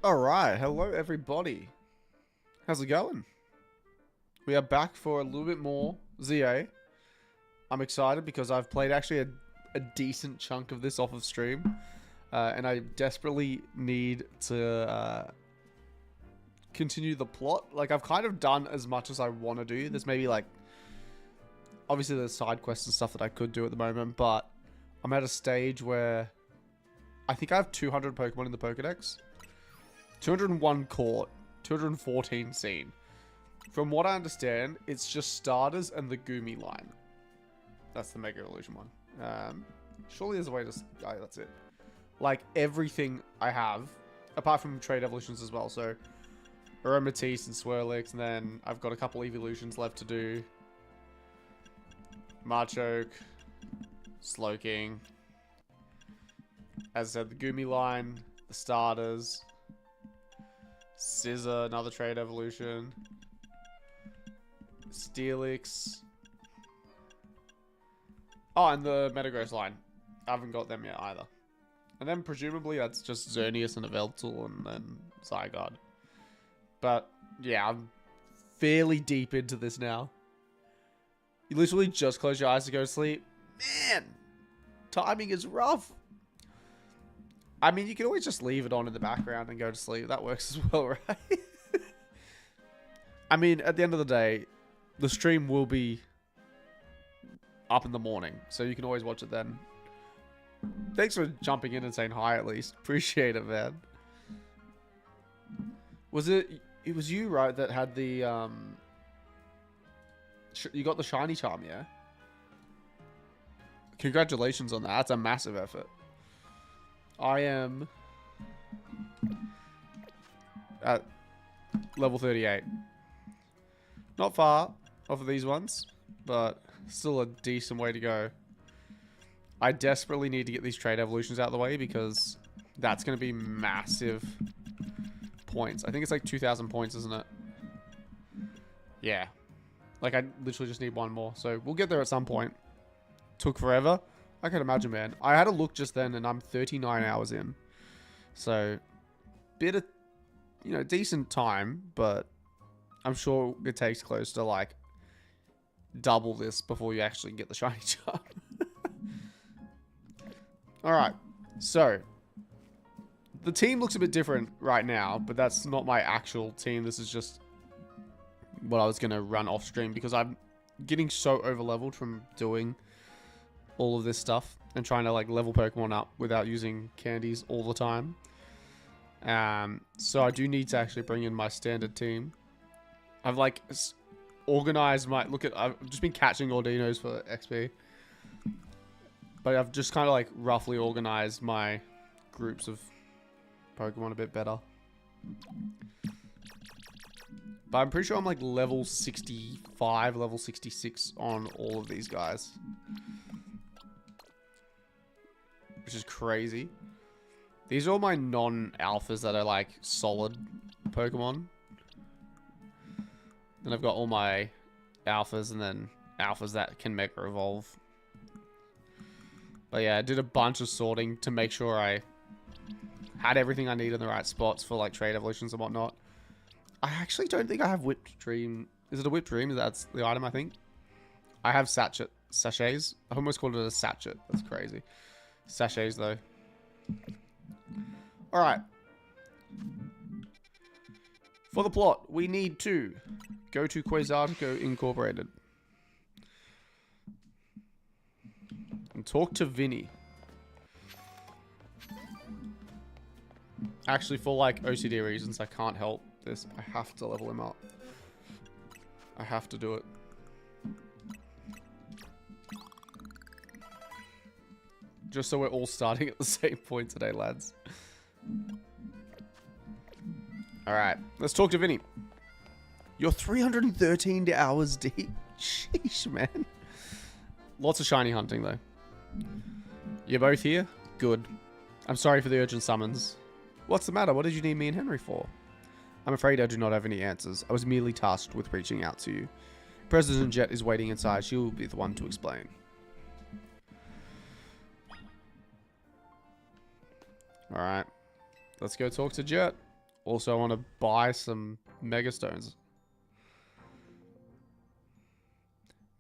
Alright, hello everybody. How's it going? We are back for a little bit more Z-A. I'm excited because I've played actually a decent chunk of this off of stream. And I desperately need to continue the plot. Like, I've kind of done as much as I want to do. There's maybe like... Obviously there's side quests and stuff that I could do at the moment, but I'm at a stage where I think I have 200 Pokemon in the Pokedex. 201 caught, 214 seen. From what I understand, it's just starters and the Goomy line. That's the Mega Evolution one. Surely there's a way to... Oh, that's it. Like, everything I have, apart from trade evolutions as well. So, Aromatisse and Swirlix, and then I've got a couple evolutions left to do. Machoke, Slowking. As I said, the Goomy line, the starters... Scissor, another trade evolution. Steelix. Oh, and the Metagross line. I haven't got them yet either. And then presumably that's just Xerneas and a Veltal and then Zygarde. But yeah, I'm fairly deep into this now. You literally just close your eyes to go to sleep. Man, timing is rough. I mean, you can always just leave it on in the background and go to sleep. That works as well, right? I mean, at the end of the day, the stream will be up in the morning, so you can always watch it then. Thanks for jumping in and saying hi at least. Appreciate it, man. Was it... It was you, right, that had the... you got the shiny charm, yeah? Congratulations on that. That's a massive effort. I am at level 38. Not far off of these ones, but still a decent way to go. I desperately need to get these trade evolutions out of the way because that's going to be massive points. I think it's like 2,000 points, isn't it? Yeah. Like, I literally just need one more. So we'll get there at some point. Took forever. I can imagine, man. I had a look just then, and I'm 39 hours in. So, bit of, you know, decent time, but I'm sure it takes close to, like, double this before you actually get the shiny charm. Alright, so, the team looks a bit different right now, but that's not my actual team. This is just what I was going to run off stream, because I'm getting so over-leveled from doing all of this stuff and trying to like level Pokemon up without using candies all the time. So I do need to actually bring in my standard team. I've like organized my... I've just been catching Ordinos for XP. But I've just kind of like roughly organized my groups of Pokemon a bit better. But I'm pretty sure I'm like level 65, level 66 on all of these guys. Which is crazy. These are all my non-alphas that are like solid Pokemon. Then I've got all my alphas and then alphas that can Mega Evolve. But yeah, I did a bunch of sorting to make sure I had everything I need in the right spots for like trade evolutions and whatnot. I actually don't think I have Whipped Dream. Is it a Whipped Dream? That's the item, I think. I have sachets. I almost called it a sachet. That's crazy. Sachets, though. Alright. For the plot, we need to go to Quasartico Incorporated. And talk to Vinny. Actually, for, like, OCD reasons, I can't help this. I have to level him up. I have to do it. Just so we're all starting at the same point today, lads. Alright, let's talk to Vinny. You're 313 hours deep. Sheesh, man. Lots of shiny hunting, though. You're both here? Good. I'm sorry for the urgent summons. What's the matter? What did you need me and Henry for? I'm afraid I do not have any answers. I was merely tasked with reaching out to you. President Jet is waiting inside. She will be the one to explain. Alright. Let's go talk to Jet. Also, I want to buy some Mega Stones.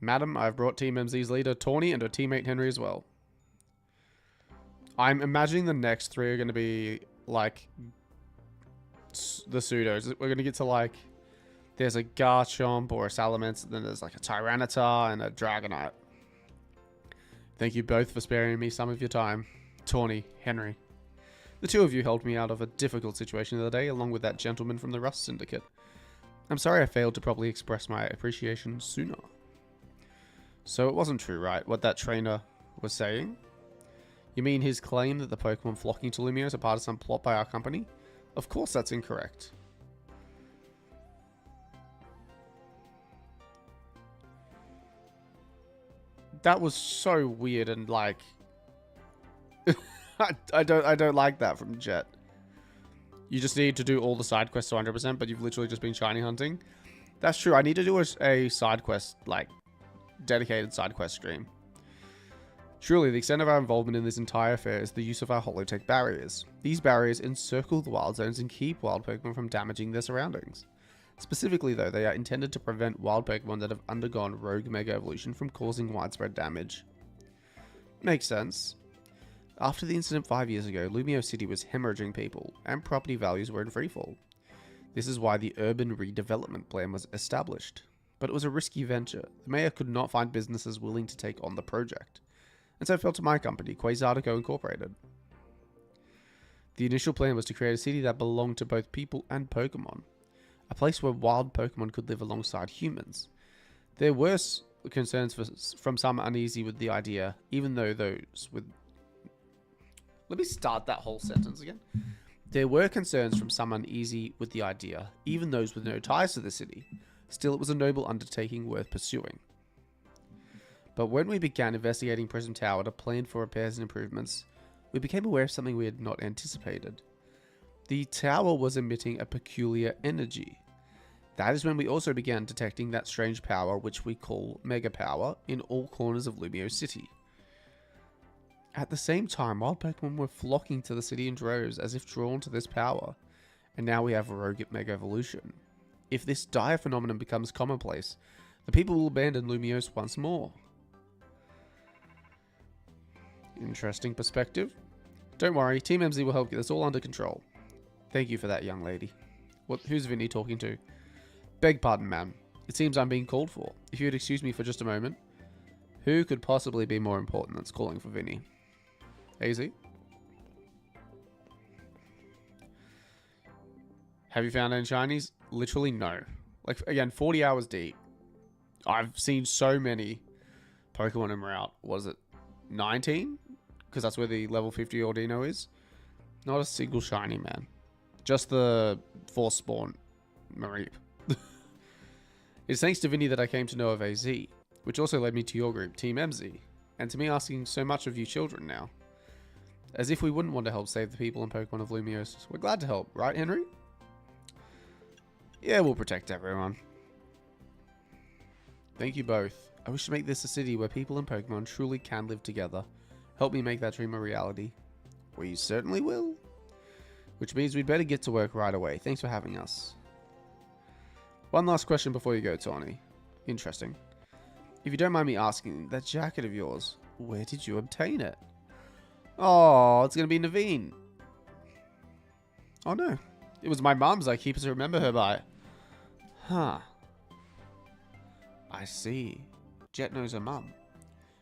Madam, I've brought Team MZ's leader, Tawny, and her teammate, Henry, as well. I'm imagining the next three are going to be, like, the pseudos. We're going to get to, like, there's a Garchomp or a Salamence, and then there's, like, a Tyranitar and a Dragonite. Thank you both for sparing me some of your time. Tawny, Henry. The two of you helped me out of a difficult situation the other day, along with that gentleman from the Rust Syndicate. I'm sorry I failed to properly express my appreciation sooner. So it wasn't true, right? What that trainer was saying? You mean his claim that the Pokemon flocking to Lumiose are part of some plot by our company? Of course that's incorrect. That was so weird and like... I don't like that from Jet. You just need to do all the side quests to 100%, but you've literally just been shiny hunting. That's true. I need to do a side quest, like, dedicated side quest stream. Truly, the extent of our involvement in this entire affair is the use of our holotech barriers. These barriers encircle the wild zones and keep wild Pokemon from damaging their surroundings. Specifically, though, they are intended to prevent wild Pokemon that have undergone rogue Mega Evolution from causing widespread damage. Makes sense. After the incident 5 years ago, Lumiose City was hemorrhaging people, and property values were in freefall. This is why the urban redevelopment plan was established. But it was a risky venture. The mayor could not find businesses willing to take on the project, and so it fell to my company, Quasartico Incorporated. The initial plan was to create a city that belonged to both people and Pokemon, a place where wild Pokemon could live alongside humans. There were concerns from some uneasy with the idea, even though those with... Let me start that whole sentence again. There were concerns from some uneasy with the idea, even those with no ties to the city. Still, it was a noble undertaking worth pursuing. But when we began investigating Prism Tower to plan for repairs and improvements, we became aware of something we had not anticipated. The tower was emitting a peculiar energy. That is when we also began detecting that strange power which we call Mega Power in all corners of Lumiose City. At the same time, wild Pokemon were flocking to the city in droves as if drawn to this power, and now we have rogue Mega Evolution. If this dire phenomenon becomes commonplace, the people will abandon Lumiose once more. Interesting perspective. Don't worry, Team MZ will help get this all under control. Thank you for that, young lady. Who's Vinny talking to? Beg pardon, ma'am. It seems I'm being called for. If you would excuse me for just a moment. Who could possibly be more important than calling for Vinny? AZ? Have you found any shinies? Literally no. Like, again, 40 hours deep. I've seen so many Pokemon en route. What is it? 19? Because that's where the level 50 Ordino is. Not a single shiny, man. Just the Force Spawn Mareep. It's thanks to Vinny that I came to know of AZ, which also led me to your group, Team MZ, and to me asking so much of you children now. As if we wouldn't want to help save the people and Pokemon of Lumiose. We're glad to help, right, Henry? Yeah, we'll protect everyone. Thank you both. I wish to make this a city where people and Pokemon truly can live together. Help me make that dream a reality. We certainly will. Which means we'd better get to work right away. Thanks for having us. One last question before you go, Tawny. Interesting. If you don't mind me asking, that jacket of yours, where did you obtain it? Oh, it's going to be Naveen. Oh no. It was my mum's. I keep to remember her by. Huh. I see. Jet knows her mum.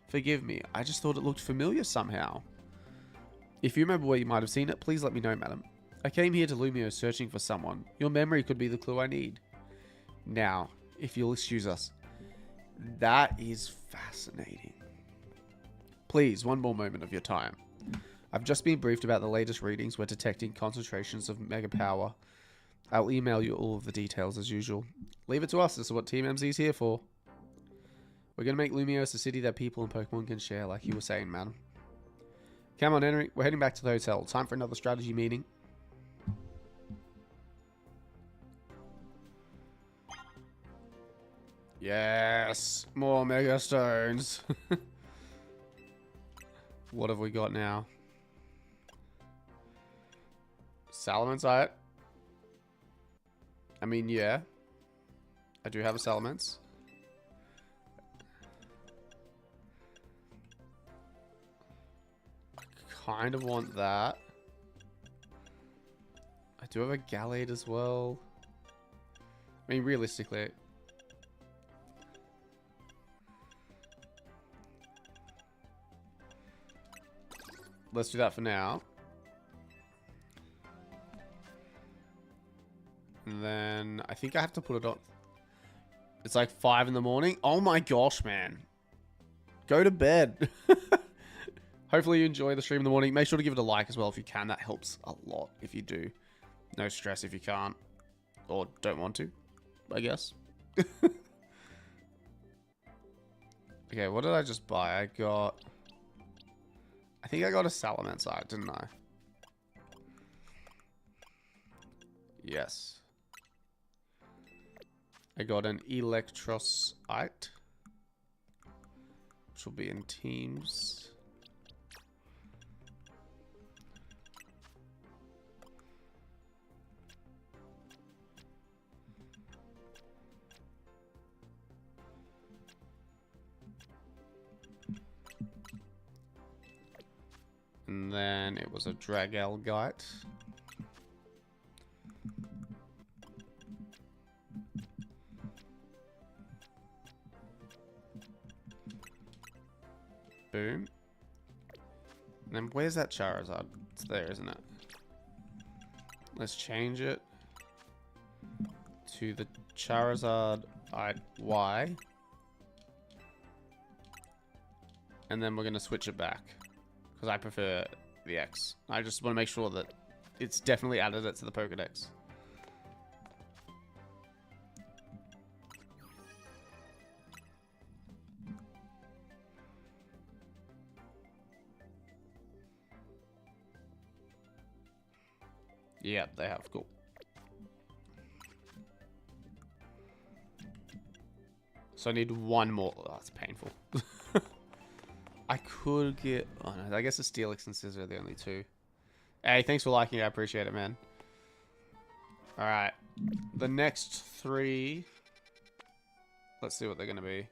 Forgive me, I just thought it looked familiar somehow. If you remember where you might have seen it, please let me know, madam. I came here to Lumiose searching for someone. Your memory could be the clue I need. Now, if you'll excuse us. That is fascinating. Please, one more moment of your time. I've just been briefed about the latest readings. We're detecting concentrations of Mega Power. I'll email you all of the details as usual. Leave it to us. This is what Team MZ is here for. We're going to make Lumiose a city that people and Pokemon can share, like you were saying, man. Come on, Henry. We're heading back to the hotel. Time for another strategy meeting. Yes! More Mega Stones. What have we got now? Salamence, alright. I mean, yeah. I do have a Salamence. I kind of want that. I do have a Gallade as well. I mean, realistically... Let's do that for now. And then I think I have to put it on. It's like 5 in the morning. Oh my gosh, man. Go to bed. Hopefully you enjoy the stream in the morning. Make sure to give it a like as well if you can. That helps a lot if you do. No stress if you can't. Or don't want to, I guess. Okay, what did I just buy? I think I got a Salamence, didn't I? Yes. I got an Electrosite, which will be in teams. And then it was a Dragalgite. Boom. And then where's that Charizard? It's there, isn't it? Let's change it to the Charizard Y. And then we're going to switch it back. Because I prefer the X. I just want to make sure that it's definitely added it to the Pokédex. Yeah, they have. Cool. So I need one more. Oh, that's painful. I could get... Oh, no. I guess the Steelix and Scizor are the only two. Hey, thanks for liking it. I appreciate it, man. Alright. The next 3... Let's see what they're going to be.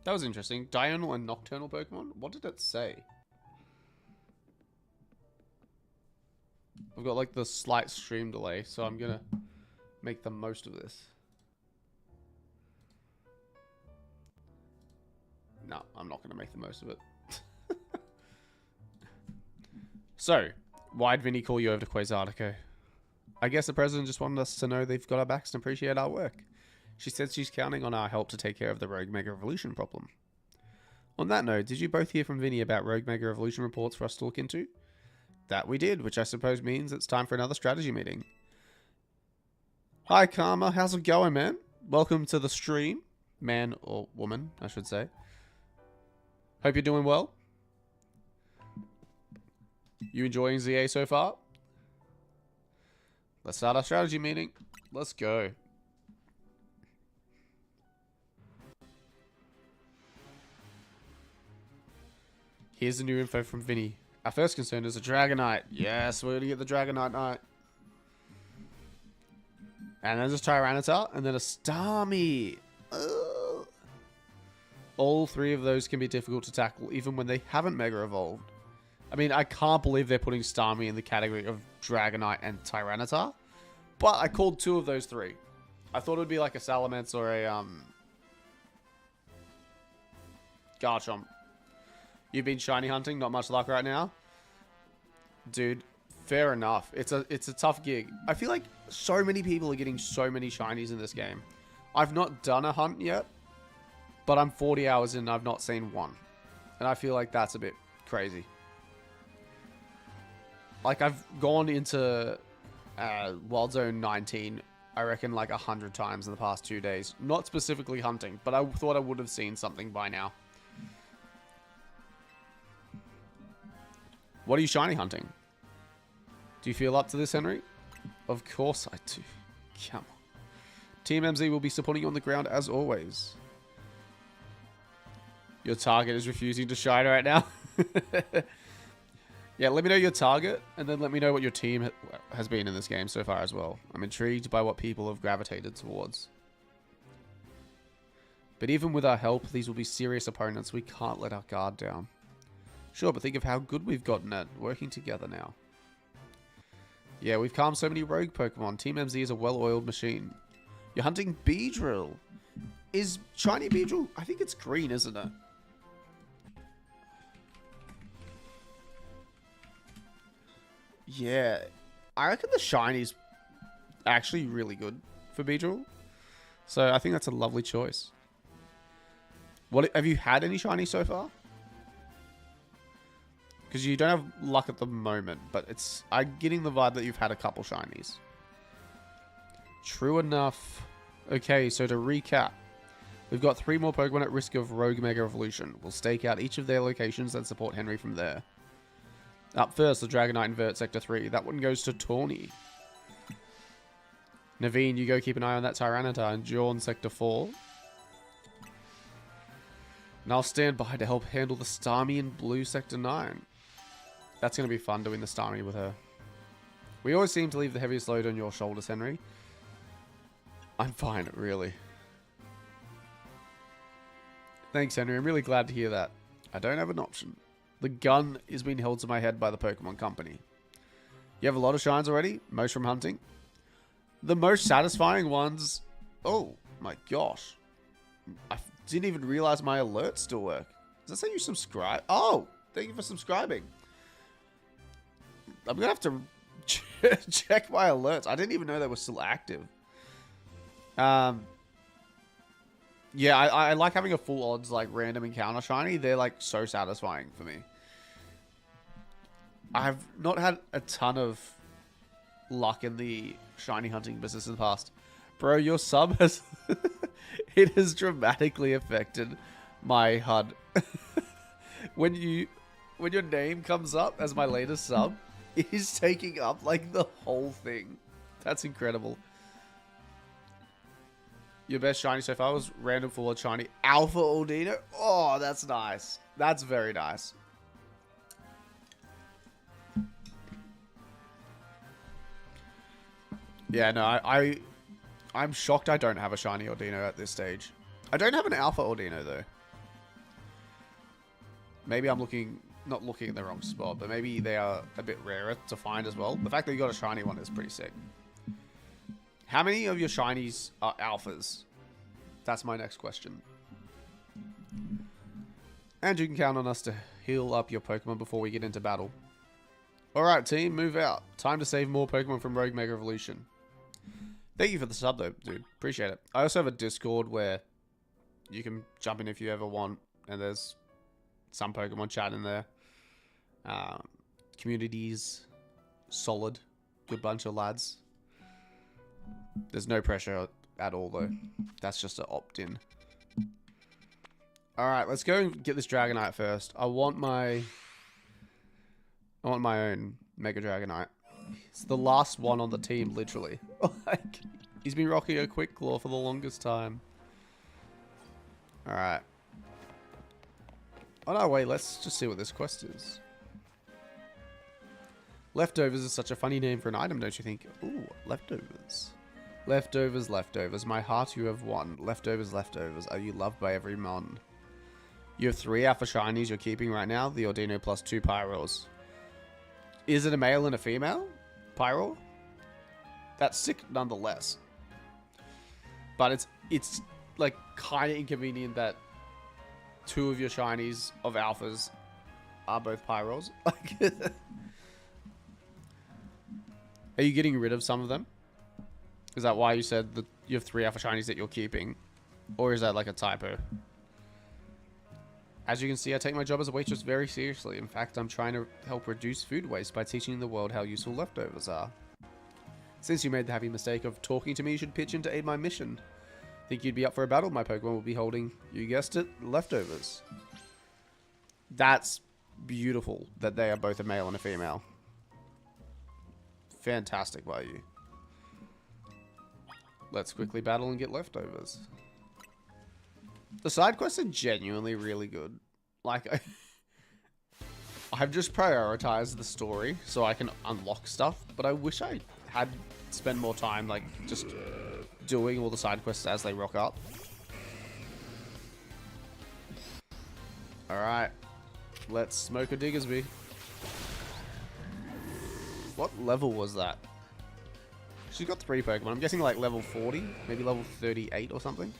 That was interesting. Diurnal and Nocturnal Pokemon? What did it say? I've got like the slight stream delay, so I'm gonna make the most of this. No, I'm not gonna make the most of it. So, why'd Vinny call you over to Quasartico? I guess the president just wanted us to know they've got our backs and appreciate our work. She said she's counting on our help to take care of the Rogue Mega Evolution problem. On that note, did you both hear from Vinny about Rogue Mega Evolution reports for us to look into? That we did, which I suppose means it's time for another strategy meeting. Hi Karma, how's it going, man? Welcome to the stream. Man or woman, I should say. Hope you're doing well. You enjoying Z-A so far? Let's start our strategy meeting. Let's go. Here's the new info from Vinny. Our first concern is a Dragonite. Yes, we're going to get the Dragonite Knight. And then just Tyranitar, and then a Starmie. Ugh. All 3 of those can be difficult to tackle, even when they haven't Mega Evolved. I mean, I can't believe they're putting Starmie in the category of Dragonite and Tyranitar. But I called 2 of those 3. I thought it would be like a Salamence or a Garchomp. You've been shiny hunting, not much luck right now. Dude, fair enough. It's a tough gig. I feel like so many people are getting so many shinies in this game. I've not done a hunt yet, but I'm 40 hours in and I've not seen one. And I feel like that's a bit crazy. Like, I've gone into Wild Zone 19, I reckon, like 100 times in the past 2 days. Not specifically hunting, but I thought I would have seen something by now. What are you shiny hunting? Do you feel up to this, Henry? Of course I do. Come on. Team MZ will be supporting you on the ground as always. Your target is refusing to shine right now. Yeah, let me know your target, and then let me know what your team has been in this game so far as well. I'm intrigued by what people have gravitated towards. But even with our help, these will be serious opponents. We can't let our guard down. Sure, but think of how good we've gotten at working together now. Yeah, we've calmed so many rogue Pokemon. Team MZ is a well-oiled machine. You're hunting Beedrill. Is shiny Beedrill? I think it's green, isn't it? Yeah, I reckon the shiny's actually really good for Beedrill. So I think that's a lovely choice. What have you had any shiny so far? Because you don't have luck at the moment, but I'm getting the vibe that you've had a couple shinies. True enough. Okay, so to recap, we've got 3 more Pokemon at risk of Rogue Mega Evolution. We'll stake out each of their locations and support Henry from there. Up first, the Dragonite invert Sector 3. That one goes to Tawny. Naveen, you go keep an eye on that Tyranitar and Jorn Sector 4. And I'll stand by to help handle the Starmie in Blue Sector 9. That's going to be fun doing the Starmie with her. We always seem to leave the heaviest load on your shoulders, Henry. I'm fine, really. Thanks, Henry. I'm really glad to hear that. I don't have an option. The gun is being held to my head by the Pokemon Company. You have a lot of shines already? Most from hunting? The most satisfying ones... Oh, my gosh. I didn't even realize my alerts still work. Does that say you subscribe? Oh, thank you for subscribing. I'm going to have to check my alerts. I didn't even know they were still active. Yeah, I like having a full odds, like, random encounter shiny. They're, like, so satisfying for me. I've not had a ton of luck in the shiny hunting business in the past. Bro, your sub has... it has dramatically affected my HUD. When your name comes up as my latest sub, it is taking up, like, the whole thing. That's incredible. Your best shiny so far was random full of shiny Alpha Aldino. Oh, that's nice. That's very nice. Yeah, no, I'm shocked I don't have a shiny Aldino at this stage. I don't have an Alpha Aldino though. Maybe I'm not looking in the wrong spot, but maybe they are a bit rarer to find as well. The fact that you got a shiny one is pretty sick. How many of your shinies are alphas? That's my next question. And you can count on us to heal up your Pokemon before we get into battle. Alright team, move out. Time to save more Pokemon from Rogue Mega Evolution. Thank you for the sub though, dude. Appreciate it. I also have a Discord where you can jump in if you ever want. And there's some Pokemon chat in there. Community's solid. Good bunch of lads. There's no pressure at all, though. That's just an opt-in. Alright, let's go and get this Dragonite first. I want my own Mega Dragonite. It's the last one on the team, literally. Like, he's been rocking a Quick Claw for the longest time. Alright. Oh no, wait, let's just see what this quest is. Leftovers is such a funny name for an item, don't you think? Ooh, leftovers. Leftovers, leftovers. My heart you have won. Leftovers, leftovers. Are you loved by every mon? You have 3 Alpha Shinies you're keeping right now. The Ordino plus 2 Pyrols. Is it a male and a female? Pyro? That's sick nonetheless. But it's like kind of inconvenient that 2 of your Shinies of Alphas are both Pyrols. Are you getting rid of some of them? Is that why you said that you have 3 Alpha Shinies that you're keeping? Or is that like a typo? As you can see, I take my job as a waitress very seriously. In fact, I'm trying to help reduce food waste by teaching the world how useful leftovers are. Since you made the happy mistake of talking to me, you should pitch in to aid my mission. Think you'd be up for a battle? My Pokemon will be holding, you guessed it, leftovers. That's beautiful that they are both a male and a female. Fantastic by you. Let's quickly battle and get leftovers. The side quests are genuinely really good. Like, I've just prioritized the story so I can unlock stuff, but I wish I had spent more time, like, just doing all the side quests as they rock up. Alright. Let's smoke a Diggersby. What level was that? She's got 3 Pokemon. I'm guessing like level 40, maybe level 38 or something.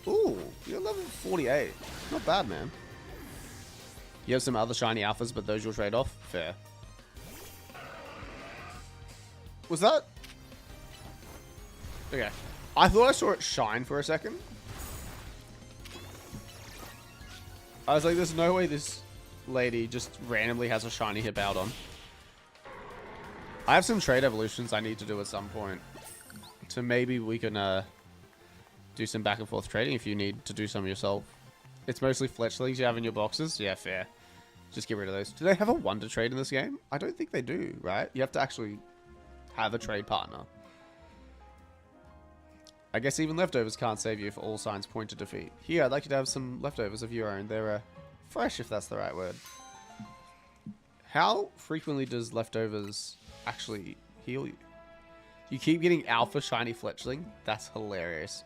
Ooh, you're level 48. Not bad, man. You have some other shiny alphas, but those you'll trade off? Fair. Was that? Okay. I thought I saw it shine for a second. I was like, there's no way this lady just randomly has a shiny Hippowdon. I have some trade evolutions I need to do at some point. So maybe we can do some back and forth trading if you need to do some yourself. It's mostly fletchlings you have in your boxes. Yeah, fair. Just get rid of those. Do they have a wonder trade in this game? I don't think they do, right? You have to actually have a trade partner. I guess even leftovers can't save you if all signs point to defeat. Here, I'd like you to have some leftovers of your own. They're fresh, if that's the right word. How frequently does leftovers actually heal you? You keep getting alpha shiny fletchling? That's hilarious.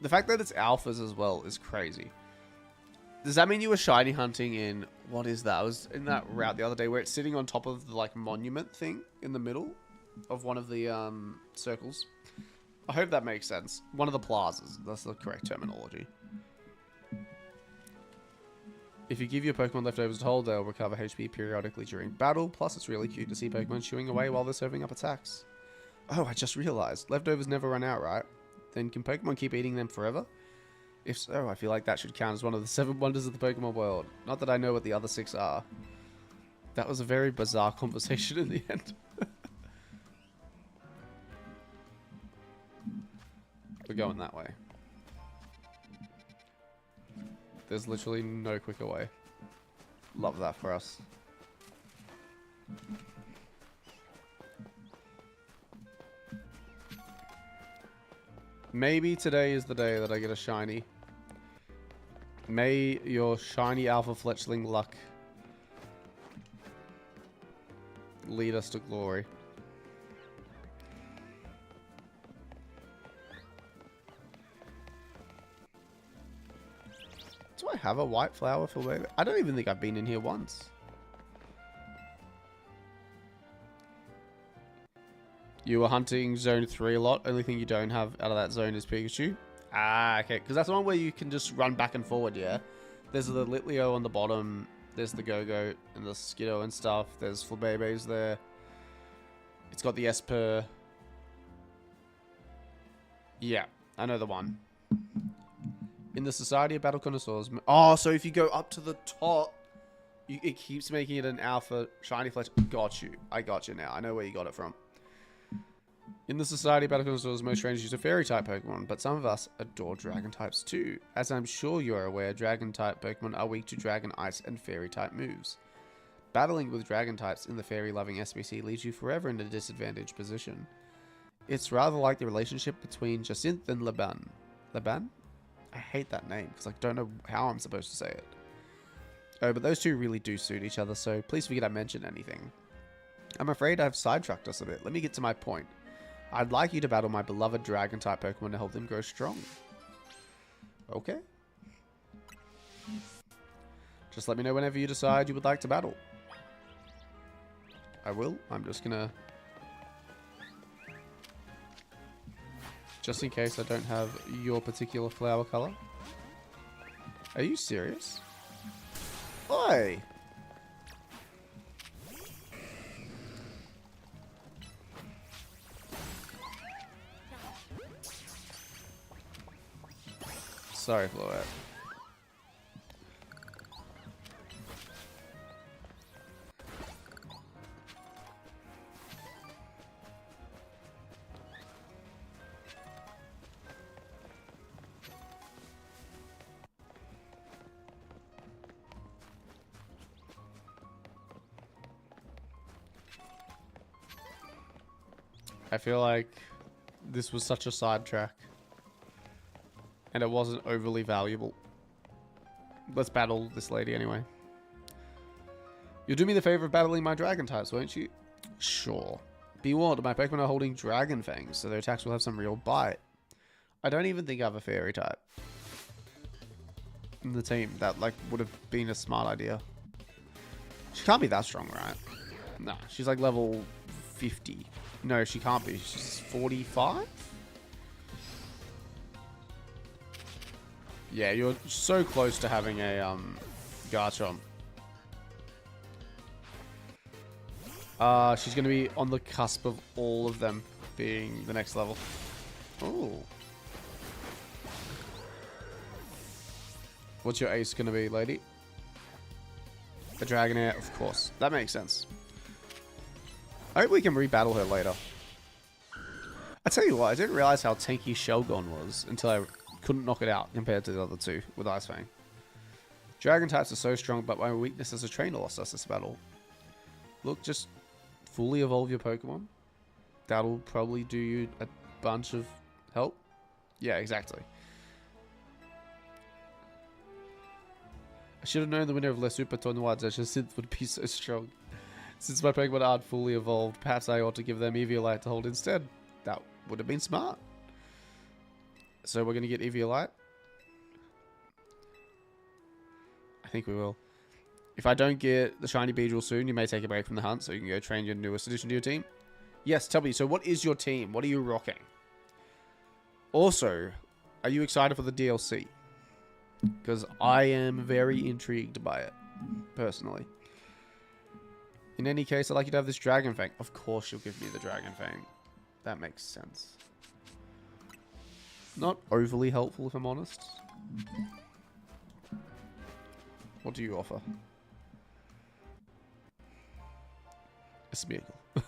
The fact that it's alphas as well is crazy. Does that mean you were shiny hunting in... What is that? I was in that route the other day where it's sitting on top of the, like, monument thing in the middle of one of the circles. I hope that makes sense. One of the plazas. That's the correct terminology. If you give your Pokemon leftovers to hold, they'll recover HP periodically during battle. Plus, it's really cute to see Pokemon chewing away while they're serving up attacks. Oh, I just realized. Leftovers never run out, right? Then can Pokemon keep eating them forever? If so, I feel like that should count as one of the 7 wonders of the Pokemon world. Not that I know what the other 6 are. That was a very bizarre conversation in the end. We're going that way. There's literally no quicker way. Love that for us. Maybe today is the day that I get a shiny. May your shiny alpha fletchling luck lead us to glory. Do I have a white flower for baby? I don't even think I've been in here once. You were hunting zone 3 a lot. Only thing you don't have out of that zone is Pikachu. Ah, okay. Because that's the one where you can just run back and forward, yeah? There's the Litleo on the bottom. There's the Go-Go and the Skiddo and stuff. There's Flabébés there. It's got the Esper. Yeah, I know the one. In the Society of Battle Connoisseurs. Oh, so if you go up to the top, it keeps making it an alpha shiny fletch. Got you. I got you now. I know where you got it from. In the Society of Battle Connoisseurs, most strangers use a fairy-type Pokemon, but some of us adore dragon types too. As I'm sure you're aware, dragon-type Pokemon are weak to dragon, ice, and fairy-type moves. Battling with dragon types in the fairy-loving SBC leaves you forever in a disadvantaged position. It's rather like the relationship between Jacinthe and Laban. Laban? I hate that name, because I don't know how I'm supposed to say it. Oh, but those two really do suit each other, so please forget I mentioned anything. I'm afraid I've sidetracked us a bit. Let me get to my point. I'd like you to battle my beloved dragon-type Pokemon to help them grow strong. Okay. Just let me know whenever you decide you would like to battle. I will. I'm just gonna... Just in case I don't have your particular flower color. Are you serious? Oi! Sorry, Floette. I feel like this was such a sidetrack. And it wasn't overly valuable. Let's battle this lady anyway. You'll do me the favor of battling my dragon types, won't you? Sure. Be warned, my Pokemon are holding dragon fangs, so their attacks will have some real bite. I don't even think I have a fairy type in the team. That like would have been a smart idea. She can't be that strong, right? Nah, she's like level 50. No, she can't be. She's 45? Yeah, you're so close to having a Garchomp. She's going to be on the cusp of all of them being the next level. Oh. What's your ace going to be, lady? A Dragonair, of course. That makes sense. I hope we can rebattle her later. I tell you what, I didn't realize how tanky Shelgon was until I couldn't knock it out compared to the other two with Ice Fang. Dragon types are so strong, but my weakness as a trainer lost us this battle. Look, just fully evolve your Pokemon. That'll probably do you a bunch of help. Yeah, exactly. I should have known the winner of Le Super Tournoi Synth would be so strong. Since my Pokemon aren't fully evolved, perhaps I ought to give them Eviolite to hold instead. That would have been smart. So we're going to get Eviolite. I think we will. If I don't get the Shiny Beedrill soon, you may take a break from the hunt so you can go train your newest addition to your team. Yes, tell me, so what is your team? What are you rocking? Also, are you excited for the DLC? Because I am very intrigued by it, personally. In any case, I'd like you to have this Dragon Fang. Of course you'll give me the Dragon Fang. That makes sense. Not overly helpful, if I'm honest. What do you offer? A Smeargle.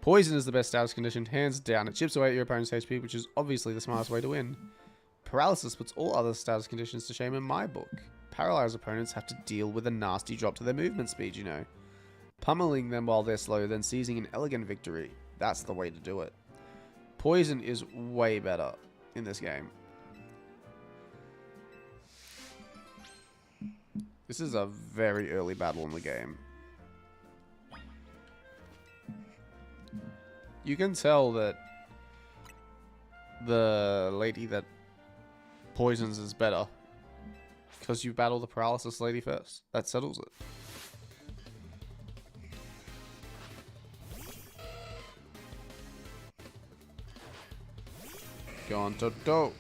Poison is the best status condition, hands down. It chips away at your opponent's HP, which is obviously the smartest way to win. Paralysis puts all other status conditions to shame in my book. Paralyzed opponents have to deal with a nasty drop to their movement speed, you know. Pummeling them while they're slow, then seizing an elegant victory. That's the way to do it. Poison is way better in this game. This is a very early battle in the game. You can tell that the lady that poisons is better because you battle the paralysis lady first. That settles it. Go on, Toto.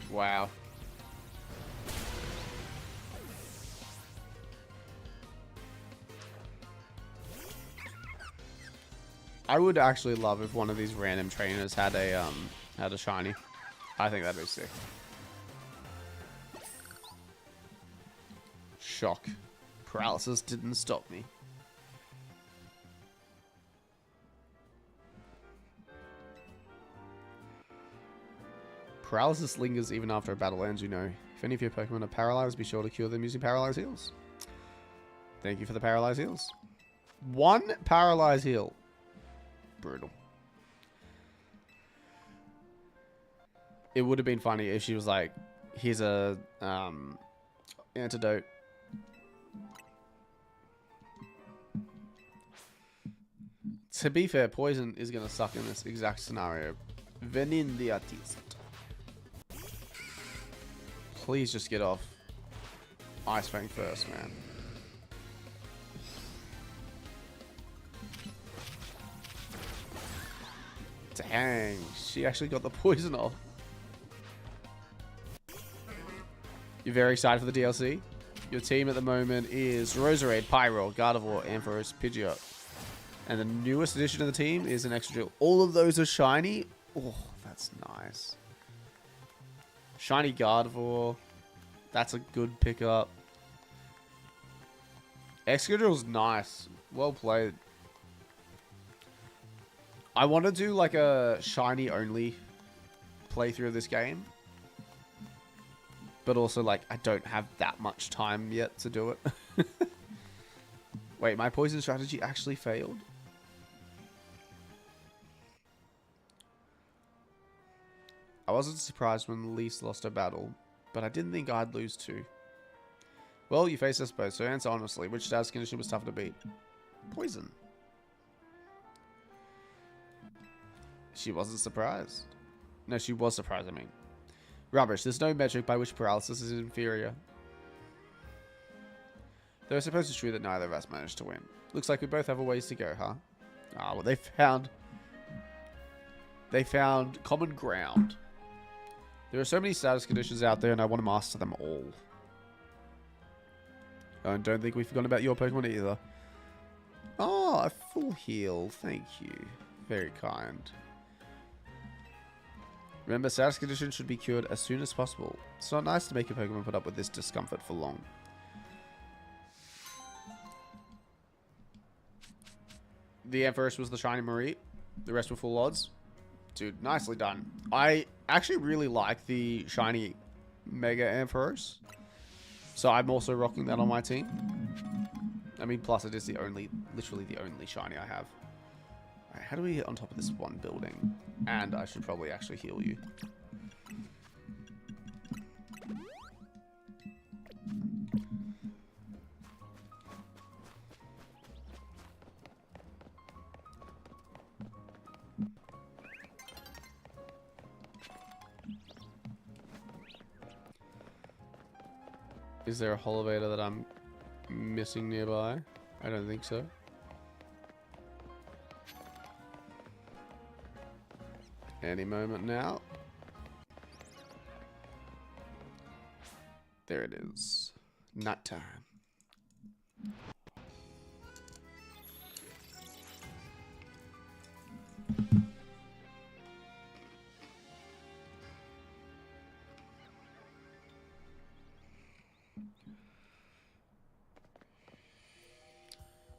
Wow. I would actually love if one of these random trainers had a shiny. I think that'd be sick. Shock. Paralysis didn't stop me. Paralysis lingers even after a battle ends, you know. If any of your Pokemon are paralyzed, be sure to cure them using Paralyze Heals. Thank you for the Paralyze Heals. One Paralyze Heal. Brutal. It would have been funny if she was like, here's a antidote. To be fair, poison is going to suck in this exact scenario. Venin the Artiste. Please just get off Ice Fang first, man. Dang, she actually got the poison off. You're very excited for the DLC? Your team at the moment is Roserade, Pyro, Gardevoir, Ampharos, Pidgeot. And the newest addition to the team is an Excadrill. All of those are shiny? Oh, that's nice. Shiny Gardevoir. That's a good pickup. Excadrill's nice. Well played. I want to do like a shiny only playthrough of this game. But also like I don't have that much time yet to do it. Wait, my poison strategy actually failed? I wasn't surprised when Lise lost her battle, but I didn't think I'd lose too. Well, you faced us both, so answer honestly. Which status condition was tougher to beat? Poison. She wasn't surprised. No, she was surprised, I mean. Rubbish. There's no metric by which paralysis is inferior. Though I suppose it's true that neither of us managed to win. Looks like we both have a ways to go, huh? Ah, well, they found common ground. There are so many status conditions out there, and I want to master them all. Oh, and don't think we've forgotten about your Pokemon either. Oh, a full heal. Thank you. Very kind. Remember, status conditions should be cured as soon as possible. It's not nice to make your Pokemon put up with this discomfort for long. The Empress was the shiny Marie. The rest were full odds. Dude, nicely done. I actually really like the shiny Mega Ampharos. So I'm also rocking that on my team. I mean, plus it is the only, literally the only shiny I have. Alright, how do we get on top of this one building? And I should probably actually heal you. Is there a elevator that I'm missing nearby? I don't think so. Any moment now. There it is. Night time.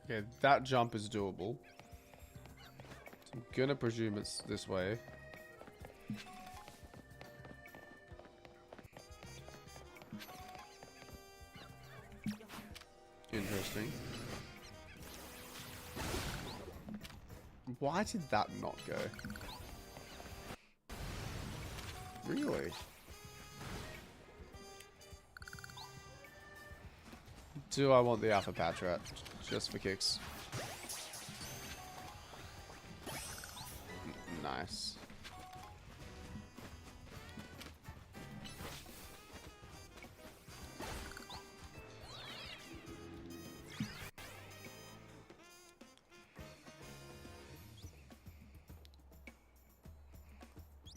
Okay, that jump is doable. So I'm gonna presume it's this way. Interesting. Why did that not go? Really? Do I want the Alpha Patrat? Just for kicks. Nice.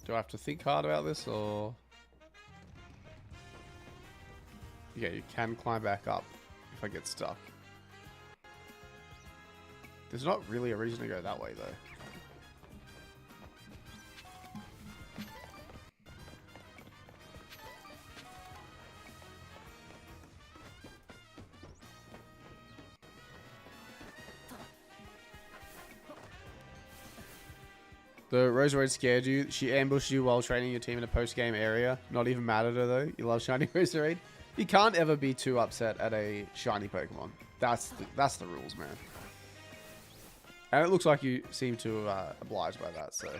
Do I have to think hard about this, or... Yeah, you can climb back up if I get stuck. There's not really a reason to go that way, though. The Roserade scared you. She ambushed you while training your team in a post-game area. Not even mad at her, though. You love shiny Roserade. You can't ever be too upset at a shiny Pokemon. That's the rules, man. And it looks like you seem to oblige by that, so...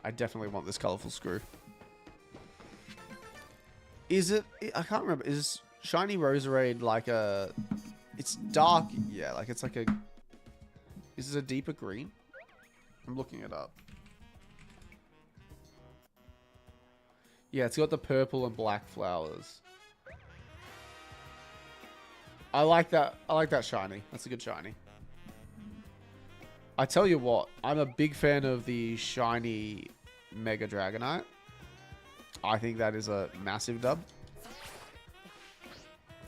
I definitely want this colorful screw. Is it... I can't remember. Is shiny Roserade like a... It's dark. Yeah, like it's like a... Is it a deeper green? I'm looking it up. Yeah, it's got the purple and black flowers. I like that. I like that shiny. That's a good shiny. I tell you what, I'm a big fan of the shiny Mega Dragonite. I think that is a massive dub.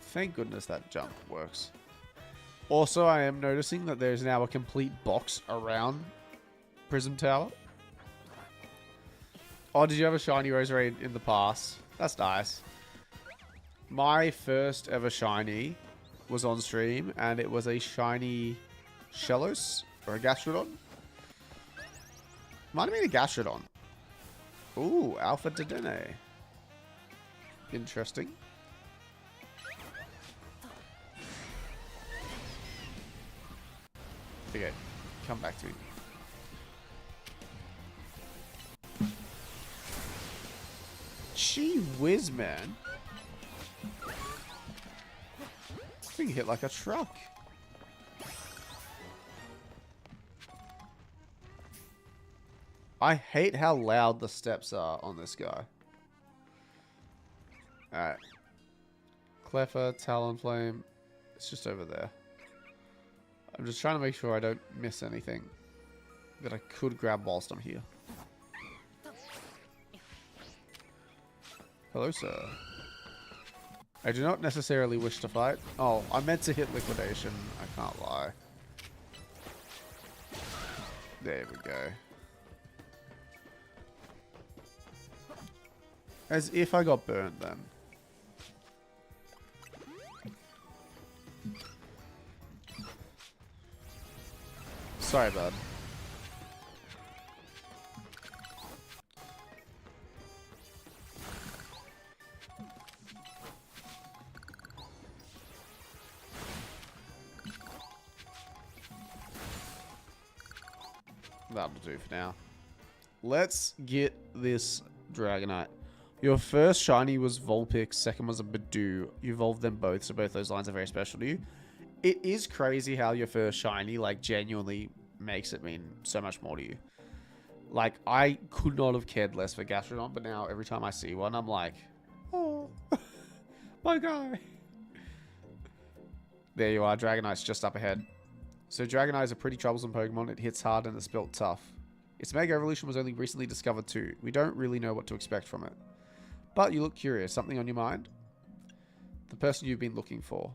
Thank goodness that jump works. Also, I am noticing that there's now a complete box around Prism Tower. Oh, did you have a shiny Roserade in the past? That's nice. My first ever shiny was on stream, and it was a shiny Shellos or a Gastrodon. Might have been a Gastrodon. Ooh, Alpha Dedenne. Interesting. Okay, come back to me. Gee whiz, man. Being hit like a truck. I hate how loud the steps are on this guy. Alright. Cleffer, Talonflame. It's just over there. I'm just trying to make sure I don't miss anything that I could grab whilst I'm here. Hello, sir. I do not necessarily wish to fight. Oh, I meant to hit liquidation. I can't lie. There we go. As if I got burnt then. Sorry, bud. That'll do for now. Let's get this Dragonite. Your first shiny was Vulpix, second was a Badoo. You evolved them both, so both those lines are very special to you. It is crazy how your first shiny, like, genuinely makes it mean so much more to you. Like, I could not have cared less for Gastrodon, but now every time I see one, I'm like, oh, my guy. There you are, Dragonite's just up ahead. So Dragonite is a pretty troublesome Pokemon. It hits hard and it's built tough. Its Mega Evolution was only recently discovered too. We don't really know what to expect from it. But you look curious. Something on your mind? The person you've been looking for.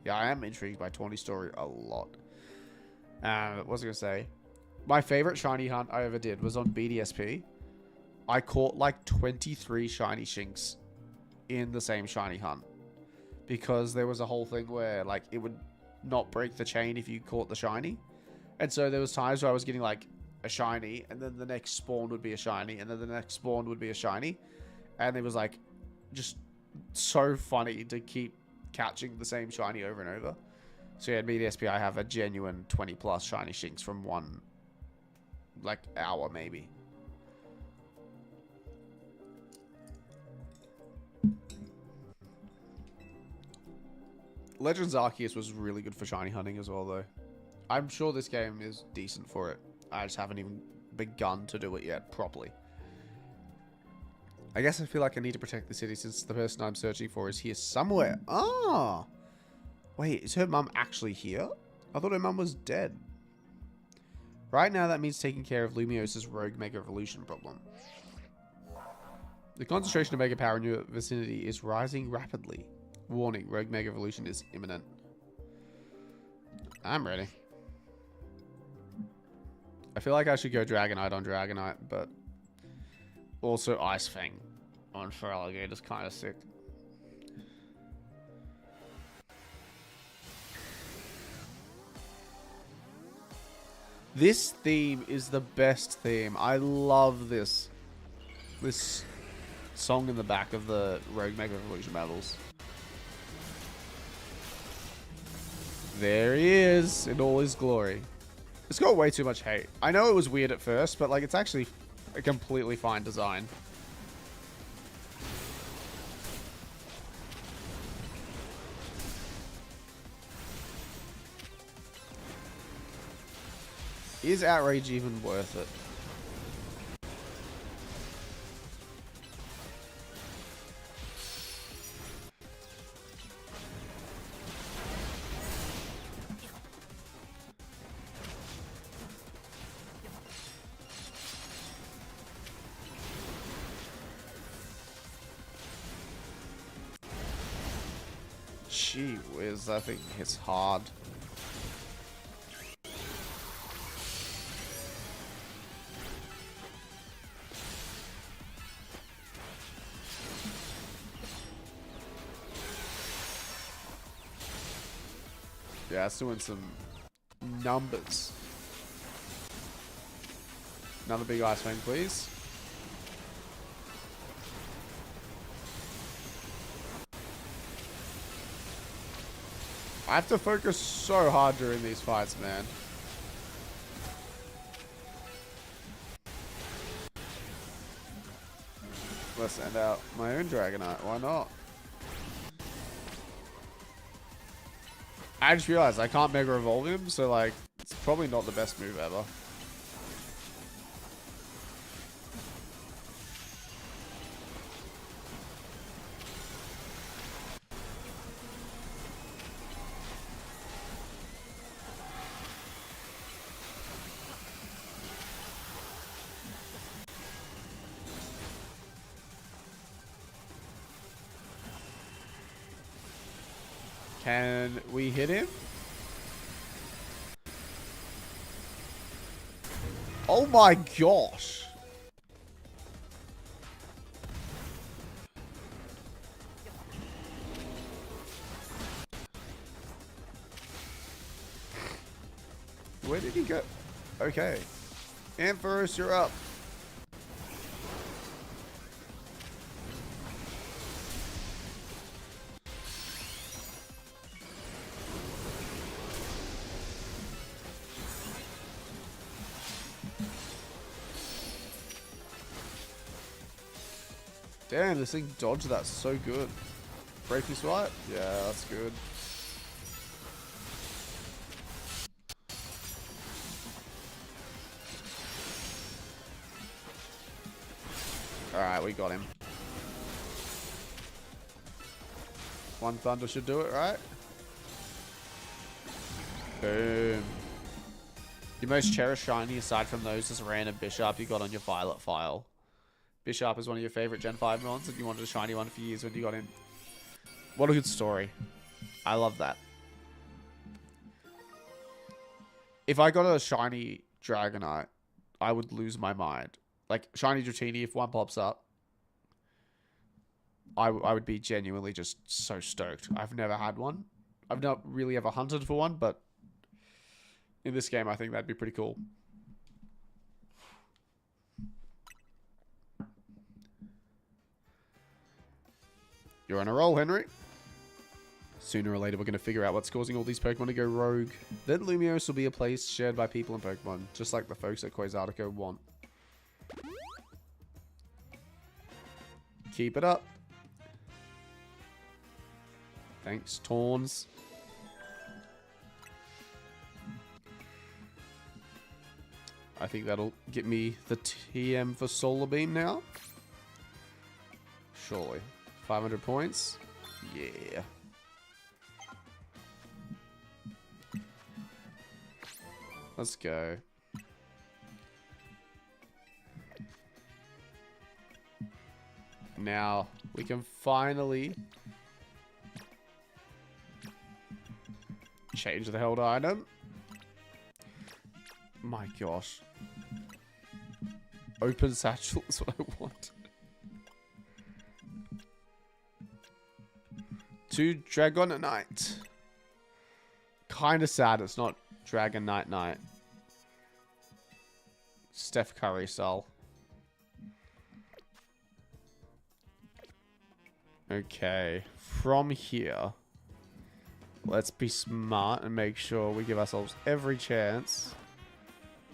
Yeah, I am intrigued by Tawny's story a lot. What was I going to say? My favorite shiny hunt I ever did was on BDSP. I caught like 23 shiny Shinx in the same shiny hunt. Because there was a whole thing where like it would not break the chain if you caught the shiny. And so there was times where I was getting like a shiny and then the next spawn would be a shiny and then the next spawn would be a shiny. And it was like just so funny to keep catching the same shiny over and over. So yeah, at BDSP I have a genuine 20 plus shiny Shinx from one like hour maybe. Legends Arceus was really good for shiny hunting as well though. I'm sure this game is decent for it. I just haven't even begun to do it yet properly. I guess I feel like I need to protect the city since the person I'm searching for is here somewhere. Ah! Wait, is her mum actually here? I thought her mum was dead. Right now that means taking care of Lumios's rogue Mega Evolution problem. The concentration of Mega Power in your vicinity is rising rapidly. Warning, rogue Mega Evolution is imminent. I'm ready. I feel like I should go Dragonite on Dragonite, but also Ice Fang on Feraligatr is kind of sick. This theme is the best theme. I love this song in the back of the Rogue Mega Evolution battles. There he is in all his glory. It's got way too much hate. I know it was weird at first, but like it's actually a completely fine design. Is Outrage even worth it? Gee whiz, that thing hits hard. Yeah, it's doing some numbers. Another big Ice Fang, please. I have to focus so hard during these fights, man. Let's send out my own Dragonite. Why not? I just realized I can't Mega Evolve him, so like, it's probably not the best move ever. Can we hit him? Oh my gosh. Where did he go? Okay. Ampharos, you're up. Damn, this thing dodged that so good. Breaking swipe? Yeah, that's good. Alright, we got him. One Thunder should do it, right? Boom. Your most cherished shiny, aside from those, is random Bishop you got on your Violet file. Bishop is one of your favorite Gen 5 mons, and you wanted a shiny one for years when you got him. What a good story. I love that. If I got a shiny Dragonite, I would lose my mind. Like, shiny Dratini, if one pops up, I would be genuinely just so stoked. I've never had one. I've not really ever hunted for one, but in this game, I think that'd be pretty cool. You're on a roll, Henry. Sooner or later, we're going to figure out what's causing all these Pokemon to go rogue. Then Lumiose will be a place shared by people and Pokemon, just like the folks at Quasartico want. Keep it up. Thanks, Tawns. I think that'll get me the TM for Solar Beam now. Surely. 500 points? Yeah. Let's go. Now, we can finally change the held item. My gosh. Open satchel is what I want. 2 Dragonite. Kinda sad it's not Dragonite Night. Steph Curry style. Okay. From here, let's be smart and make sure we give ourselves every chance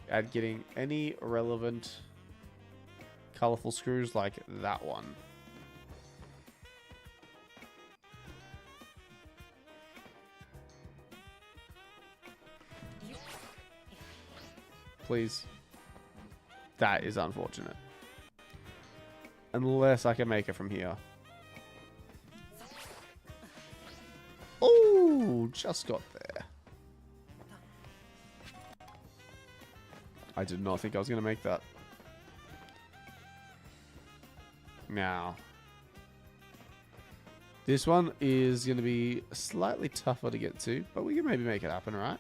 at getting any relevant colorful screws like that one. Please. That is unfortunate. Unless I can make it from here. Oh, just got there. I did not think I was going to make that. Now, this one is going to be slightly tougher to get to, but we can maybe make it happen, right?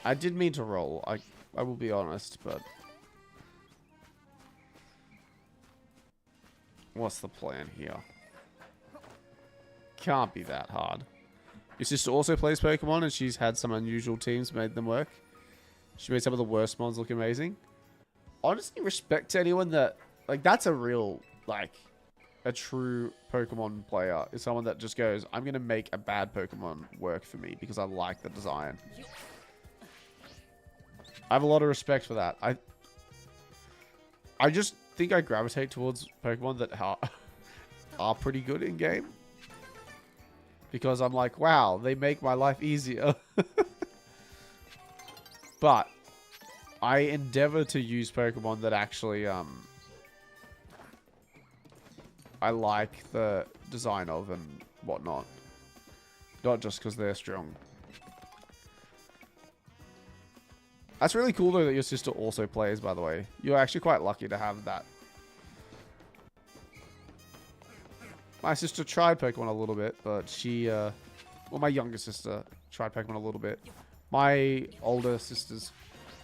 I did mean to roll. I will be honest, but what's the plan here? Can't be that hard. Your sister also plays Pokemon, and she's had some unusual teams made them work. She made some of the worst mons look amazing. Honestly, respect to anyone that, like, that's a real, like, a true Pokemon player is someone that just goes, I'm going to make a bad Pokemon work for me because I like the design. I have a lot of respect for that. I just think I gravitate towards Pokemon that are pretty good in game. Because I'm like, wow, they make my life easier. But I endeavor to use Pokemon that actually I like the design of and whatnot. Not just because they're strong. That's really cool, though, that your sister also plays, by the way. You're actually quite lucky to have that. My sister tried Pokemon a little bit, but she, well, my younger sister tried Pokemon a little bit. My older sisters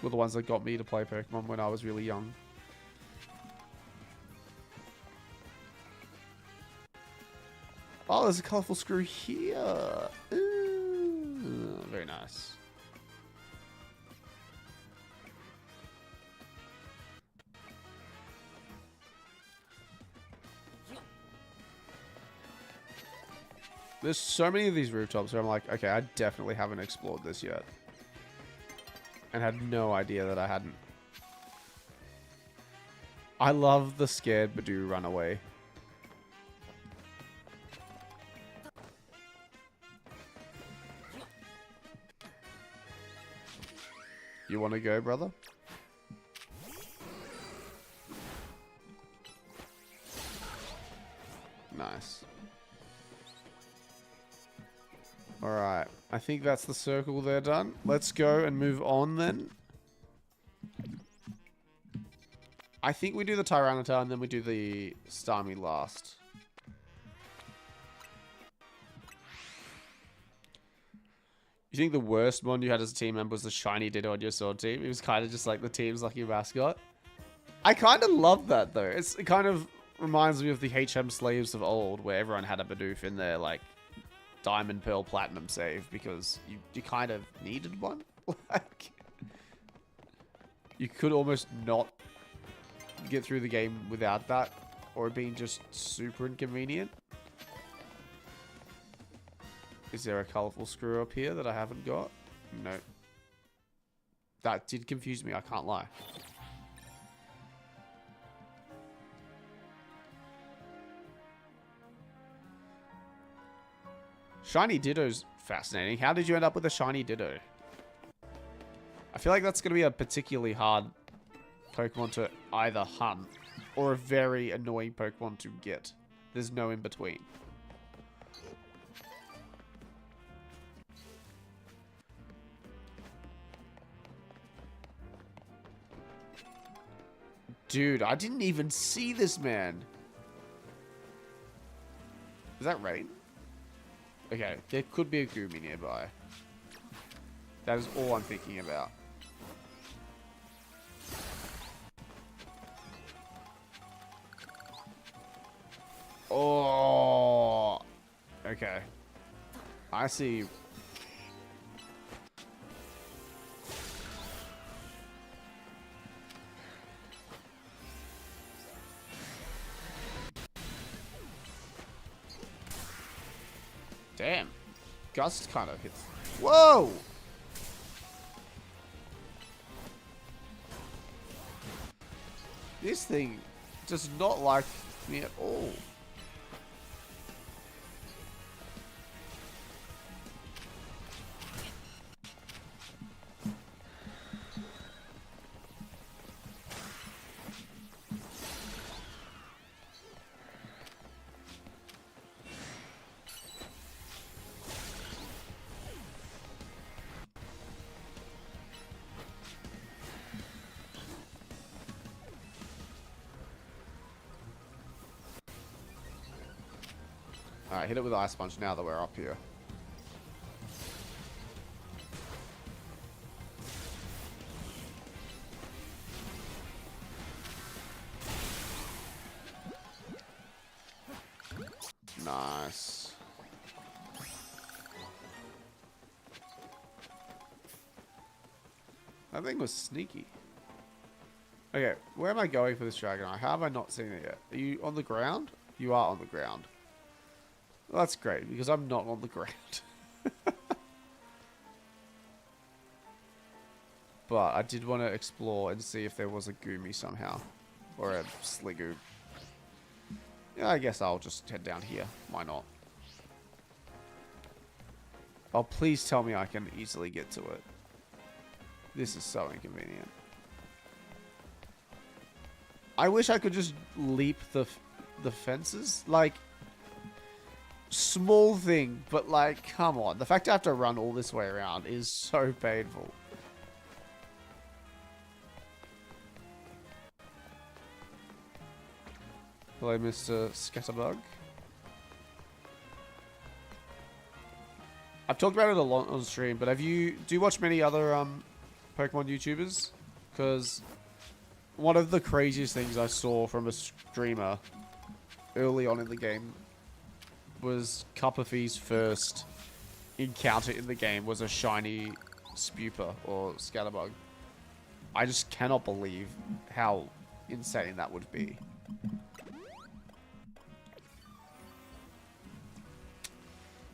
were the ones that got me to play Pokemon when I was really young. Oh, there's a colorful screw here. Ooh, very nice. There's so many of these rooftops where I'm like, okay, I definitely haven't explored this yet. And had no idea that I hadn't. I love the scared Badoo runaway. You want to go, brother? Nice. Alright, I think that's the circle there done. Let's go and move on then. I think we do the Tyranitar and then we do the Starmie last. You think the worst one you had as a team member was the shiny Ditto on your sword team? It was kind of just like the team's lucky mascot. I kind of love that though. It kind of reminds me of the HM slaves of old where everyone had a Bidoof in their like Diamond, Pearl, Platinum save because you kind of needed one. Like, you could almost not get through the game without that or it being just super inconvenient. Is there a colorful screw up here that I haven't got? No. That did confuse me, I can't lie. Shiny Ditto's fascinating. How did you end up with a shiny Ditto? I feel like that's going to be a particularly hard Pokemon to either hunt or a very annoying Pokemon to get. There's no in between. Dude, I didn't even see this man. Is that rain? Okay, there could be a Goomy nearby. That is all I'm thinking about. Oh. Okay. I see. Damn. Gust kind of hits. Whoa! This thing does not like me at all. Alright, hit it with Ice Punch now that we're up here. Nice. That thing was sneaky. Okay, where am I going for this Dragonite? How have I not seen it yet? Are you on the ground? You are on the ground. Well, that's great, because I'm not on the ground. But I did want to explore and see if there was a Goomy somehow. Or a Sligoo. Yeah, I guess I'll just head down here. Why not? Oh, please tell me I can easily get to it. This is so inconvenient. I wish I could just leap the fences. Like, small thing, but like, come on. The fact I have to run all this way around is so painful. Hello, Mr. Scatterbug. I've talked about it a lot on stream, but do you watch many other Pokemon YouTubers? Because one of the craziest things I saw from a streamer early on in the game was Cupperfee's first encounter in the game was a shiny Spuper or Scatterbug. I just cannot believe how insane that would be.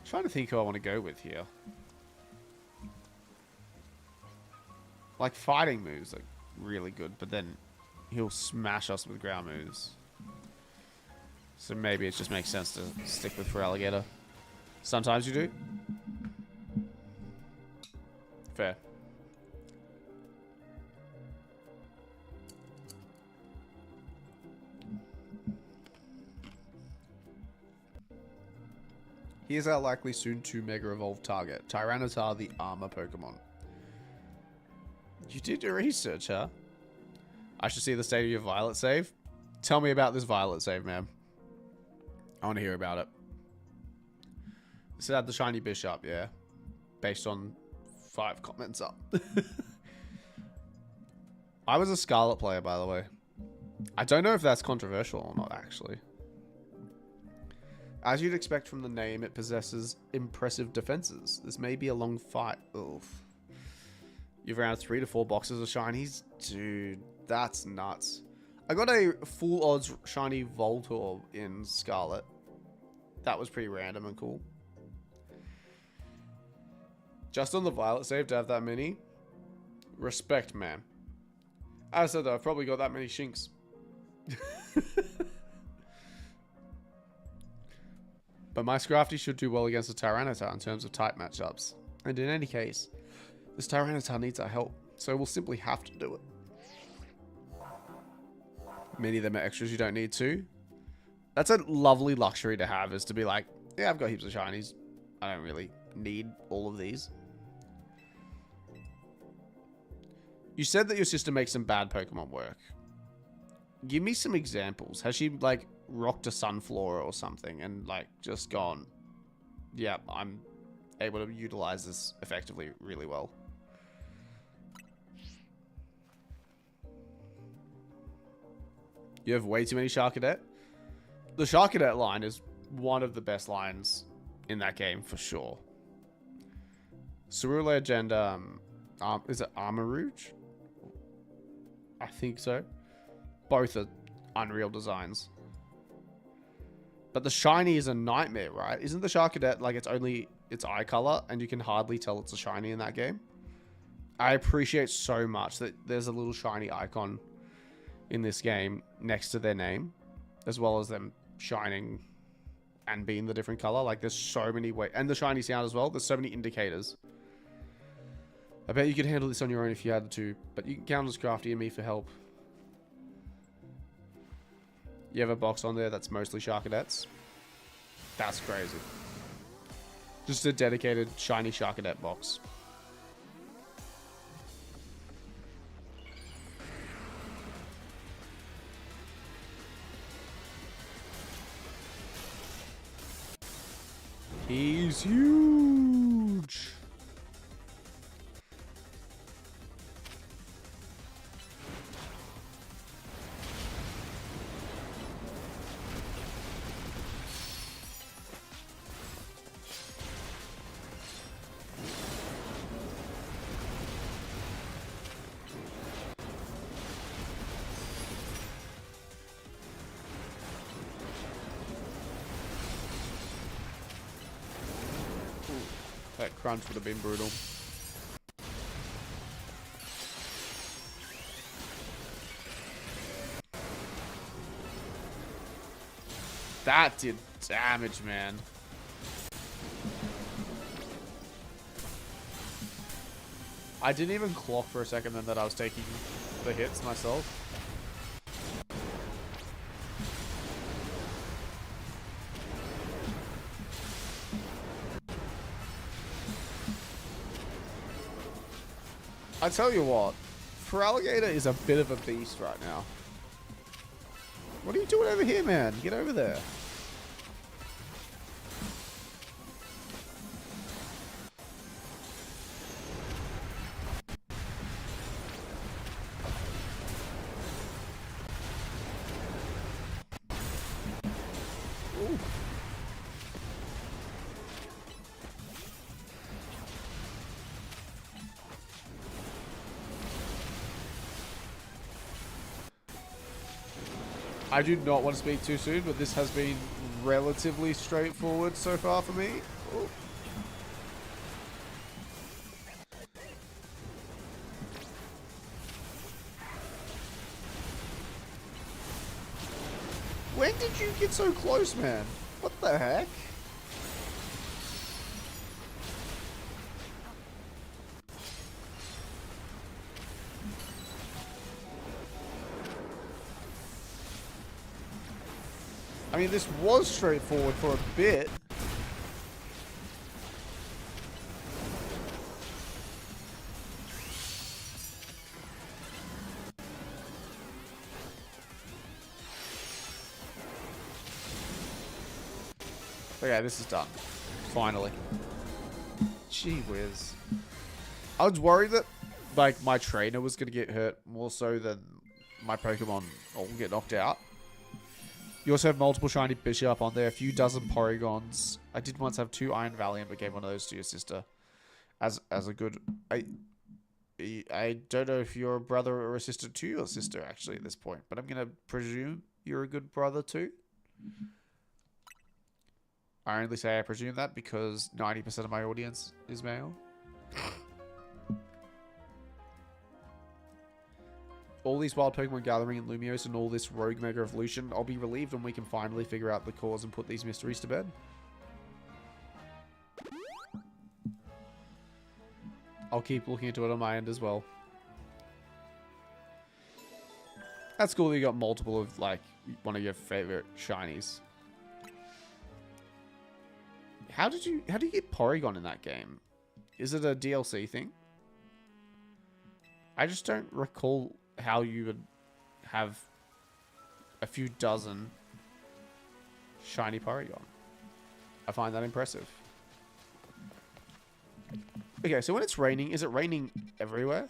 Trying to think who I want to go with here. Like, fighting moves are really good, but then he'll smash us with ground moves. So maybe it just makes sense to stick with Feraligatr. Sometimes you do. Fair. Here's our likely soon to Mega Evolve target. Tyranitar, the armor Pokemon. You did your research, huh? I should see the state of your Violet save. Tell me about this Violet save, man. I want to hear about it. This had the shiny Bishop, yeah. Based on 5 comments up. I was a Scarlet player, by the way. I don't know if that's controversial or not, actually. As you'd expect from the name, it possesses impressive defenses. This may be a long fight. Oof. You've rounded 3 to 4 boxes of shinies? Dude, that's nuts. I got a full odds shiny Voltorb in Scarlet. That was pretty random and cool. Just on the Violet save to have that many? Respect, man. As I said though, I've probably got that many Shinx. But my Scrafty should do well against the Tyranitar in terms of type matchups. And in any case, this Tyranitar needs our help, so we'll simply have to do it. Many of them are extras you don't need to. That's a lovely luxury to have, is to be like, yeah, I've got heaps of shinies. I don't really need all of these. You said that your sister makes some bad Pokemon work. Give me some examples. Has she, like, rocked a Sunflora or something and, like, just gone, yeah, I'm able to utilize this effectively really well? You have way too many Sharkadet? The Sharkadet line is one of the best lines in that game, for sure. Cerulege and, is it Armarouge? I think so. Both are unreal designs. But the shiny is a nightmare, right? Isn't the Sharkadet like it's only its eye color and you can hardly tell it's a shiny in that game? I appreciate so much that there's a little shiny icon in this game next to their name, as well as them shining and being the different color. Like, there's so many ways, and the shiny sound as well. There's so many indicators. I bet you could handle this on your own if you had to, but you can count as Crafty and me for help. You have a box on there that's mostly Sharkadets? That's crazy. Just a dedicated shiny Sharkadet box. He's huge. That crunch would have been brutal. That did damage, man. I didn't even clock for a second then that I was taking the hits myself. I tell you what, Feraligatr is a bit of a beast right now. What are you doing over here, man? Get over there. Ooh. I do not want to speak too soon, but this has been relatively straightforward so far for me. Ooh. When did you get so close, man? What the heck? I mean, this was straightforward for a bit. Okay, this is done. Finally. Gee whiz. I was worried that, like, my trainer was going to get hurt more so than my Pokemon all get knocked out. You also have multiple shiny Bishop on there, a few dozen Porygons. I did once have 2 Iron Valiant, but gave one of those to your sister. As a good... I don't know if you're a brother or a sister to your sister, actually, at this point. But I'm going to presume you're a good brother too. I only say I presume that because 90% of my audience is male. All these wild Pokemon gathering in Lumiose and all this rogue Mega Evolution, I'll be relieved when we can finally figure out the cause and put these mysteries to bed. I'll keep looking into it on my end as well. That's cool that you got multiple of, like, one of your favorite shinies. How do you get Porygon in that game? Is it a DLC thing? I just don't recall how you would have a few dozen shiny Porygon. I find that impressive. Okay, so when it's raining, is it raining everywhere?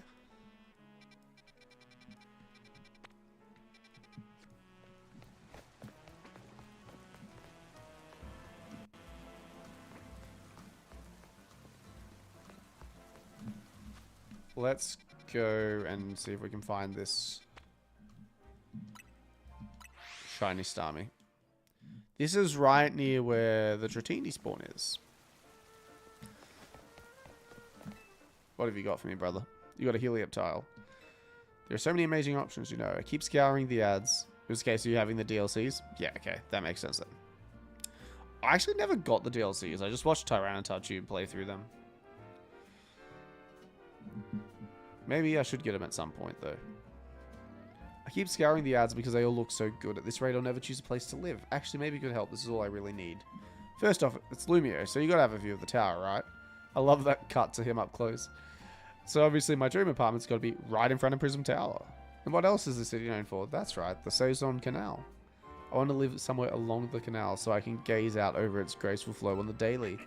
Let's go and see if we can find this shiny Starmie. This is right near where the Dratini spawn is. What have you got for me, brother? You got a Helioptile. There are so many amazing options, you know. I keep scouring the ads. In this case, are you having the DLCs? Yeah, okay. That makes sense then. I actually never got the DLCs. I just watched Tyranitar play through them. Maybe I should get them at some point, though. I keep scouring the ads because they all look so good. At this rate, I'll never choose a place to live. Actually, maybe good help. This is all I really need. First off, it's Lumio, so you gotta have a view of the tower, right? I love that cut to him up close. So obviously, my dream apartment's got to be right in front of Prism Tower. And what else is the city known for? That's right, the Saison Canal. I want to live somewhere along the canal so I can gaze out over its graceful flow on the daily.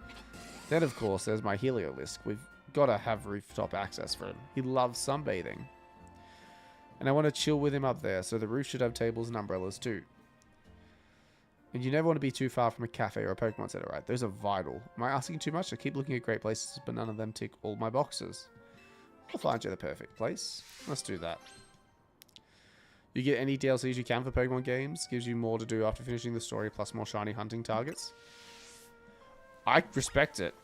Then, of course, there's my Heliolisk. We've got to have rooftop access for him. He loves sunbathing. And I want to chill with him up there, so the roof should have tables and umbrellas too. And you never want to be too far from a cafe or a Pokemon Center, right? Those are vital. Am I asking too much? I keep looking at great places, but none of them tick all my boxes. I'll find you the perfect place. Let's do that. You get any DLCs you can for Pokemon games. Gives you more to do after finishing the story, plus more shiny hunting targets. I respect it.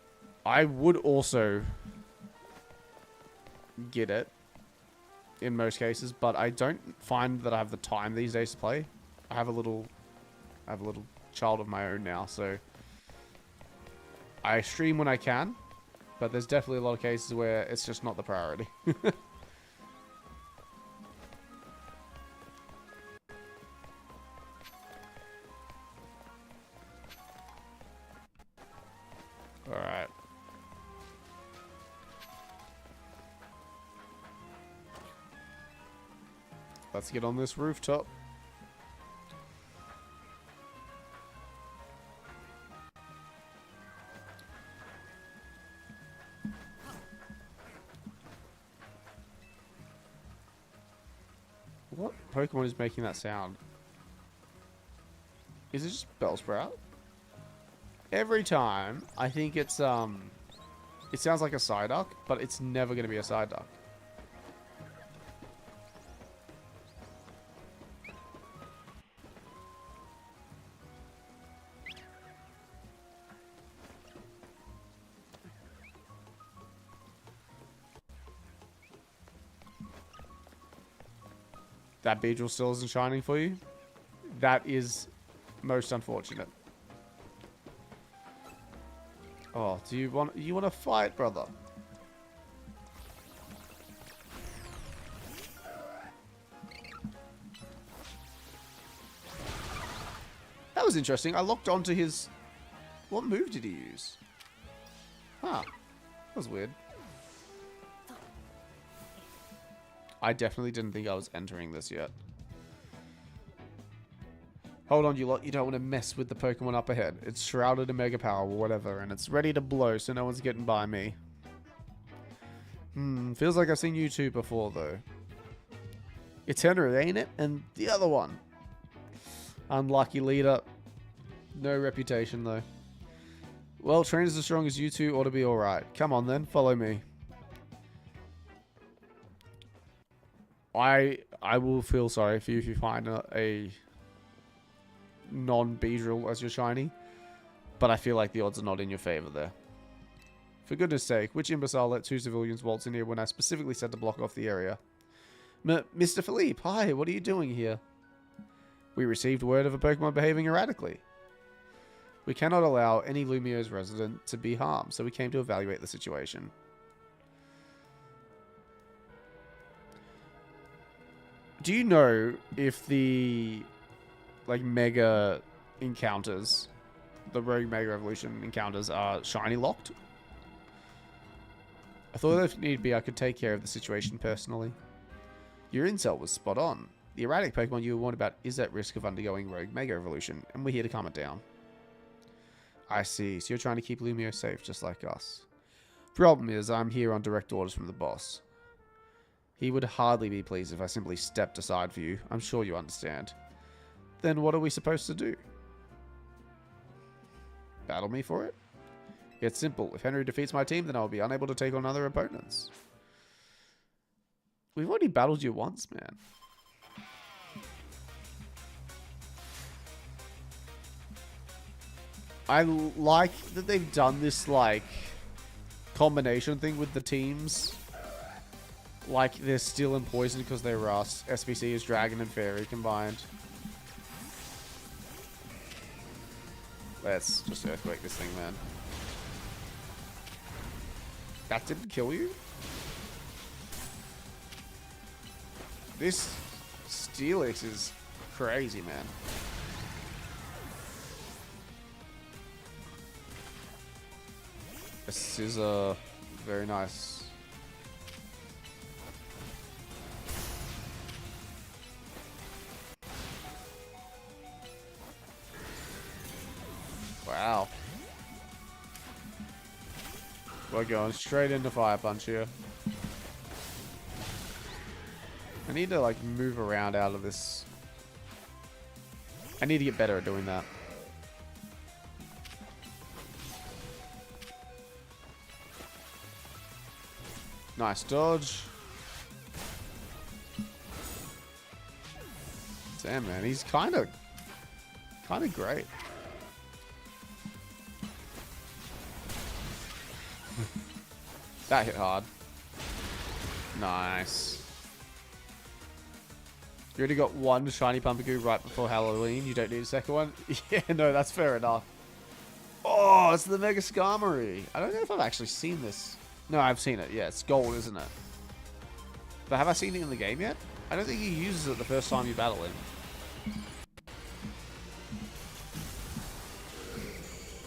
I would also get it in most cases, but I don't find that I have the time these days to play. I have a little child of my own now, so I stream when I can, but there's definitely a lot of cases where it's just not the priority. Alright. Let's get on this rooftop. What Pokemon is making that sound? Is it just Bellsprout? Every time, I think it's, it sounds like a Psyduck, but it's never going to be a Psyduck. That Beedrill still isn't shining for you? That is most unfortunate. Oh, do you want to fight, brother? That was interesting. I locked onto his... What move did he use? Huh. That was weird. I definitely didn't think I was entering this yet. Hold on, you lot. You don't want to mess with the Pokemon up ahead. It's shrouded in Mega Power or whatever, and it's ready to blow, so no one's getting by me. Feels like I've seen you two before, though. It's Henry, ain't it? And the other one. Unlucky leader. No reputation, though. Well, trainers as strong as you two ought to be alright. Come on, then. Follow me. I will feel sorry for you if you find a non-Beedrill as your shiny, but I feel like the odds are not in your favor there. For goodness sake, which imbecile let two civilians waltz in here when I specifically said to block off the area? Mr. Philippe, hi, what are you doing here? We received word of a Pokemon behaving erratically. We cannot allow any Lumio's resident to be harmed, so we came to evaluate the situation. Do you know if the, like, Mega encounters, the Rogue Mega Evolution encounters, are shiny locked? I thought if need be, I could take care of the situation personally. Your intel was spot on. The erratic Pokemon you were warned about is at risk of undergoing Rogue Mega Evolution, and we're here to calm it down. I see, so you're trying to keep Lumio safe, just like us. Problem is, I'm here on direct orders from the boss. He would hardly be pleased if I simply stepped aside for you. I'm sure you understand. Then what are we supposed to do? Battle me for it? It's simple. If Henry defeats my team, then I'll be unable to take on other opponents. We've already battled you once, man. I like that they've done this, like, combination thing with the teams. Like, they're still in Poison because they're Rust. SPC is Dragon and Fairy combined. Let's just Earthquake this thing, man. That didn't kill you? This Steelix is crazy, man. A Scissor. Very nice. Wow. We're going straight into Fire Punch here. I need to, like, move around out of this. I need to get better at doing that. Nice dodge. Damn, man, he's kind of great. That hit hard. Nice. You already got one shiny Pumpagoo right before Halloween. You don't need a second one. Yeah, no, that's fair enough. Oh, it's the Mega Skarmory. I don't know if I've actually seen this. No, I've seen it. Yeah, it's gold, isn't it? But have I seen it in the game yet? I don't think he uses it the first time you battle him.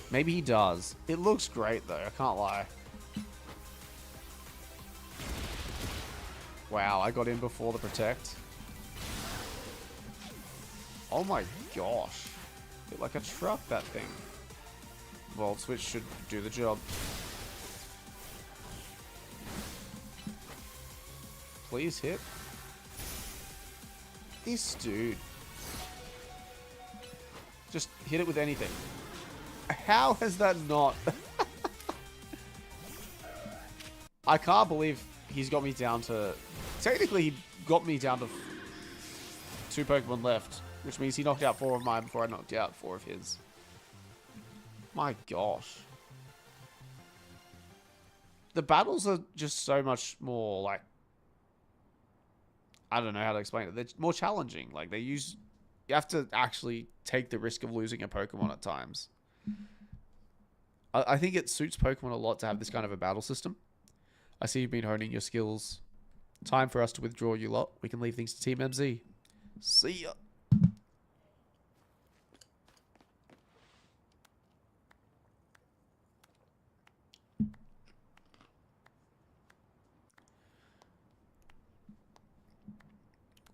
Maybe he does. It looks great, though. I can't lie. Wow, I got in before the Protect. Oh my gosh. Bit like a truck, that thing. Volt Switch should do the job. Please hit. This dude. Just hit it with anything. How has that not... I can't believe he's got me down to... Technically, he got me down to 2 Pokemon left, which means he knocked out 4 of mine before I knocked out 4 of his. My gosh. The battles are just so much more, like... I don't know how to explain it. They're more challenging. Like, they use... You have to actually take the risk of losing a Pokemon at times. I think it suits Pokemon a lot to have this kind of a battle system. I see you've been honing your skills. Time for us to withdraw you lot. We can leave things to Team MZ. See ya.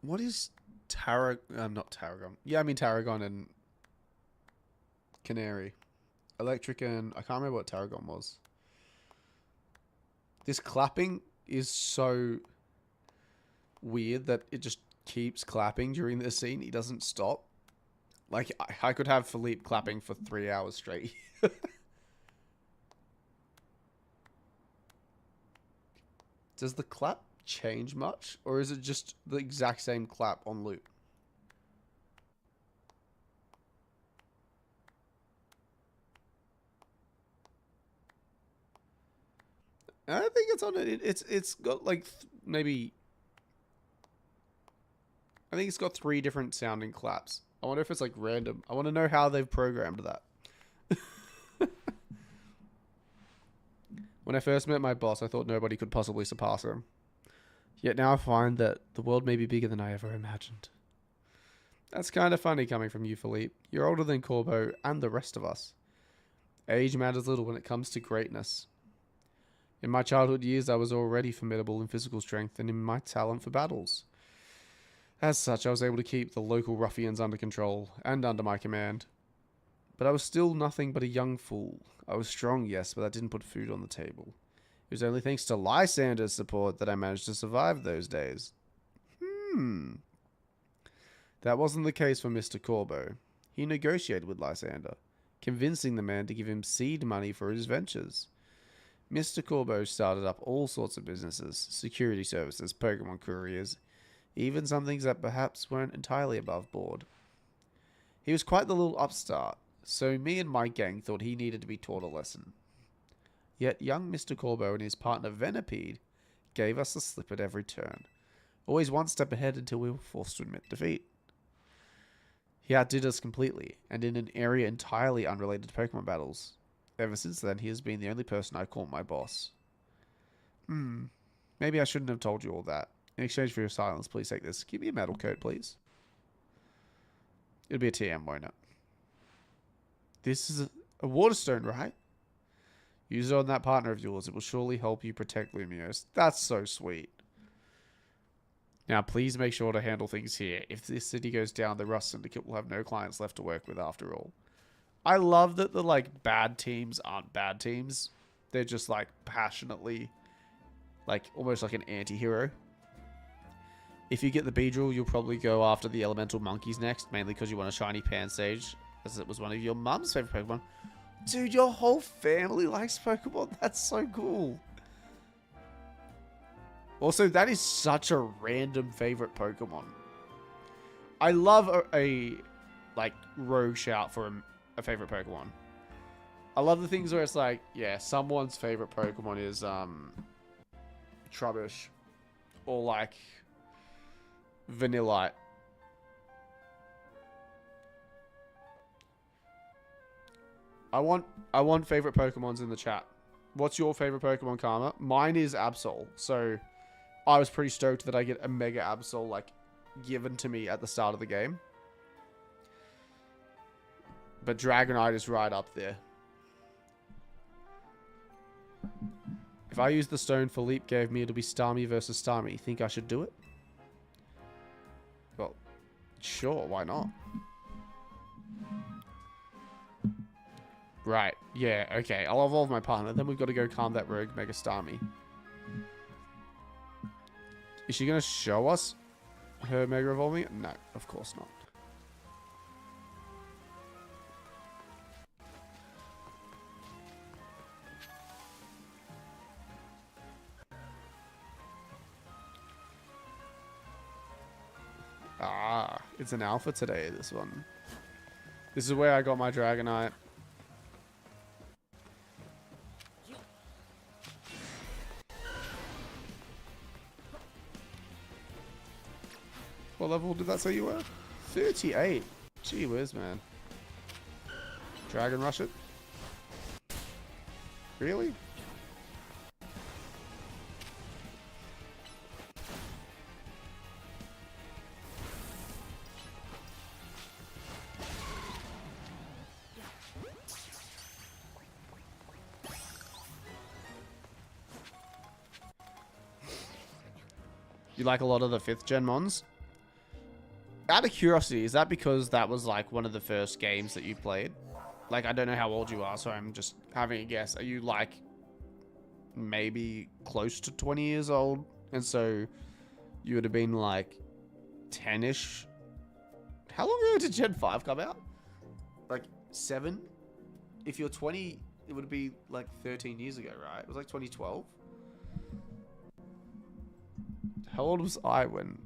What is not Tarragon. Yeah, I mean Tarragon and Canary. Electric and... I can't remember what Tarragon was. This clapping is so weird that it just keeps clapping during this scene. He doesn't stop. Like, I could have Philippe clapping for 3 hours straight. Does the clap change much? Or is it just the exact same clap on loop? I think it's on it. It's got like maybe... I think it's got 3 different sounding claps. I wonder if it's like random. I want to know how they've programmed that. When I first met my boss, I thought nobody could possibly surpass him. Yet now I find that the world may be bigger than I ever imagined. That's kind of funny coming from you, Philippe. You're older than Corbo and the rest of us. Age matters little when it comes to greatness. In my childhood years, I was already formidable in physical strength and in my talent for battles. As such, I was able to keep the local ruffians under control and under my command. But I was still nothing but a young fool. I was strong, yes, but that didn't put food on the table. It was only thanks to Lysander's support that I managed to survive those days. That wasn't the case for Mr. Corbo. He negotiated with Lysander, convincing the man to give him seed money for his ventures. Mr. Corbo started up all sorts of businesses, security services, Pokemon couriers, even some things that perhaps weren't entirely above board. He was quite the little upstart, so me and my gang thought he needed to be taught a lesson. Yet young Mr. Corbo and his partner Venipede gave us the slip at every turn, always one step ahead until we were forced to admit defeat. He outdid us completely, and in an area entirely unrelated to Pokemon battles. Ever since then, he has been the only person I call my boss. Maybe I shouldn't have told you all that. In exchange for your silence, please take this. Give me a metal coat, please. It'll be a TM, won't it? This is a water stone, right? Use it on that partner of yours. It will surely help you protect Lumiose. That's so sweet. Now, please make sure to handle things here. If this city goes down, the Rust Syndicate will have no clients left to work with after all. I love that the, like, bad teams aren't bad teams. They're just, like, passionately, like, almost like an anti-hero. If you get the Beedrill, you'll probably go after the Elemental Monkeys next, mainly because you want a shiny Pansage, as it was one of your mum's favorite Pokemon. Dude, your whole family likes Pokemon? That's so cool. Also, that is such a random favorite Pokemon. I love a like, rogue shout for a favorite Pokemon. I love the things where it's like, yeah, someone's favorite Pokemon is, Trubbish. Or, like, Vanillite. I want favorite Pokemons in the chat. What's your favorite Pokemon, Karma? Mine is Absol. So I was pretty stoked that I get a Mega Absol like given to me at the start of the game. But Dragonite is right up there. If I use the stone Philippe gave me, it'll be Starmie versus Starmie. Think I should do it? Well, sure, why not? Right, yeah, okay. I'll evolve my partner. Then we've got to go calm that rogue Mega Starmie. Is she going to show us her Mega Evolving? No, of course not. Ah, it's an alpha today, this one. This is where I got my Dragonite. What level did that say you were? 38. Gee whiz, man. Dragon Rush it? Really? You like a lot of the 5th gen mons? Out of curiosity, is that because that was like one of the first games that you played? Like, I don't know how old you are, so I'm just having a guess. Are you like maybe close to 20 years old? And so you would have been like 10-ish? How long ago did Gen 5 come out? Like 7? If you're 20, it would be like 13 years ago, right? It was like 2012. How old was I when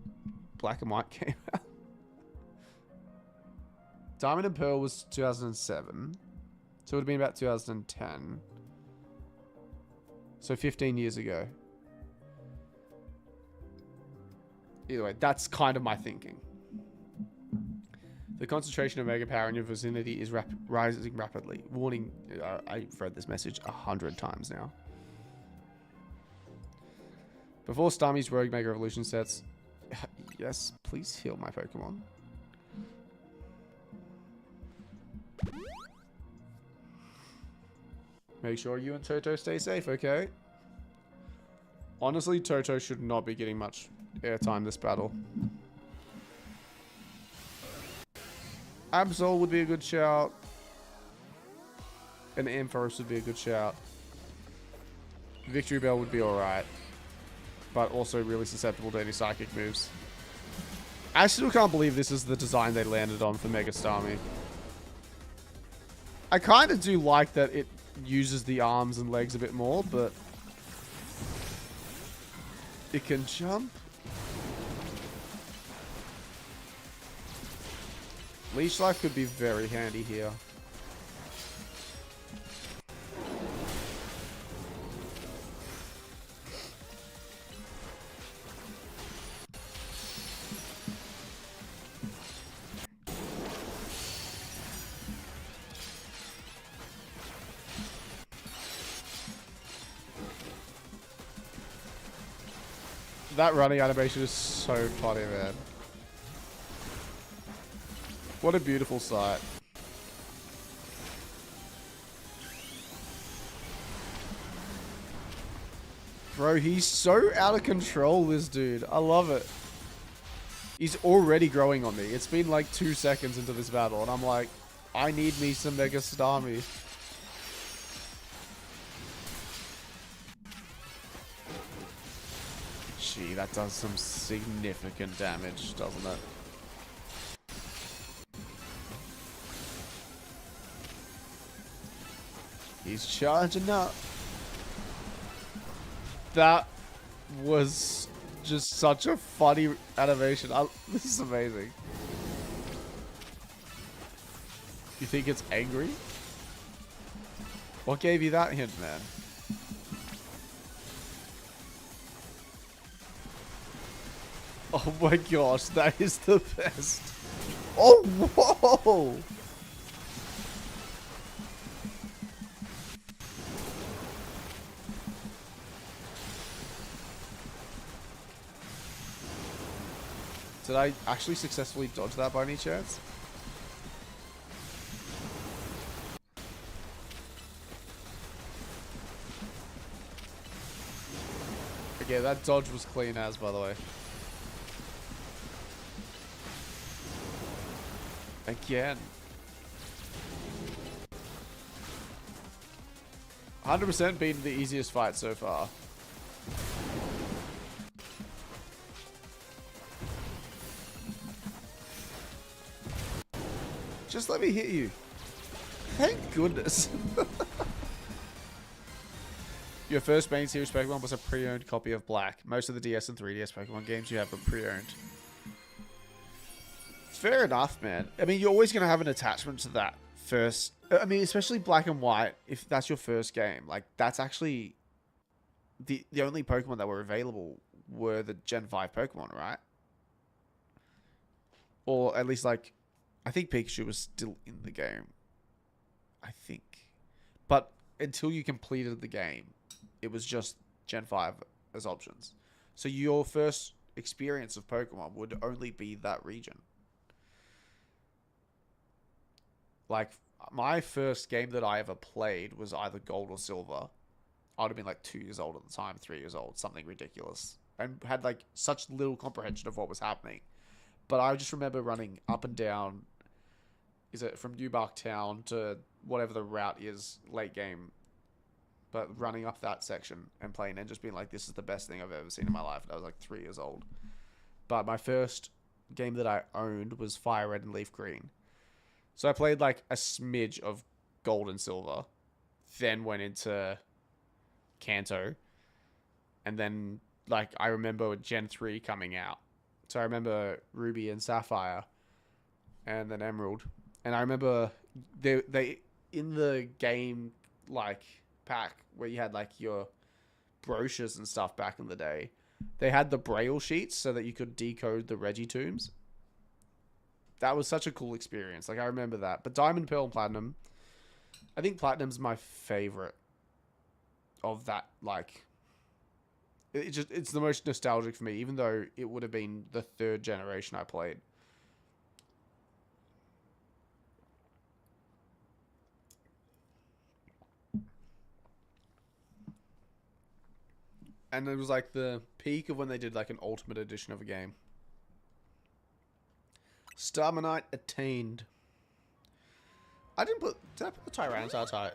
Black and White came out? Diamond and Pearl was 2007. So it would have been about 2010. So 15 years ago. Either way, that's kind of my thinking. The concentration of mega power in your vicinity is rising rapidly. Warning, I've read this message 100 times now. Before Starmie's Rogue Mega Evolution sets... Yes, please heal my Pokemon. Make sure you and Toto stay safe, okay? Honestly, Toto should not be getting much airtime this battle. Absol would be a good shout. And Ampharos would be a good shout. Victory Bell would be alright. But also really susceptible to any psychic moves. I still can't believe this is the design they landed on for Mega Starmie. I kind of do like that it uses the arms and legs a bit more, but it can jump. Leash Life could be very handy here. That running animation is so funny, man. What a beautiful sight. Bro, he's so out of control, this dude. I love it. He's already growing on me. It's been like 2 seconds into this battle, and I'm like, I need me some Mega Starmie. Gee, that does some significant damage, doesn't it? He's charging up. That was just such a funny animation. This is amazing. You think it's angry? What gave you that hint, man? Oh my gosh, that is the best. Oh, whoa! Did I actually successfully dodge that by any chance? Okay, that dodge was clean as, by the way. Again. 100% beaten the easiest fight so far. Just let me hit you. Thank goodness. Your first main series Pokemon was a pre-owned copy of Black. Most of the DS and 3DS Pokemon games you have are pre-owned. Fair enough, man. I mean, you're always going to have an attachment to that first. I mean, especially Black and White, if that's your first game. Like, that's actually... The only Pokemon that were available were the Gen 5 Pokemon, right? Or at least, like... I think Pikachu was still in the game. I think. But until you completed the game, it was just Gen 5 as options. So your first experience of Pokemon would only be that region. Like, my first game that I ever played was either Gold or Silver. I would have been like 2 years old at the time, 3 years old, something ridiculous. And had like such little comprehension of what was happening. But I just remember running up and down, is it from Newbark Town to whatever the route is late game, but running up that section and playing and just being like, this is the best thing I've ever seen in my life. And I was like 3 years old. But my first game that I owned was Fire Red and Leaf Green. So I played like a smidge of Gold and Silver, then went into Kanto, and then like I remember Gen 3 coming out. So I remember Ruby and Sapphire, and then Emerald. And I remember they in the game like pack where you had like your brochures and stuff back in the day, they had the braille sheets so that you could decode the Regitombs. That was such a cool experience. Like I remember that. But Diamond, Pearl, and Platinum, I think Platinum's my favorite of that. Like it's the most nostalgic for me, even though it would have been the third generation I played. And it was like the peak of when they did like an ultimate edition of a game. Starmanite attained. Did I put the Tyranitar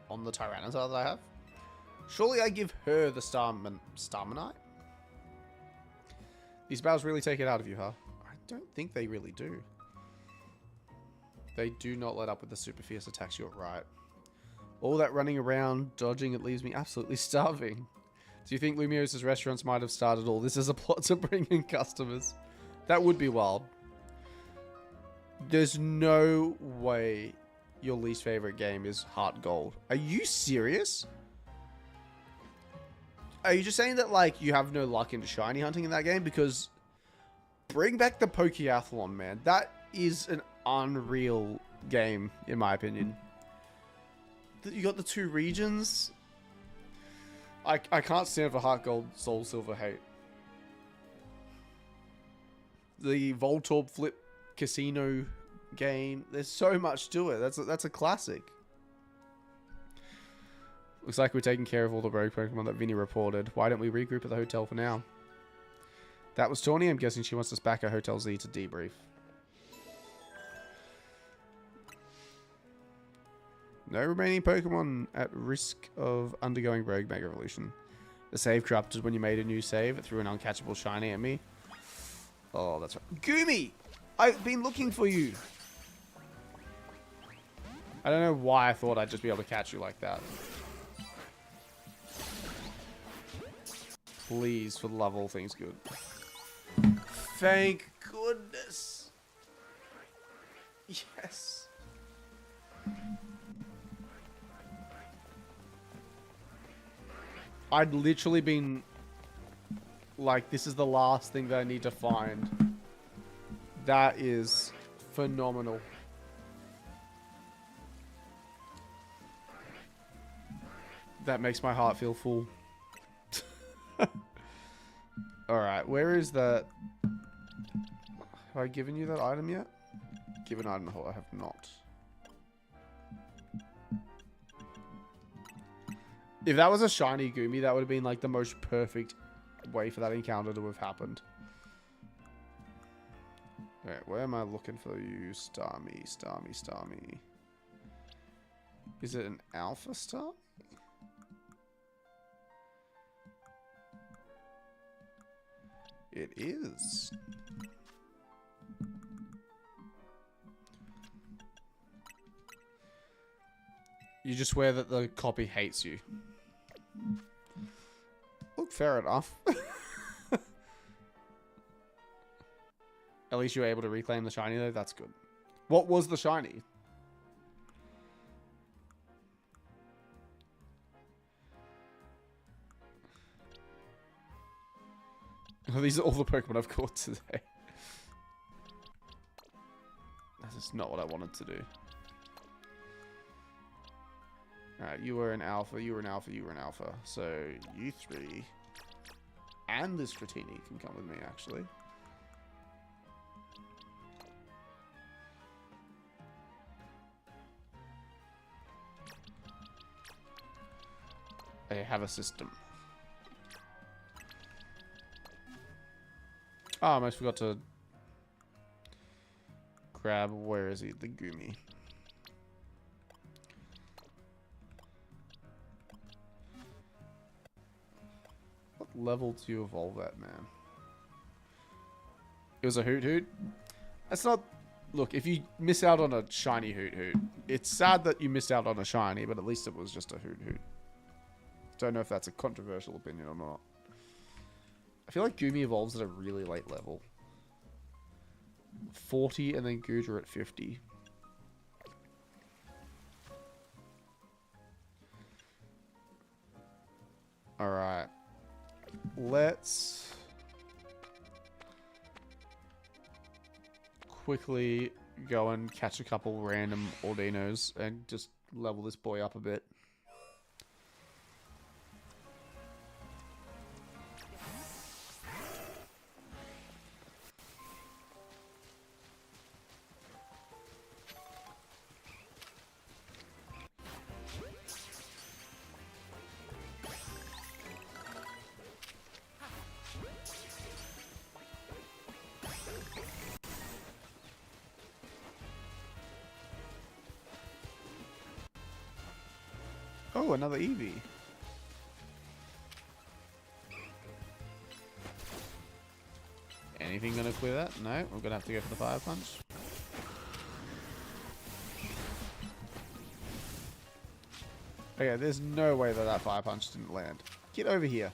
on the Tyranitar that I have? Surely I give her the Starmanite? These battles really take it out of you, huh? I don't think they really do. They do not let up with the super fierce attacks, you're right. All that running around, dodging, it leaves me absolutely starving. Do you think Lumios's restaurants might have started all this as a plot to bring in customers? That would be wild. There's no way your least favorite game is Heart Gold. Are you serious? Are you just saying that, like, you have no luck in shiny hunting in that game? Because bring back the Pokeathlon, man. That is an unreal game, in my opinion. You got the 2 regions. I can't stand for Heart Gold, Soul Silver hate. The Voltorb Flip Casino game. There's so much to it. That's a classic. Looks like we're taking care of all the rogue Pokemon that Vinny reported. Why don't we regroup at the hotel for now? That was Tawny. I'm guessing she wants us back at Hotel Z to debrief. No remaining Pokemon at risk of undergoing Rogue Mega Evolution. The save corrupted when you made a new save. It threw an uncatchable shiny at me. Oh, that's right. Goomy! I've been looking for you. I don't know why I thought I'd just be able to catch you like that. Please, for the love of all things good. Thank goodness. Yes. I'd literally been like, this is the last thing that I need to find. That is phenomenal. That makes my heart feel full. Alright, where is that? Have I given you that item yet? Given item, I have not. If that was a shiny Goomy, that would have been like the most perfect way for that encounter to have happened. Alright, where am I looking for you? Starmie, Starmie, Starmie. Is it an alpha star? It is. You just swear that the copy hates you. Look, fair enough. At least you were able to reclaim the shiny though. That's good. What was the shiny? Oh, these are all the Pokemon I've caught today. That is not what I wanted to do. Alright, you were an alpha, you were an alpha, you were an alpha. So, you three and this Dratini can come with me, actually. I have a system. Oh, I almost forgot to grab, where is he? The Goomy. What level do you evolve at, man? It was a Hoot Hoot? That's not... Look, if you miss out on a shiny Hoot Hoot, it's sad that you missed out on a shiny, but at least it was just a Hoot Hoot. Don't know if that's a controversial opinion or not. I feel like Goomy evolves at a really late level. 40 and then Goodra at 50. Alright. Let's quickly go and catch a couple random Ordinos and just level this boy up a bit. Oh, another Eevee. Anything gonna clear that? No, we're gonna have to go for the Fire Punch. Okay, there's no way that that Fire Punch didn't land. Get over here.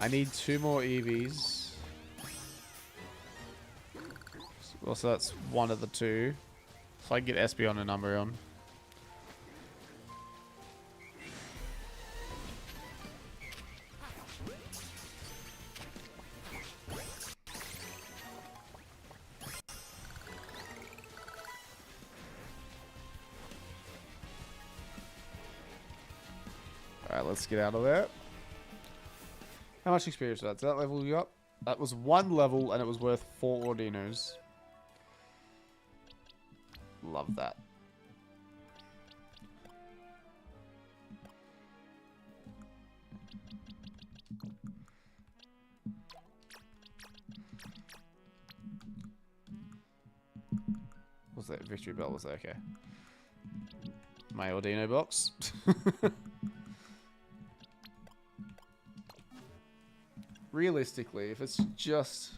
I need 2 more EVs. Well, so that's one of the 2. So I can get Espeon and Umbreon. Alright, let's get out of there. How much experience was that? Did that level you up? That was 1 level and it was worth 4 Ordinos. Love that. Was that Victory Bell? Was that okay? My Ordino box. Realistically, if it's just...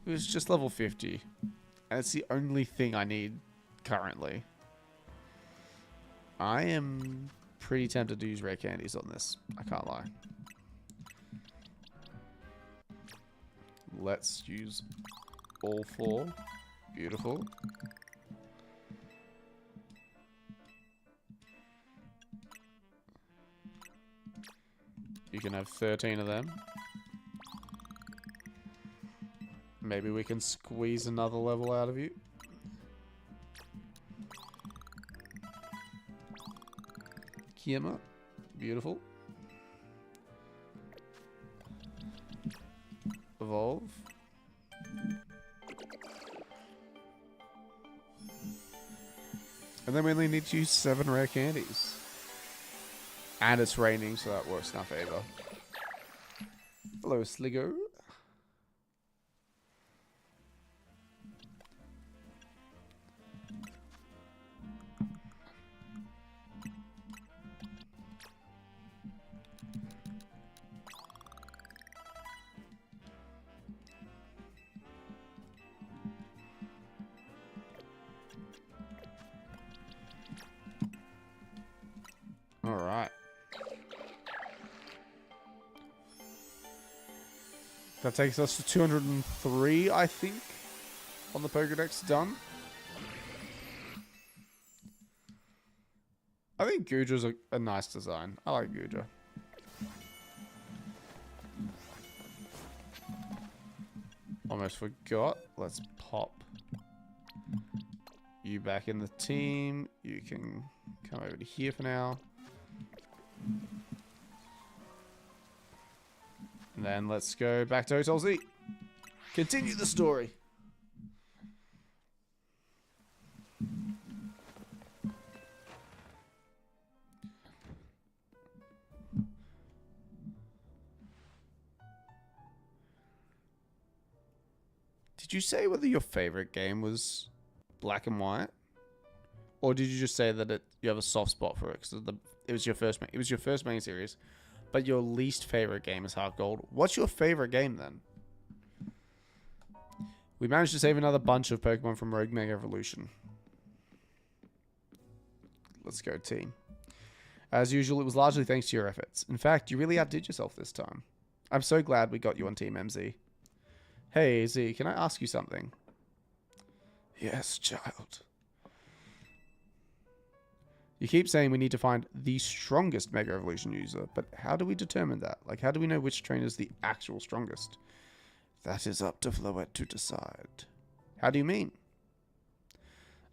It was just level 50. And it's the only thing I need currently. I am pretty tempted to use rare candies on this. I can't lie. Let's use all 4. Beautiful. You can have 13 of them. Maybe we can squeeze another level out of you. Kiyama. Beautiful. Evolve. And then we only need to use 7 rare candies. And it's raining, so that works in our favor. Hello, Sligo. All right. That takes us to 203, I think, on the Pokédex done. I think Guja's a nice design. I like Guja. Almost forgot. Let's pop you back in the team. You can come over to here for now. And then let's go back to Hotel Z. Continue the story. Did you say whether your favorite game was Black and White? Or did you just say that you have a soft spot for it? Because it was your first main series. But your least favorite game is Heart Gold. What's your favorite game then? We managed to save another bunch of Pokemon from Rogue Mega Evolution. Let's go, team. As usual, it was largely thanks to your efforts. In fact, you really outdid yourself this time. I'm so glad we got you on Team MZ. Hey, Z, can I ask you something? Yes, child. You keep saying we need to find the strongest Mega Evolution user, but how do we determine that? Like, how do we know which trainer is the actual strongest? That is up to Floette to decide. How do you mean?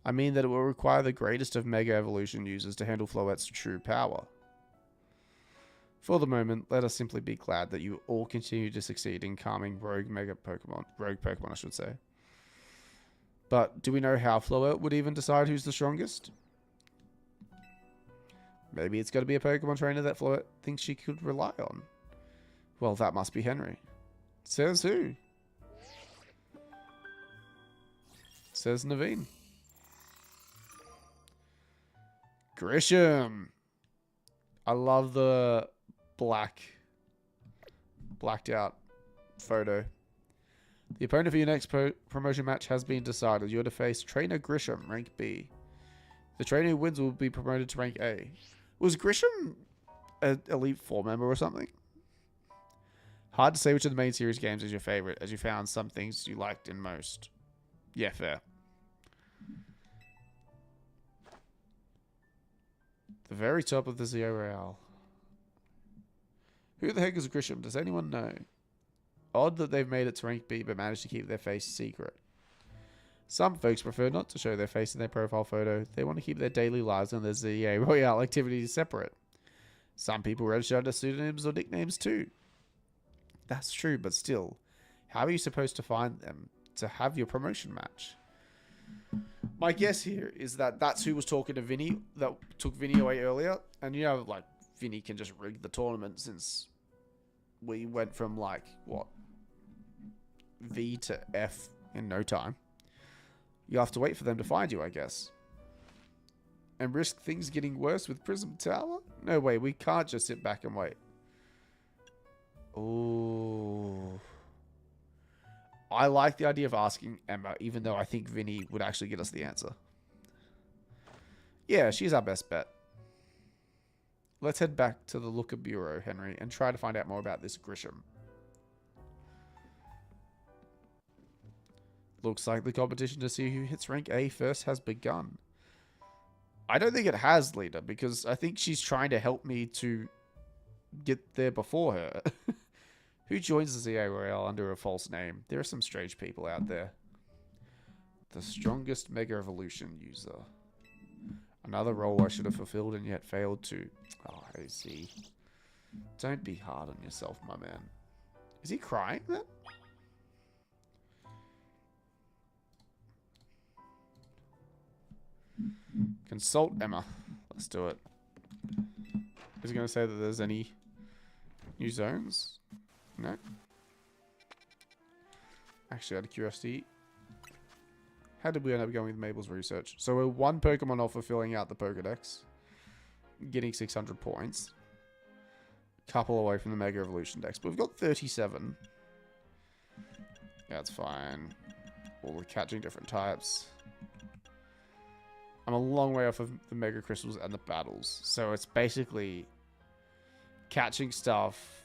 I mean that it will require the greatest of Mega Evolution users to handle Floette's true power. For the moment, let us simply be glad that you all continue to succeed in calming rogue Pokemon, I should say. But do we know how Floette would even decide who's the strongest? Maybe it's got to be a Pokemon trainer that Floette thinks she could rely on. Well, that must be Henry. Says who? Says Naveen. Grisham. I love the blacked out photo. The opponent for your next promotion match has been decided. You are to face Trainer Grisham, rank B. The trainer who wins will be promoted to rank A. Was Grisham an Elite Four member or something? Hard to say which of the main series games is your favorite, as you found some things you liked in most. Yeah, fair. The very top of the Zio Real. Who the heck is Grisham? Does anyone know? Odd that they've made it to rank B but managed to keep their face secret. Some folks prefer not to show their face in their profile photo. They want to keep their daily lives and their ZA Royale activities separate. Some people register under pseudonyms or nicknames too. That's true, but still, how are you supposed to find them to have your promotion match? My guess here is that that's who was talking to Vinny, that took Vinny away earlier. And you know, like, Vinny can just rig the tournament since we went from, like, what? V to F in no time. You'll have to wait for them to find you, I guess. And risk things getting worse with Prism Tower? No way, we can't just sit back and wait. Ooh. I like the idea of asking Emma, even though I think Vinny would actually get us the answer. Yeah, she's our best bet. Let's head back to the Looker Bureau, Henry, and try to find out more about this Grisham. Looks like the competition to see who hits rank A first has begun. I don't think it has, leader, because I think she's trying to help me to get there before her. Who joins the Z-A Royale under a false name? There are some strange people out there. The strongest Mega Evolution user. Another role I should have fulfilled and yet failed to. Oh, I see. Don't be hard on yourself, my man. Is he crying then? Consult Emma. Let's do it. Is he going to say that there's any new zones? No. Actually, out of curiosity, how did we end up going with Mabel's research? So we're one Pokemon off of filling out the Pokedex, getting 600 points. Couple away from the Mega Evolution Dex, but we've got 37. That's fine. All the catching different types. I'm a long way off of the Mega Crystals and the battles. So it's basically catching stuff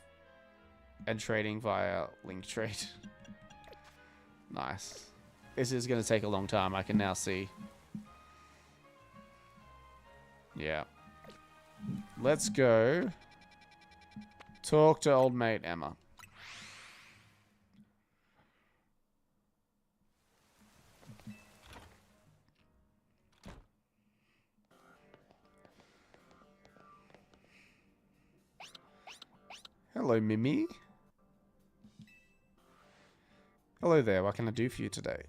and trading via Link Trade. Nice. This is going to take a long time, I can now see. Yeah. Let's go talk to old mate Emma. Hello, Mimi. Hello there, what can I do for you today?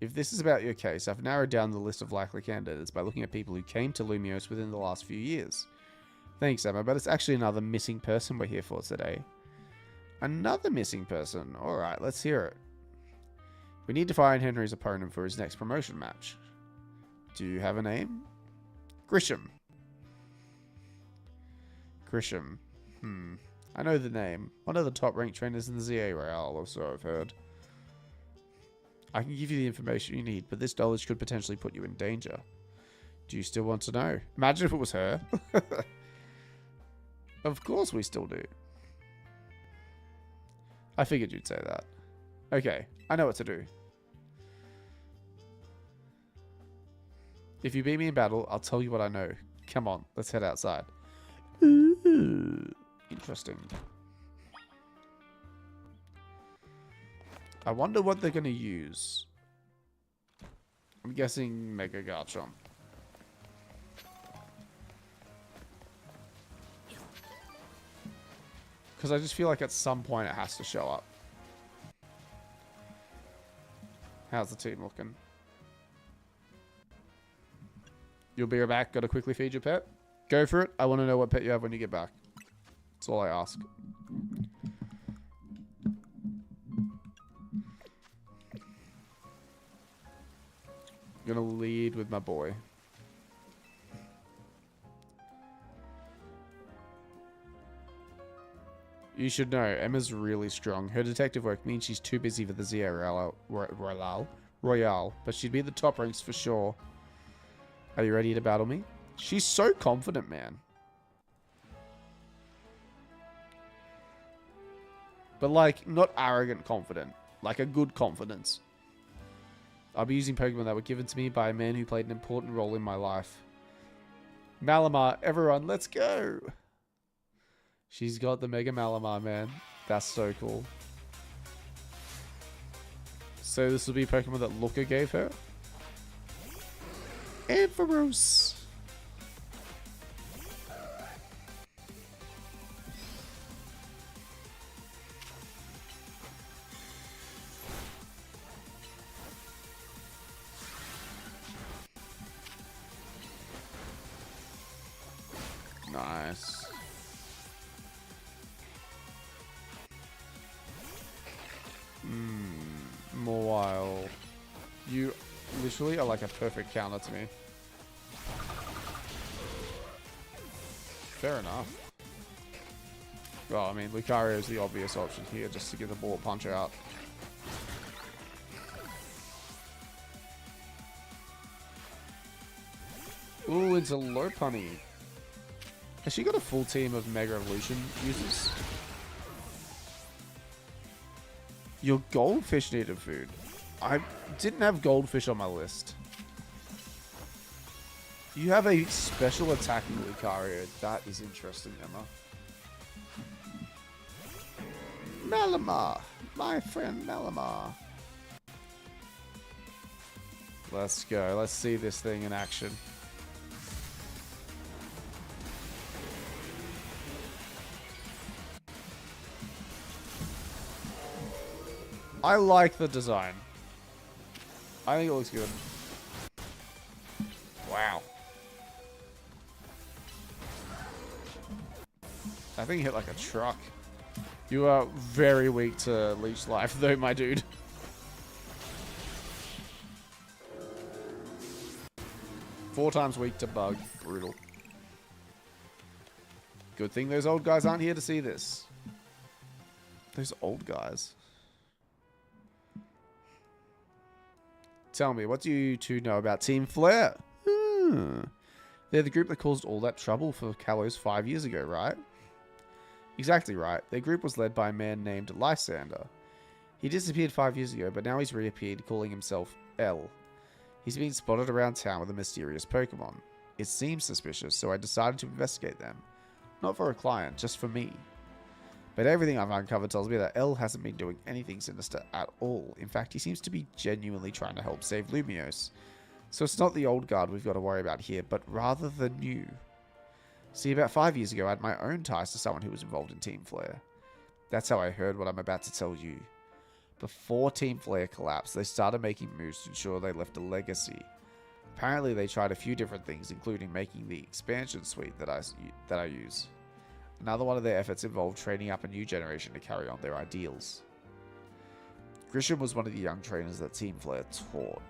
If this is about your case, I've narrowed down the list of likely candidates by looking at people who came to Lumiose within the last few years. Thanks, Emma, but it's actually another missing person we're here for today. Another missing person? Alright, let's hear it. We need to find Henry's opponent for his next promotion match. Do you have a name? Grisham. Grisham. I know the name. One of the top-ranked trainers in the Z-A Royale, or so I've heard. I can give you the information you need, but this knowledge could potentially put you in danger. Do you still want to know? Imagine if it was her. Of course we still do. I figured you'd say that. Okay, I know what to do. If you beat me in battle, I'll tell you what I know. Come on, let's head outside. Ooh, interesting. I wonder what they're going to use. I'm guessing Mega Garchomp. Because I just feel like at some point it has to show up. How's the team looking? You'll be right back. Got to quickly feed your pet? Go for it. I want to know what pet you have when you get back. That's all I ask. I'm gonna lead with my boy. You should know, Emma's really strong. Her detective work means she's too busy for the Z-A Royale, but she'd be the top ranks for sure. Are you ready to battle me? She's so confident, man. But like, not arrogant confident. Like a good confidence. I'll be using Pokemon that were given to me by a man who played an important role in my life. Malamar, everyone, let's go! She's got the Mega Malamar, man. That's so cool. So this will be Pokemon that Looker gave her. Ampharos. Nice. Mawile. You literally are like a perfect counter to me. Fair enough. Well, I mean, Lucario is the obvious option here just to get the ball punch out. Ooh, it's a Lopunny. Has she got a full team of Mega Evolution users? Your goldfish needed food. I didn't have goldfish on my list. You have a special attacking Lucario. That is interesting, Emma. Malamar. My friend Malamar. Let's go. Let's see this thing in action. I like the design. I think it looks good. Wow. I think he hit like a truck. You are very weak to leech life though, my dude. Four times weak to bug. Brutal. Good thing those old guys aren't here to see this. Those old guys. Tell me, what do you two know about Team Flare? They're the group that caused all that trouble for Kalos 5 years ago, right? Exactly right. Their group was led by a man named Lysander. He disappeared 5 years ago, but now he's reappeared, calling himself L. He's been spotted around town with a mysterious Pokemon. It seems suspicious, so I decided to investigate them. Not for a client, just for me. But everything I've uncovered tells me that L hasn't been doing anything sinister at all. In fact, he seems to be genuinely trying to help save Lumiose. So it's not the old guard we've got to worry about here, but rather the new. See, about 5 years ago, I had my own ties to someone who was involved in Team Flare. That's how I heard what I'm about to tell you. Before Team Flare collapsed, they started making moves to ensure they left a legacy. Apparently, they tried a few different things, including making the expansion suite that I use. Another one of their efforts involved training up a new generation to carry on their ideals. Grisham was one of the young trainers that Team Flare taught.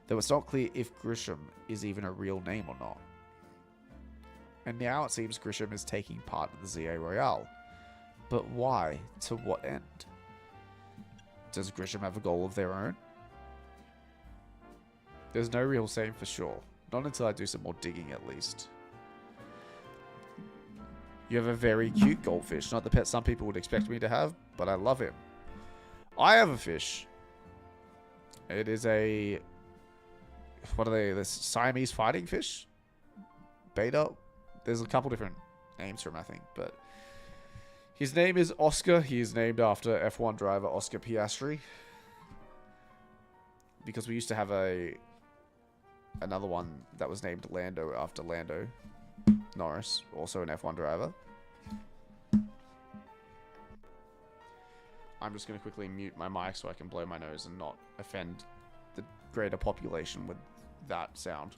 Though it's not clear if Grisham is even a real name or not. And now it seems Grisham is taking part in the Z-A Royale. But why? To what end? Does Grisham have a goal of their own? There's no real saying for sure. Not until I do some more digging at least. You have a very cute goldfish. Not the pet some people would expect me to have, but I love him. I have a fish. It is a... What are they? This Siamese fighting fish? Beta? There's a couple different names for him, I think, but... His name is Oscar. He is named after F1 driver Oscar Piastri. Because we used to have another one that was named Lando after Lando Norris, also an F1 driver. I'm just going to quickly mute my mic so I can blow my nose and not offend the greater population with that sound.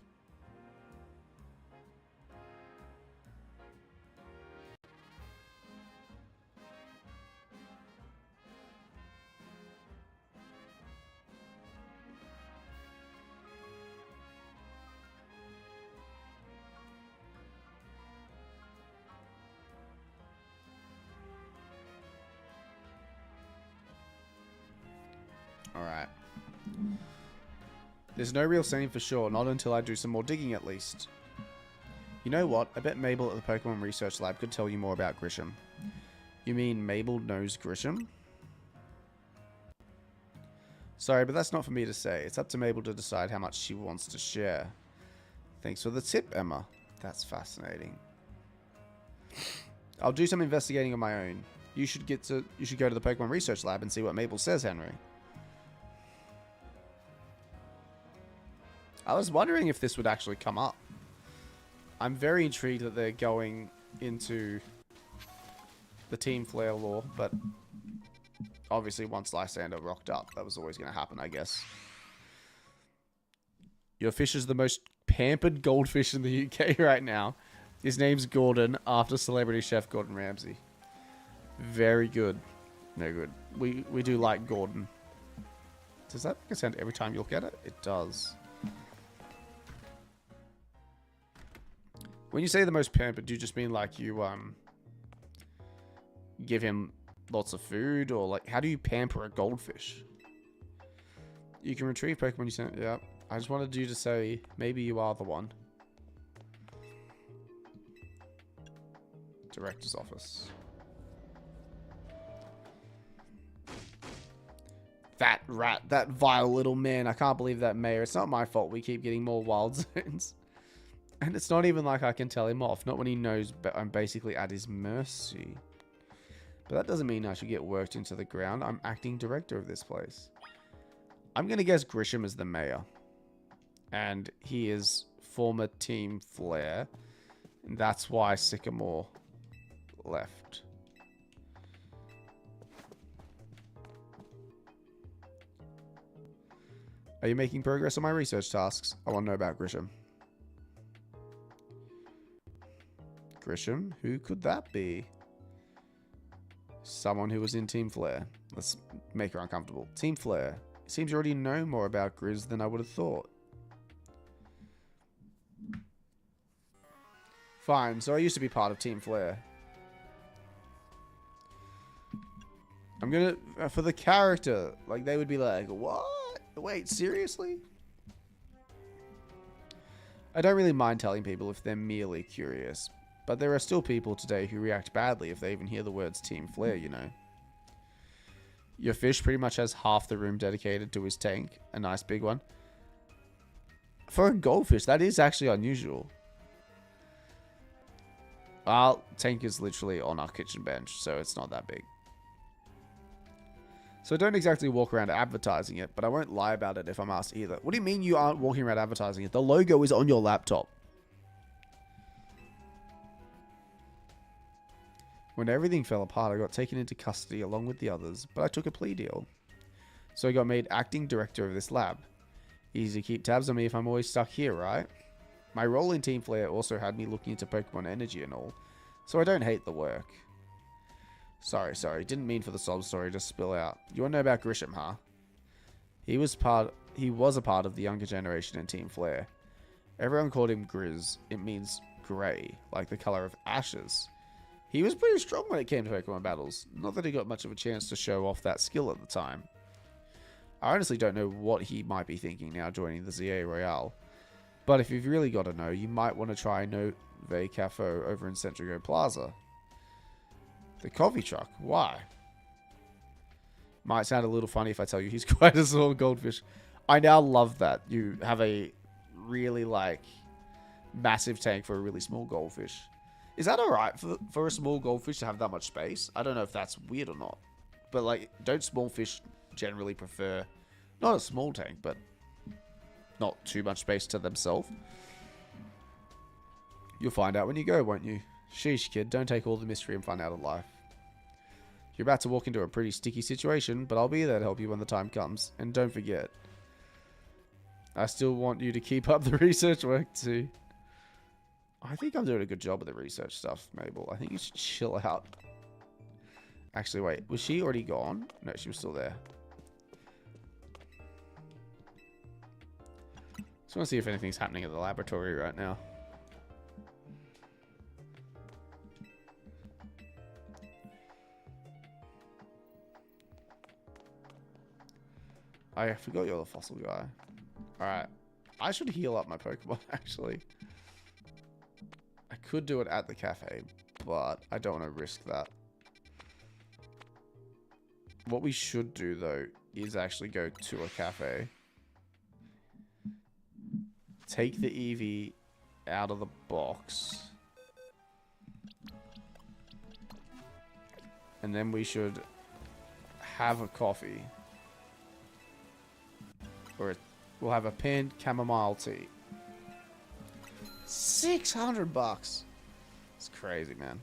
Alright. There's no real saying for sure, not until I do some more digging at least. You know what? I bet Mabel at the Pokemon Research Lab could tell you more about Grisham. You mean Mabel knows Grisham? Sorry, but that's not for me to say. It's up to Mabel to decide how much she wants to share. Thanks for the tip, Emma. That's fascinating. I'll do some investigating on my own. You should go to the Pokemon Research Lab and see what Mabel says, Henry. I was wondering if this would actually come up. I'm very intrigued that they're going into the Team Flare lore, but obviously once Lysander rocked up, that was always going to happen, I guess. Your fish is the most pampered goldfish in the UK right now. His name's Gordon, after celebrity chef Gordon Ramsay. Very good. No good. We do like Gordon. Does that make a sound every time you look at it? It does. When you say the most pampered, do you just mean like you give him lots of food, or like how do you pamper a goldfish? You can retrieve Pokemon you sent. Yeah, I just wanted you to say maybe you are the one. Director's office. That rat, that vile little man. I can't believe that mayor. It's not my fault we keep getting more wild zones. And it's not even like I can tell him off. Not when he knows I'm basically at his mercy. But that doesn't mean I should get worked into the ground. I'm acting director of this place. I'm going to guess Grisham is the mayor. And he is former Team Flare. And that's why Sycamore left. Are you making progress on my research tasks? I want to know about Grisham. Grisham? Who could that be? Someone who was in Team Flare. Let's make her uncomfortable. Team Flare. It seems you already know more about Grizz than I would have thought. Fine, so I used to be part of Team Flare. I'm gonna... for the character, like, they would be like, what? Wait, seriously? I don't really mind telling people if they're merely curious. But there are still people today who react badly if they even hear the words Team Flare, you know. Your fish pretty much has half the room dedicated to his tank. A nice big one. For a goldfish, that is actually unusual. Our tank is literally on our kitchen bench, so it's not that big. So I don't exactly walk around advertising it, but I won't lie about it if I'm asked either. What do you mean you aren't walking around advertising it? The logo is on your laptop. When everything fell apart, I got taken into custody along with the others, but I took a plea deal. So I got made acting director of this lab. Easy to keep tabs on me if I'm always stuck here, right? My role in Team Flare also had me looking into Pokemon energy and all, so I don't hate the work. Sorry, didn't mean for the sob story to spill out. You want to know about Grisham, huh? He was a part of the younger generation in Team Flare. Everyone called him Grizz. It means grey, like the colour of ashes. He was pretty strong when it came to Pokemon battles. Not that he got much of a chance to show off that skill at the time. I honestly don't know what he might be thinking now joining the Z-A Royale. But if you've really got to know, you might want to try Nove Cafe over in Centrigo Plaza. The coffee truck? Why? Might sound a little funny if I tell you he's quite a small goldfish. I now love that you have a really, like, massive tank for a really small goldfish. Is that alright for a small goldfish to have that much space? I don't know if that's weird or not. But, like, don't small fish generally prefer... not a small tank, but not too much space to themselves? You'll find out when you go, won't you? Sheesh, kid. Don't take all the mystery and fun out of life. You're about to walk into a pretty sticky situation, but I'll be there to help you when the time comes. And don't forget, I still want you to keep up the research work, too. I think I'm doing a good job with the research stuff, Mabel. I think you should chill out. Actually, wait. Was she already gone? No, she was still there. Just want to see if anything's happening at the laboratory right now. I forgot you're the fossil guy. Alright. I should heal up my Pokemon, actually. I could do it at the cafe, but I don't want to risk that. What we should do, though, is actually go to a cafe. Take the Eevee out of the box. And then we should have a coffee. Or we'll have a pink chamomile tea. $600. It's crazy, man.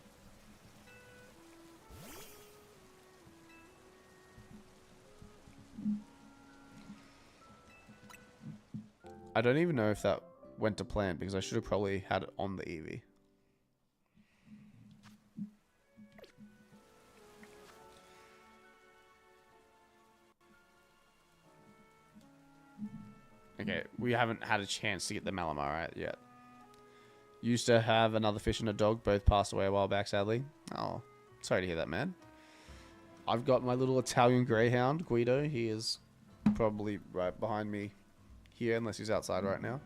I don't even know if that went to plan because I should have probably had it on the Eevee. Okay, we haven't had a chance to get the Malamar out yet. Used to have another fish and a dog, both passed away a while back, sadly. Oh, sorry to hear that, man. I've got my little Italian Greyhound, Guido. He is probably right behind me here, unless he's outside right now.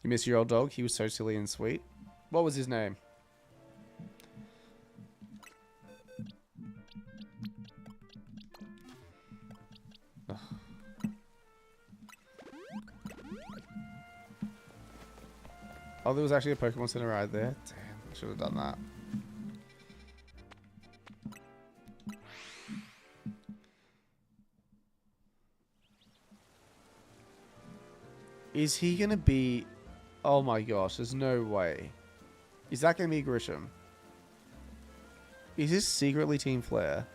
You miss your old dog? He was so silly and sweet. What was his name? Ugh. Oh, there was actually a Pokemon Center right there. Damn, I should have done that. Is he going to be... Oh my gosh, there's no way. Is that going to be Grisham? Is this secretly Team Flare?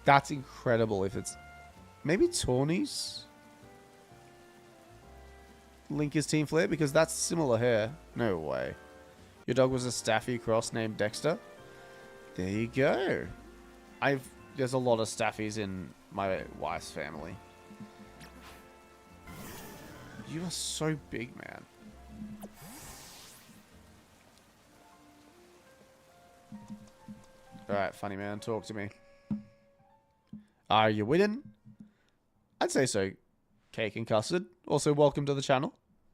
That's incredible if it's... Maybe Tawny's? Link is Team Flare? Because that's similar hair. No way. Your dog was a Staffy cross named Dexter? There you go. There's a lot of Staffies in my wife's family. You are so big, man. Alright, funny man, talk to me. Are you winning? I'd say so. Cake and custard. Also, welcome to the channel.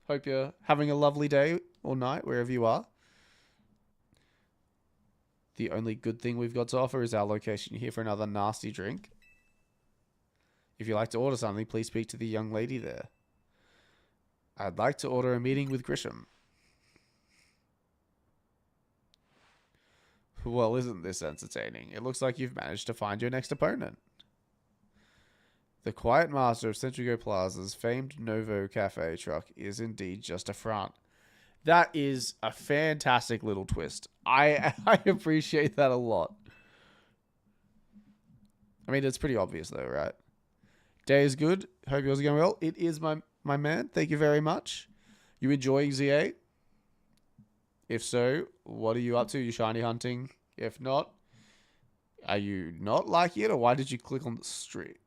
Hope you're having a lovely day or night, wherever you are. The only good thing we've got to offer is our location here for another nasty drink. If you'd like to order something, please speak to the young lady there. I'd like to order a meeting with Grisham. Well, isn't this entertaining? It looks like you've managed to find your next opponent. The quiet master of Centrigo Plaza's famed Novo Cafe truck is indeed just a front. That is a fantastic little twist. I appreciate that a lot. I mean, it's pretty obvious though, right? Day is good. Hope yours are going well. It is my man. Thank you very much. You enjoying Z-A? If so, what are you up to? You shiny hunting? If not, are you not liking it, or why did you click on the street?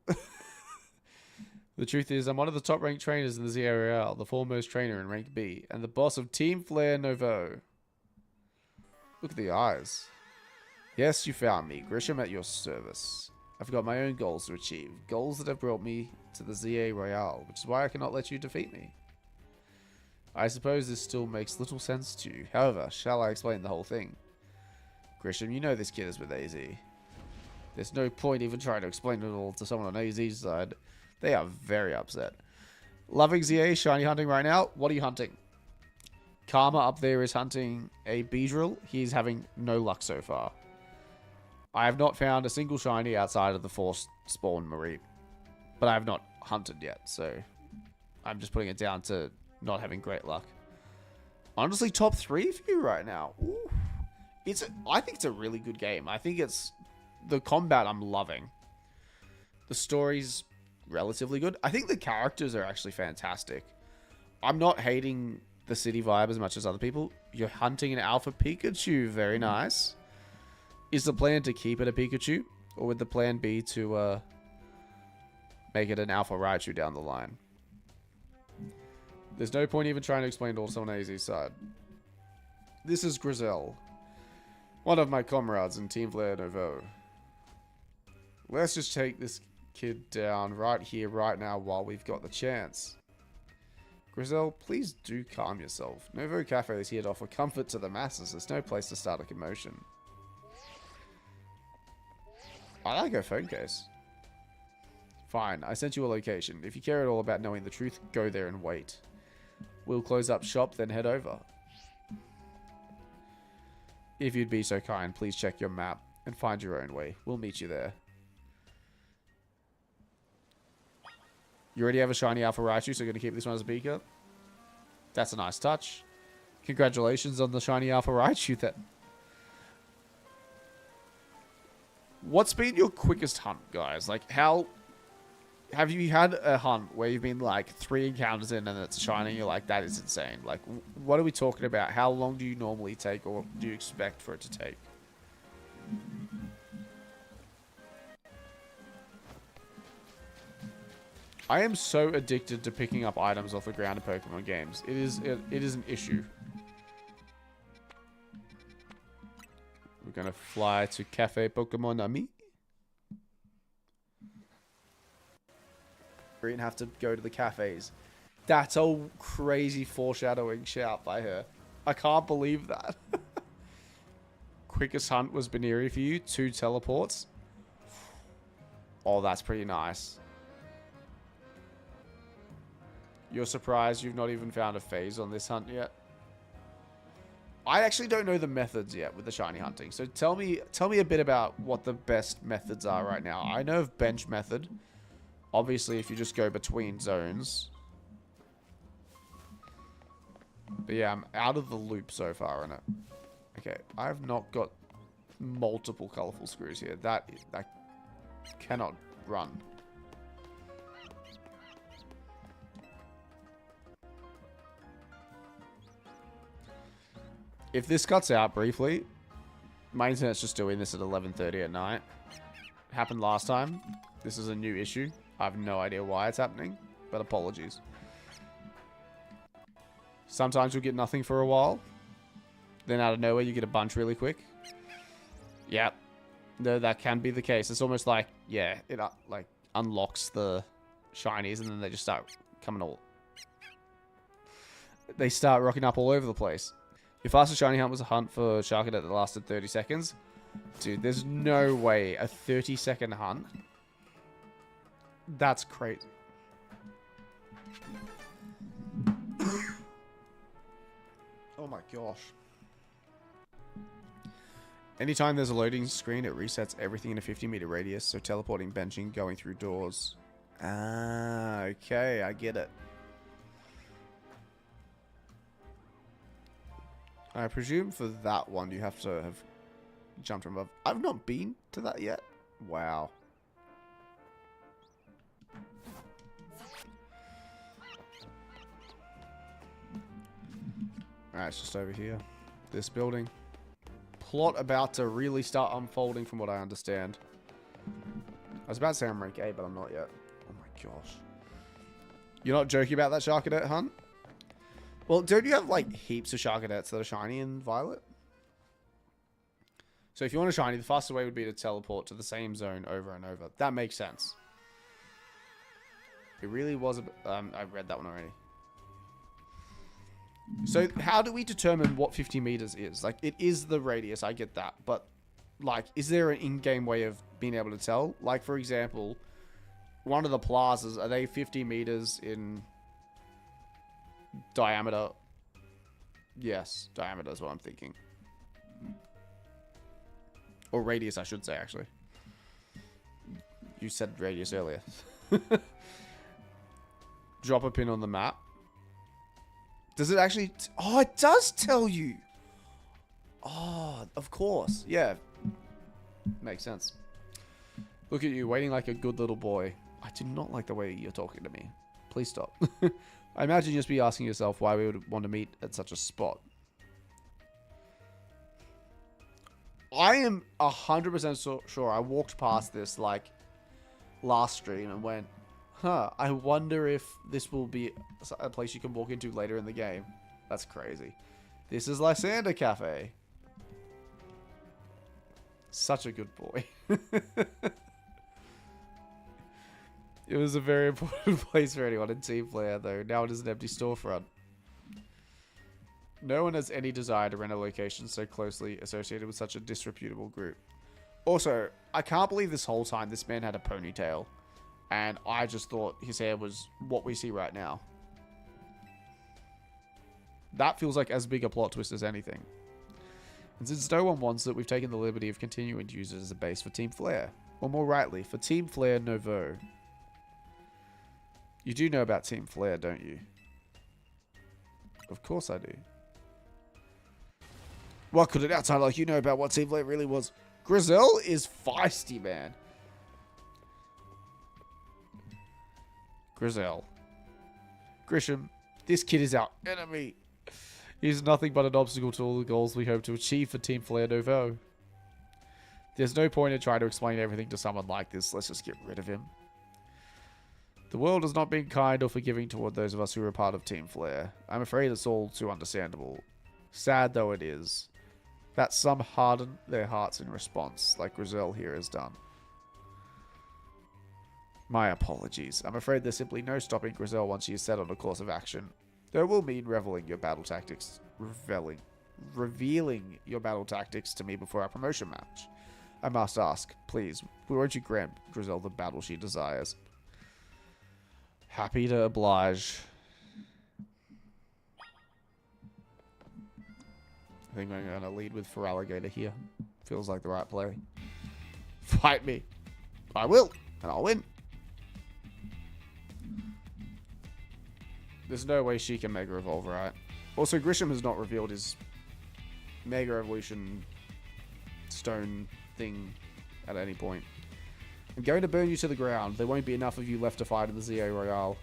The truth is, I'm one of the top-ranked trainers in the Z-A Royale, the foremost trainer in rank B, and the boss of Team Flare Novo. Look at the eyes. Yes, you found me. Grisham at your service. I've got my own goals to achieve. Goals that have brought me to the Z-A Royale, which is why I cannot let you defeat me. I suppose this still makes little sense to you. However, shall I explain the whole thing? Grisham, you know this kid is with AZ. There's no point even trying to explain it all to someone on AZ's side. They are very upset. Loving Z-A, shiny hunting right now. What are you hunting? Karma up there is hunting a Beedrill. He's having no luck so far. I have not found a single shiny outside of the forced spawn Marie. But I have not hunted yet, so I'm just putting it down to not having great luck. Honestly, top 3 for you right now. Ooh. I think it's a really good game. I think it's... The combat I'm loving. The story's relatively good. I think the characters are actually fantastic. I'm not hating the city vibe as much as other people. You're hunting an alpha Pikachu. Very nice. Is the plan to keep it a Pikachu? Or would the plan be to make it an alpha Raichu down the line? There's no point even trying to explain it all to someone on AZ's side. This is Grizel, one of my comrades in Team Flare Novo. Let's just take this kid down right here, right now, while we've got the chance. Grizel, please do calm yourself. Novo Cafe is here to offer comfort to the masses. There's no place to start a commotion. I like her phone case. Fine, I sent you a location. If you care at all about knowing the truth, go there and wait. We'll close up shop, then head over. If you'd be so kind, please check your map and find your own way. We'll meet you there. You already have a shiny Alpha Raichu, so you're going to keep this one as a beaker? That's a nice touch. Congratulations on the shiny Alpha Raichu then. What's been your quickest hunt, guys? Like, how... Have you had a hunt where you've been, like, 3 encounters in and it's shiny and you're like, that is insane? Like, what are we talking about? How long do you normally take, or do you expect for it to take? I am so addicted to picking up items off the ground in Pokemon games. It is an issue. We're gonna fly to Cafe Pokemon Ami. We're gonna have to go to the cafes. That's a crazy foreshadowing shout by her. I can't believe that. Quickest hunt was Baneri for you. 2 teleports. Oh, that's pretty nice. You're surprised you've not even found a phase on this hunt yet? I actually don't know the methods yet with the shiny hunting. So tell me a bit about what the best methods are right now. I know of bench method. Obviously, if you just go between zones. But yeah, I'm out of the loop so far in it. Okay, I have not got multiple colorful screws here. That cannot run. If this cuts out briefly, my internet's just doing this at 11:30 at night. It happened last time. This is a new issue. I have no idea why it's happening, but apologies. Sometimes you'll get nothing for a while. Then out of nowhere, you get a bunch really quick. Yep. No, that can be the case. It's almost like, yeah, it like unlocks the shinies and then they just start coming all... They start rocking up all over the place. Your fastest shiny hunt was a hunt for Sharkadette that lasted 30 seconds. Dude, there's no way a 30-second hunt. That's crazy. Oh my gosh. Anytime there's a loading screen, it resets everything in a 50-meter radius, so teleporting, benching, going through doors. Ah, okay, I get it. I presume for that one, you have to have jumped from above. I've not been to that yet. Wow. Alright, it's just over here. This building. Plot about to really start unfolding from what I understand. I was about to say I'm rank A, but I'm not yet. Oh my gosh. You're not joking about that Sharkadette hunt? Well, don't you have, like, heaps of Sharkadettes that are shiny in Violet? So if you want a shiny, the fastest way would be to teleport to the same zone over and over. That makes sense. It really was a... I've read that one already. So how do we determine what 50 meters is? Like, it is the radius, I get that. But, like, is there an in-game way of being able to tell? Like, for example, one of the plazas, are they 50 meters in... diameter? Yes, diameter is what I'm thinking. Or radius, I should say, actually. You said radius earlier. Drop a pin on the map. Does it actually... oh, it does tell you! Oh, of course. Yeah. Makes sense. Look at you, waiting like a good little boy. I do not like the way you're talking to me. Please stop. I imagine you just be asking yourself why we would want to meet at such a spot. I am 100% sure I walked past this, like, last stream and went, huh, I wonder if this will be a place you can walk into later in the game. That's crazy. This is Lysander Cafe. Such a good boy. It was a very important place for anyone in Team Flare, though. Now it is an empty storefront. No one has any desire to rent a location so closely associated with such a disreputable group. Also, I can't believe this whole time this man had a ponytail. And I just thought his hair was what we see right now. That feels like as big a plot twist as anything. And since no one wants it, we've taken the liberty of continuing to use it as a base for Team Flare. Or more rightly, for Team Flare Nouveau. You do know about Team Flare, don't you? Of course I do. What could an outsider like you know about what Team Flare really was? Grizel is feisty, man. Grizel. Grisham, this kid is our enemy. He's nothing but an obstacle to all the goals we hope to achieve for Team Flare Nouveau. There's no point in trying to explain everything to someone like this. Let's just get rid of him. The world has not been kind or forgiving toward those of us who are a part of Team Flare. I'm afraid it's all too understandable. Sad though it is, that some harden their hearts in response, like Grizel here has done. My apologies. I'm afraid there's simply no stopping Grizel once she is set on a course of action. Though it will mean revealing your battle tactics to me before our promotion match. I must ask, please, won't you grant Grizel the battle she desires? Happy to oblige. I think I'm going to lead with Feraligatr here. Feels like the right play. Fight me. I will, and I'll win. There's no way she can Mega Evolve, right? Also, Grisham has not revealed his Mega Evolution stone thing at any point. I'm going to burn you to the ground. There won't be enough of you left to fight in the Z-A Royale.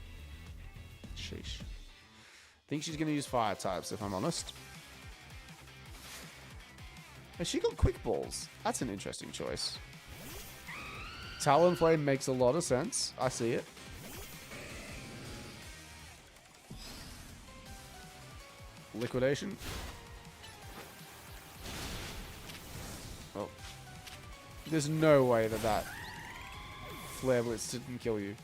Sheesh. I think she's going to use fire types, if I'm honest. Has she got quick balls? That's an interesting choice. Talonflame makes a lot of sense. I see it. Liquidation. Oh. There's no way that that Flare Blitz didn't kill you.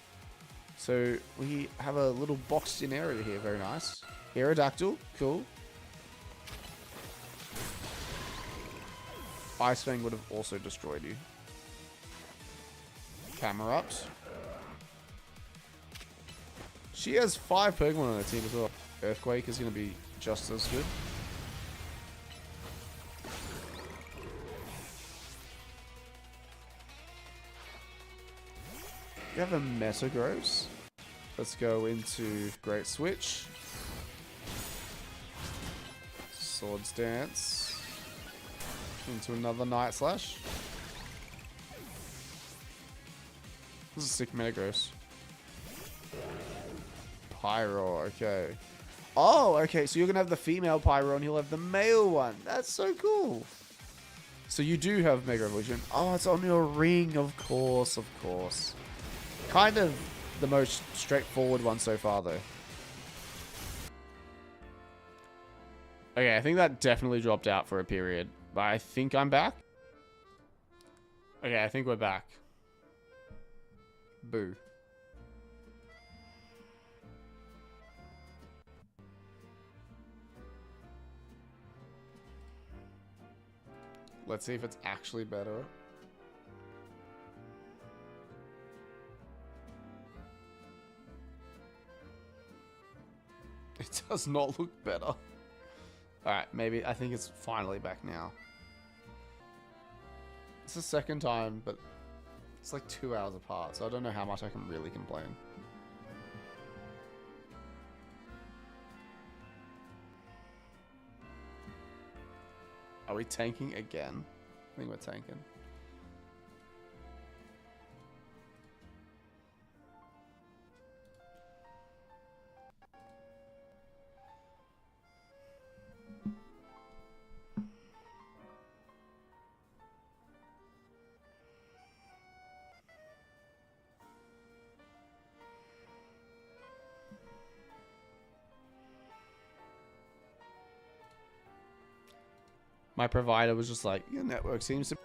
So we have a little boxed in area here. Very nice. Aerodactyl. Cool. Ice Fang would have also destroyed you. Camera ups. She has 5 Pokemon on her team as well. Earthquake is going to be just as good. You have a Metagross. Let's go into Great Switch. Swords Dance. Into another Night Slash. This is a sick Metagross. Pyro, okay. Oh, okay, so you're going to have the female Pyro and he'll have the male one. That's so cool. So you do have Mega Evolution. Oh, it's on your ring, of course, of course. Kind of the most straightforward one so far, though. Okay, I think that definitely dropped out for a period. But I think I'm back. Okay, I think we're back. Boo. Let's see if it's actually better. It does not look better. Alright, maybe. I think it's finally back now. It's the second time, but it's like 2 hours apart, so I don't know how much I can really complain. Are we tanking again? I think we're tanking. My provider was just like, your network seems to...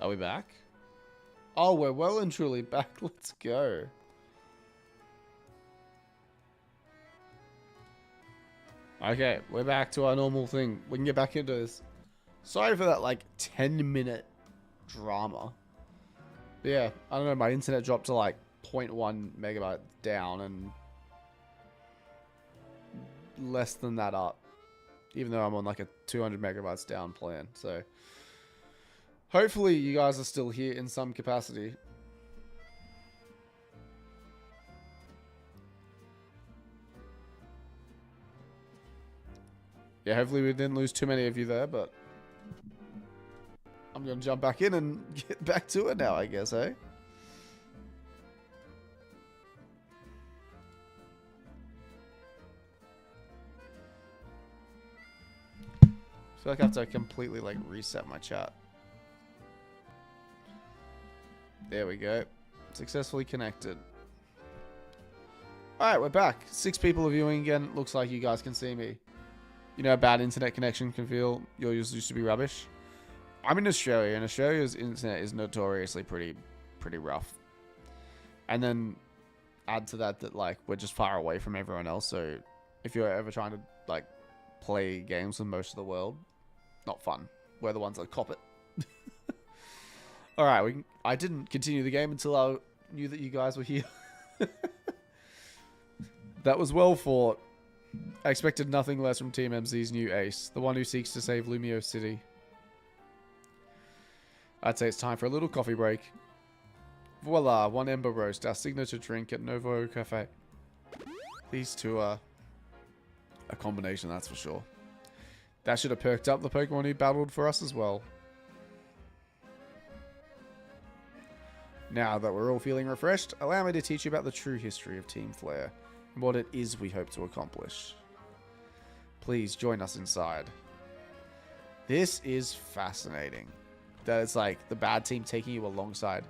Are we back? Oh, we're well and truly back. Let's go. Okay, we're back to our normal thing. We can get back into this. Sorry for that, like, 10-minute drama. But yeah, I don't know, my internet dropped to, like, 0.1 megabyte down and less than that up, even though I'm on like a 200 megabytes down plan. So hopefully you guys are still here in some capacity. Yeah, hopefully we didn't lose too many of you there, but I'm gonna jump back in and get back to it now, I guess, eh? I feel like I have to completely like reset my chat. There we go. Successfully connected. Alright, we're back. 6 people are viewing again. Looks like you guys can see me. You know how bad internet connection can feel? Yours used to be rubbish. I'm in Australia, and Australia's internet is notoriously pretty rough. And then add to that like we're just far away from everyone else, so if you're ever trying to like play games with most of the world, not fun. We're the ones that cop it. Alright, I didn't continue the game until I knew that you guys were here. That was well fought. I expected nothing less from Team MZ's new ace, the one who seeks to save Lumio City. I'd say it's time for a little coffee break. Voila, one Ember Roast, our signature drink at Novo Cafe. These two are a combination, that's for sure. That should have perked up the Pokemon who battled for us as well. Now that we're all feeling refreshed, allow me to teach you about the true history of Team Flare and what it is we hope to accomplish. Please join us inside. This is fascinating. That it's like the bad team taking you alongside.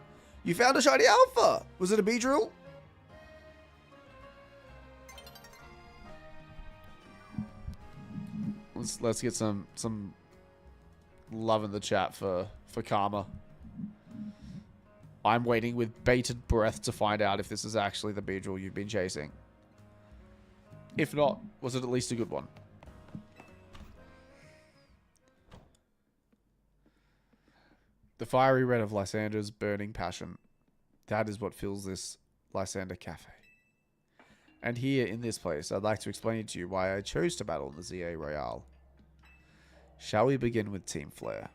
You found a shiny alpha! Was it a Beedrill? Let's get some love in the chat for Karma. I'm waiting with bated breath to find out if this is actually the Beedrill you've been chasing. If not, was it at least a good one? The fiery red of Lysander's burning passion. That is what fills this Lysander Cafe. And here in this place, I'd like to explain to you why I chose to battle in the Z-A Royale. Shall we begin with Team Flare?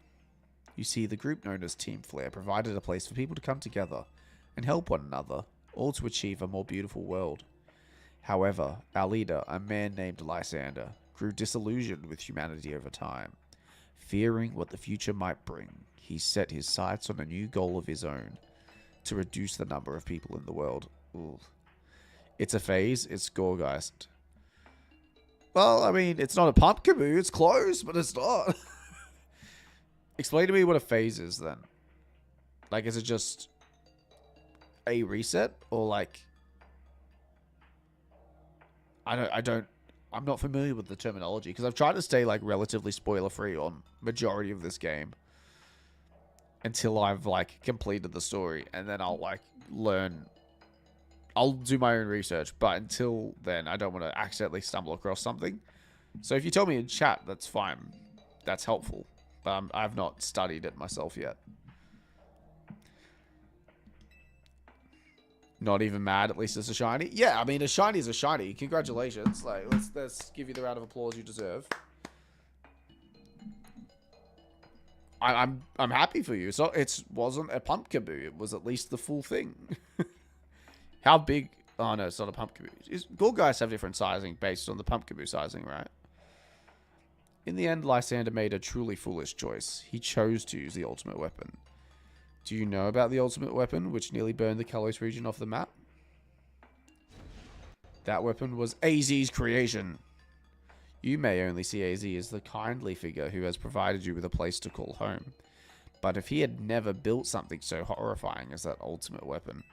You see, the group known as Team Flare provided a place for people to come together and help one another, all to achieve a more beautiful world. However, our leader, a man named Lysander, grew disillusioned with humanity over time. Fearing what the future might bring, he set his sights on a new goal of his own, to reduce the number of people in the world. Ooh. It's a phase, it's Gorgeist. Well, I mean, it's not a Pumpkaboo, it's close, but it's not. Explain to me what a phase is then. Like, is it just a reset? Or like... I'm not familiar with the terminology, because I've tried to stay like relatively spoiler free on majority of this game until I've like completed the story, and then I'll like learn. I'll do my own research, but until then, I don't want to accidentally stumble across something. So if you tell me in chat, that's fine. That's helpful, but I've not studied it myself yet. Not even mad, at least it's a shiny. Yeah, I mean, a shiny is a shiny. Congratulations. Like, let's give you the round of applause you deserve. I'm happy for you. So it wasn't a Pumpkaboo. It was at least the full thing. How big? Oh no, it's not a Pumpkaboo. Gorgeist have different sizing based on the Pumpkaboo sizing, right? In the end, Lysander made a truly foolish choice. He chose to use the ultimate weapon. Do you know about the ultimate weapon, which nearly burned the Kalos region off the map? That weapon was AZ's creation. You may only see AZ as the kindly figure who has provided you with a place to call home. But if he had never built something so horrifying as that ultimate weapon,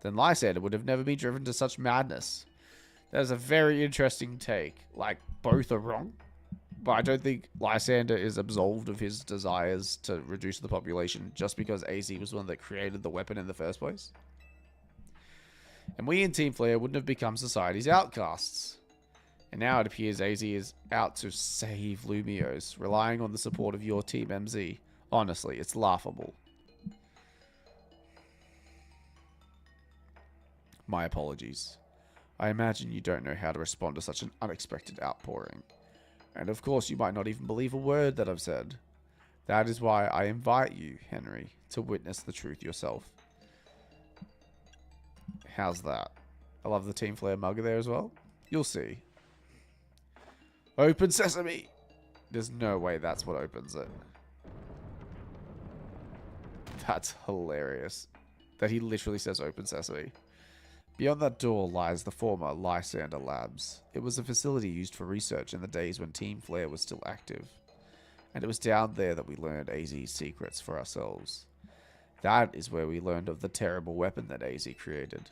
then Lysander would have never been driven to such madness. That is a very interesting take. Like, both are wrong. But I don't think Lysander is absolved of his desires to reduce the population just because AZ was the one that created the weapon in the first place. And we in Team Flare wouldn't have become society's outcasts. And now it appears AZ is out to save Lumiose, relying on the support of your Team MZ. Honestly, it's laughable. My apologies. I imagine you don't know how to respond to such an unexpected outpouring. And of course, you might not even believe a word that I've said. That is why I invite you, Henry, to witness the truth yourself. How's that? I love the Team Flare mugger there as well. You'll see. Open sesame! There's no way that's what opens it. That's hilarious. That he literally says open sesame. Beyond that door lies the former Lysander Labs. It was a facility used for research in the days when Team Flare was still active. And it was down there that we learned AZ's secrets for ourselves. That is where we learned of the terrible weapon that AZ created.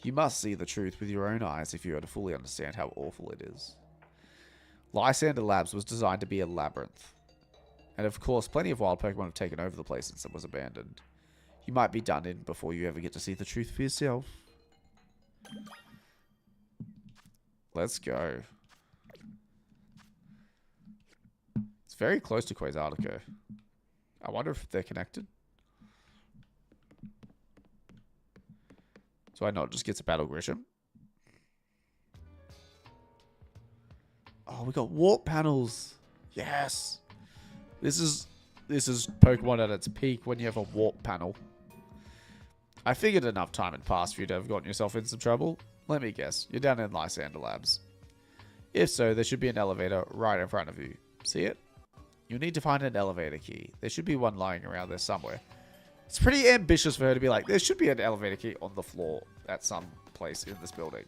You must see the truth with your own eyes if you are to fully understand how awful it is. Lysander Labs was designed to be a labyrinth. And of course, plenty of wild Pokemon have taken over the place since it was abandoned. You might be done in before you ever get to see the truth for yourself. Let's go. It's very close to Quasartico. I wonder if they're connected. Do I not just get to battle Grisham? Oh, we got warp panels. Yes. This is Pokemon at its peak when you have a warp panel. I figured enough time had passed for you to have gotten yourself in some trouble. Let me guess, you're down in Lysander Labs. If so, there should be an elevator right in front of you. See it? You'll need to find an elevator key. There should be one lying around there somewhere. It's pretty ambitious for her to be like, there should be an elevator key on the floor at some place in this building.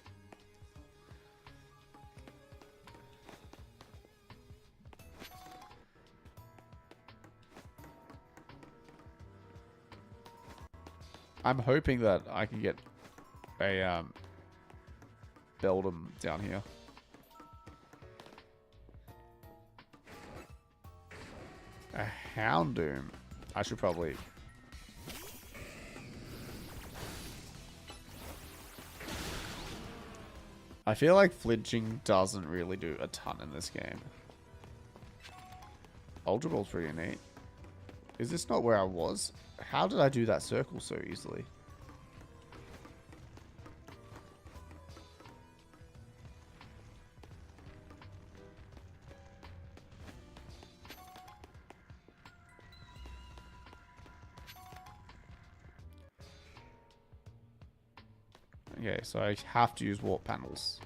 I'm hoping that I can get a Beldum down here. A Houndoom. I should probably... I feel like flinching doesn't really do a ton in this game. Ultra Ball's pretty neat. Is this not where I was? How did I do that circle so easily? Okay, so I have to use warp panels.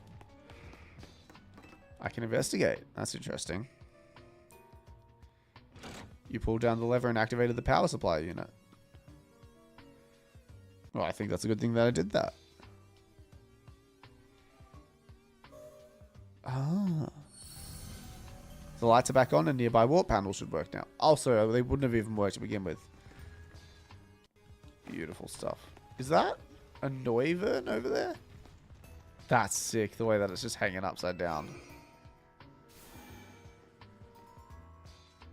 I can investigate. That's interesting. You pulled down the lever and activated the power supply unit. Well, I think that's a good thing that I did that. Ah. The lights are back on and nearby warp panels should work now. Also, they wouldn't have even worked to begin with. Beautiful stuff. Is that a Noivern over there? That's sick, the way that it's just hanging upside down.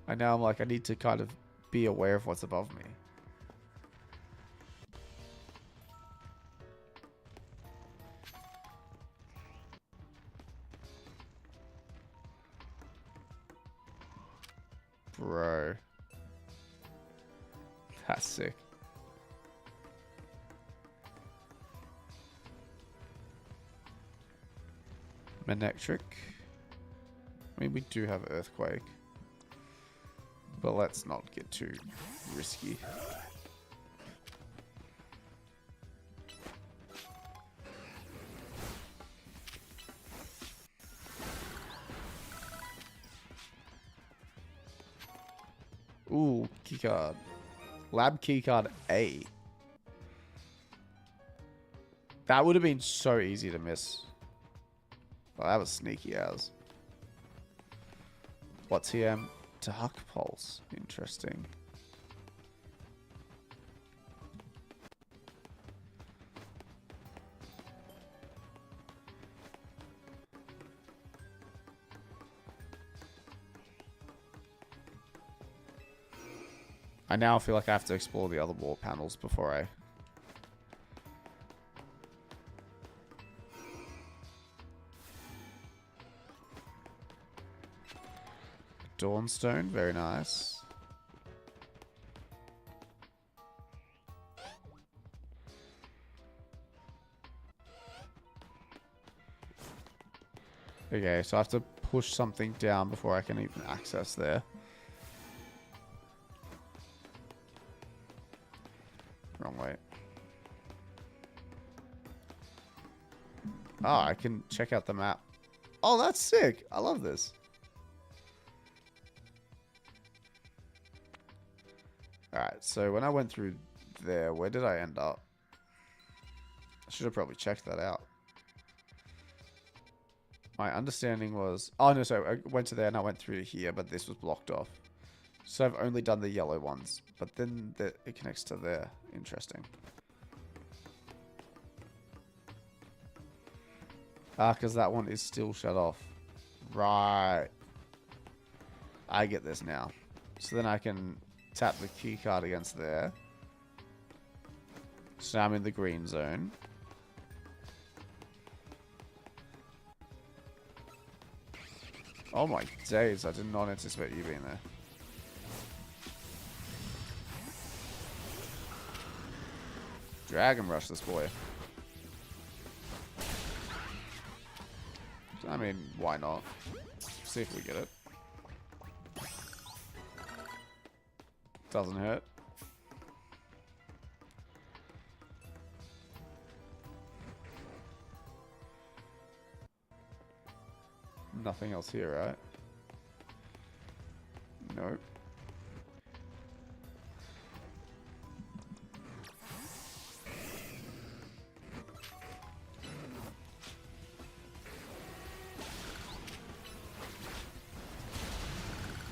And now I'm like, I need to kind of be aware of what's above me. Bro. That's sick. Manectric. I mean, we do have Earthquake. But let's not get too risky. Ooh, keycard. Lab keycard A. That would have been so easy to miss. Well, that was sneaky as. What's here? Dark Pulse. Interesting. I now feel like I have to explore the other wall panels before I... Dawnstone, very nice. Okay, so I have to push something down before I can even access there. Wrong way. Oh, I can check out the map. Oh, that's sick. I love this. Alright, so when I went through there, where did I end up? I should have probably checked that out. My understanding was... Oh, no, so I went to there and I went through here, but this was blocked off. So I've only done the yellow ones, but then it connects to there. Interesting. Ah, because that one is still shut off. Right. I get this now. So then I can... tap the key card against there. So now I'm in the green zone. Oh my days, I did not anticipate you being there. Dragon Rush this boy. I mean, why not? See if we get it. Doesn't hurt. nothing else here, right? Nope.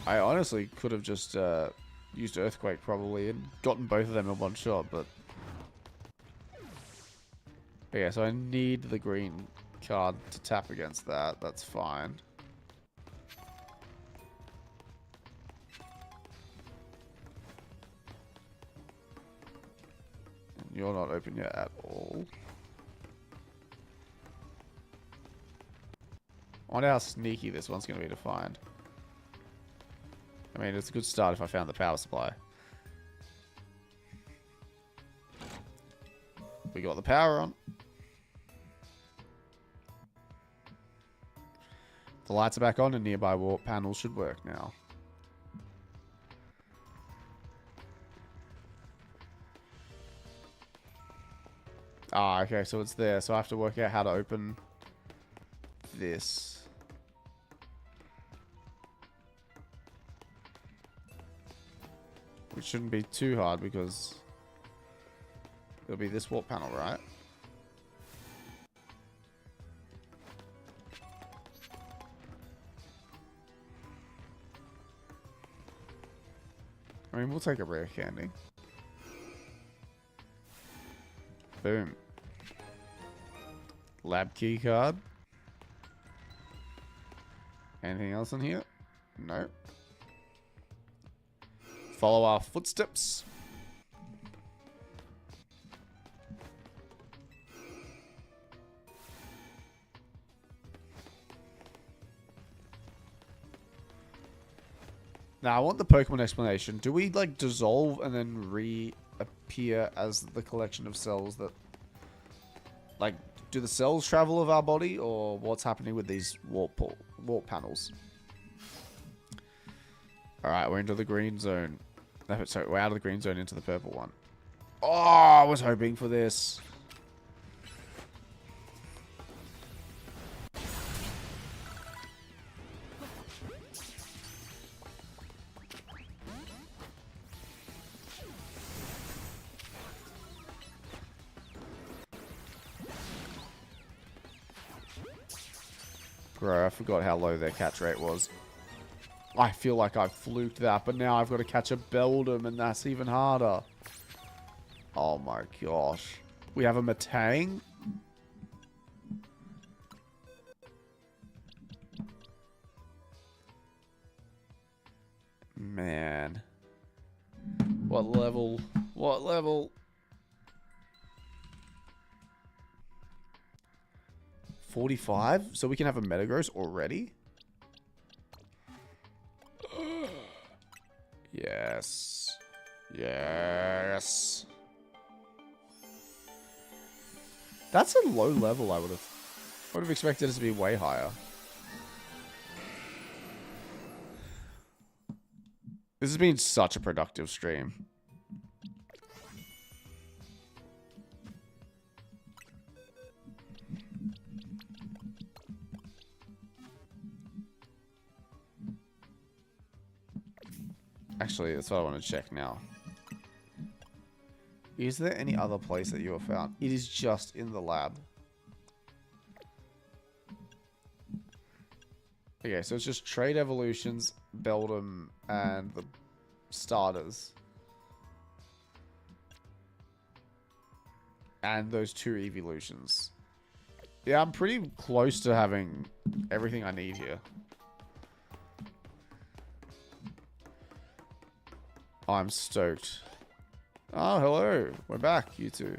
I honestly could have just used Earthquake probably and gotten both of them in one shot, but yeah, so I need the green card to tap against that. That's fine. And you're not open yet at all. I wonder how sneaky this one's going to be to find. I mean, it's a good start if I found the power supply. We got the power on. The lights are back on and nearby warp panels should work now. Ah, okay, so it's there. So I have to work out how to open this. Which shouldn't be too hard because it'll be this warp panel, right? I mean, we'll take a rare candy. Boom. Lab key card. Anything else in here? No. Follow our footsteps. Now, I want the Pokemon explanation. Do we, like, dissolve and then reappear as the collection of cells that... Like, do the cells travel of our body, or what's happening with these warp panels? Alright, we're into the green zone. No, sorry, we're out of the green zone into the purple one. Oh, I was hoping for this. Bro, I forgot how low their catch rate was. I feel like I fluked that, but now I've got to catch a Beldum, and that's even harder. Oh my gosh. We have a Matang? Man. What level? What level? 45? So we can have a Metagross already? Yes. Yes. That's a low level, I would have expected it to be way higher. This has been such a productive stream. Actually, that's what I want to check now. Is there any other place that you have found? It is just in the lab. Okay, so it's just Trade Evolutions, Beldum, and the starters. And those 2 evolutions. Yeah, I'm pretty close to having everything I need here. I'm stoked. Oh, hello. We're back, you two.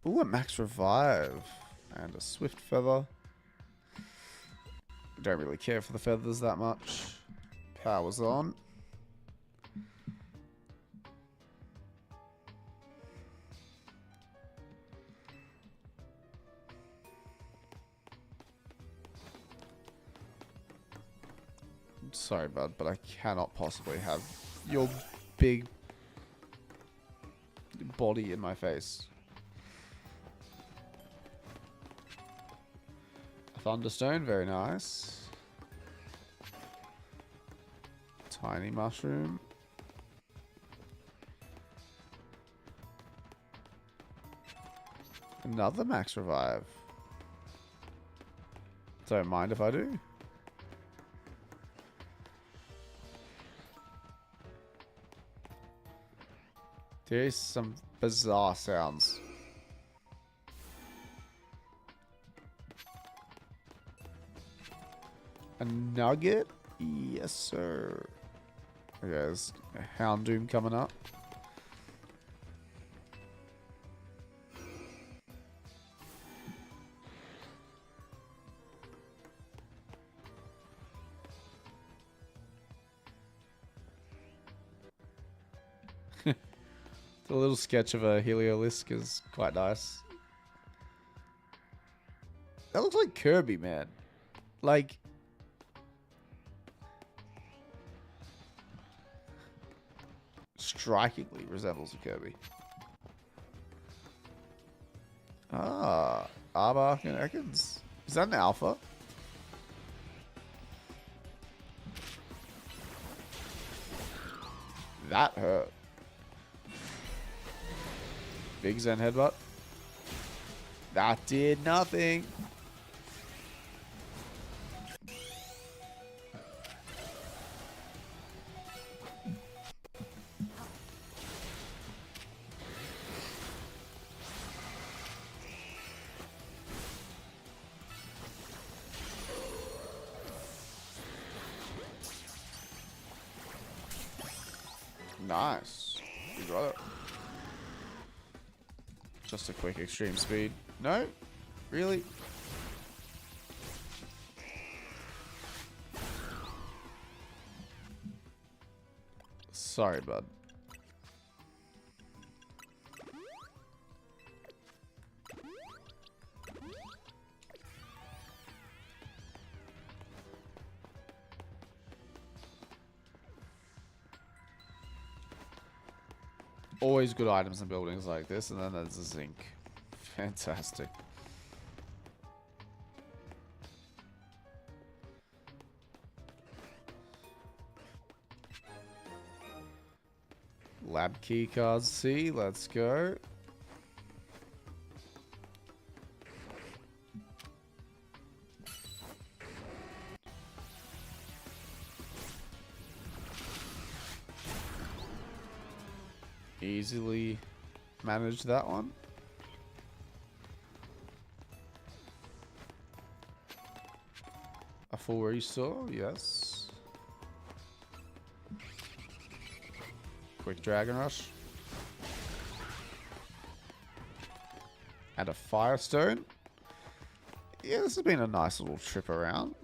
Ooh, a max revive. And a swift feather. Don't really care for the feathers that much. Power's on. Sorry, bud, but I cannot possibly have your big body in my face. Thunderstone, very nice. Tiny mushroom. Another max revive. Don't mind if I do. There's some bizarre sounds. A nugget? Yes, sir. Okay, there's a Houndoom coming up. The little sketch of a Heliolisk is quite nice. That looks like Kirby, man. Like... strikingly resembles a Kirby. Ah, Arbok and Ekans. Is that an alpha? That hurt. Big Zen headbutt. That did nothing. Nice. You got it. Just a quick extreme speed. No? Really? Sorry, bud. Always good items in buildings like this, and then there's a zinc. Fantastic. Lab key cards C, let's go. Easily manage that one. A full restore, yes. Quick Dragon Rush. And a Firestone. Yeah, this has been a nice little trip around.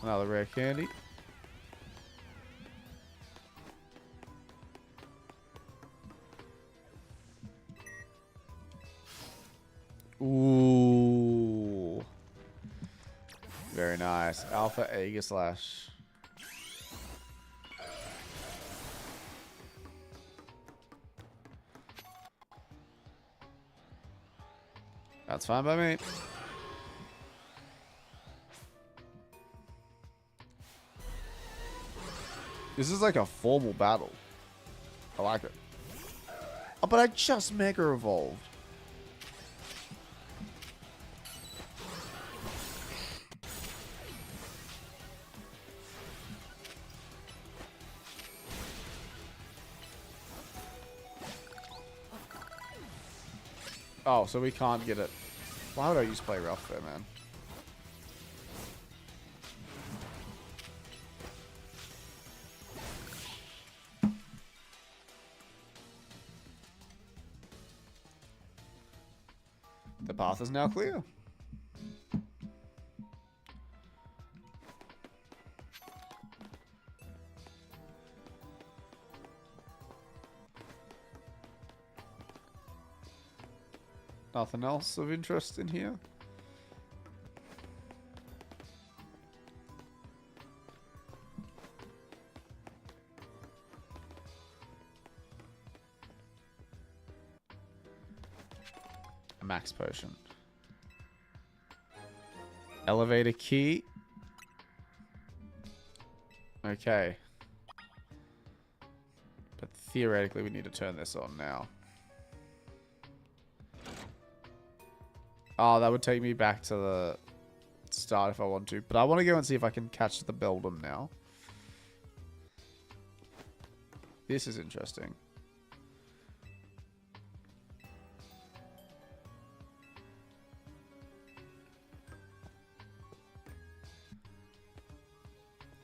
Another rare candy. Ooh. Very nice. Alpha Aegislash. That's fine by me. This is like a formal battle. I like it. Oh, but I just Mega Evolved. Oh, so we can't get it. Why would I use Play Rough there, man? The path is now clear. Nothing else of interest in here? A max potion. Elevator key. Okay. But theoretically, we need to turn this on now. Oh, that would take me back to the start if I want to. But I want to go and see if I can catch the Beldum now. This is interesting.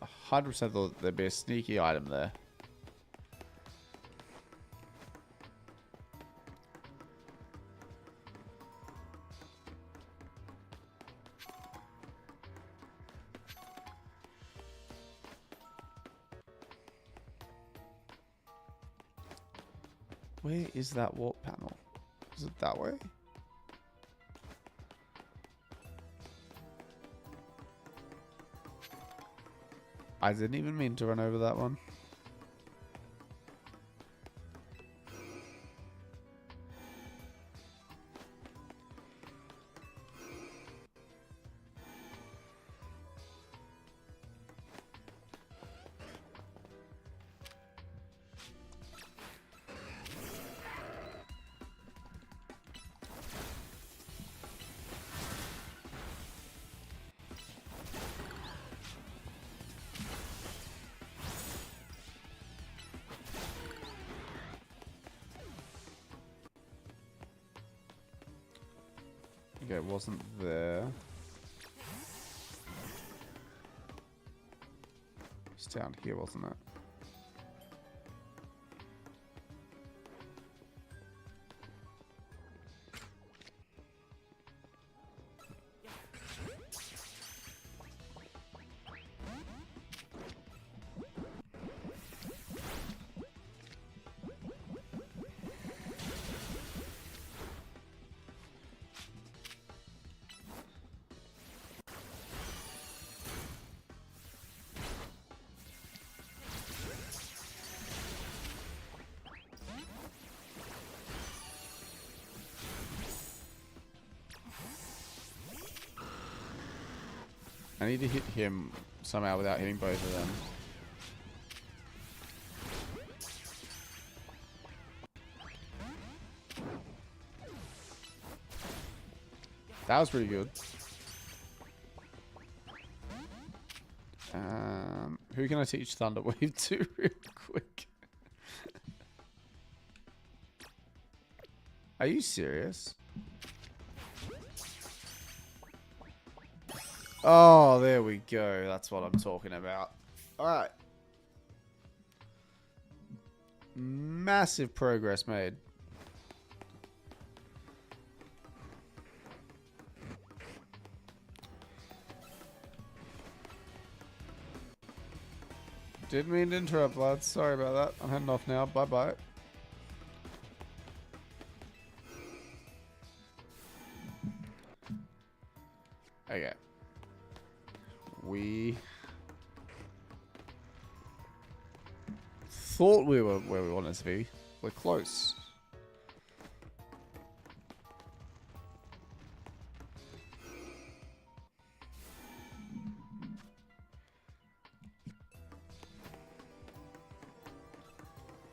I 100% thought there'd be a sneaky item there. Where is that warp panel? Is it that way? I didn't even mean to run over that one. Okay, it wasn't there. It's down here, wasn't it? I need to hit him somehow without hitting both of them. That was pretty good. Who can I teach Thunder Wave to real quick? Are you serious? Oh, there we go. That's what I'm talking about. Alright. Massive progress made. Didn't mean to interrupt, lads. Sorry about that. I'm heading off now. Bye-bye. Okay. We thought we were where we wanted to be. We're close.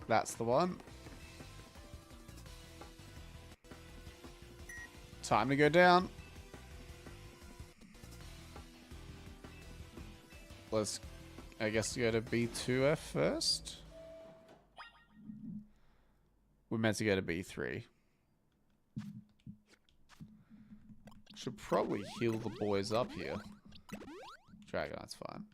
That's the one. Time to go down. Let's, I guess, go to B2F first. We're meant to go to B3. Should probably heal the boys up here. Dragonite's fine.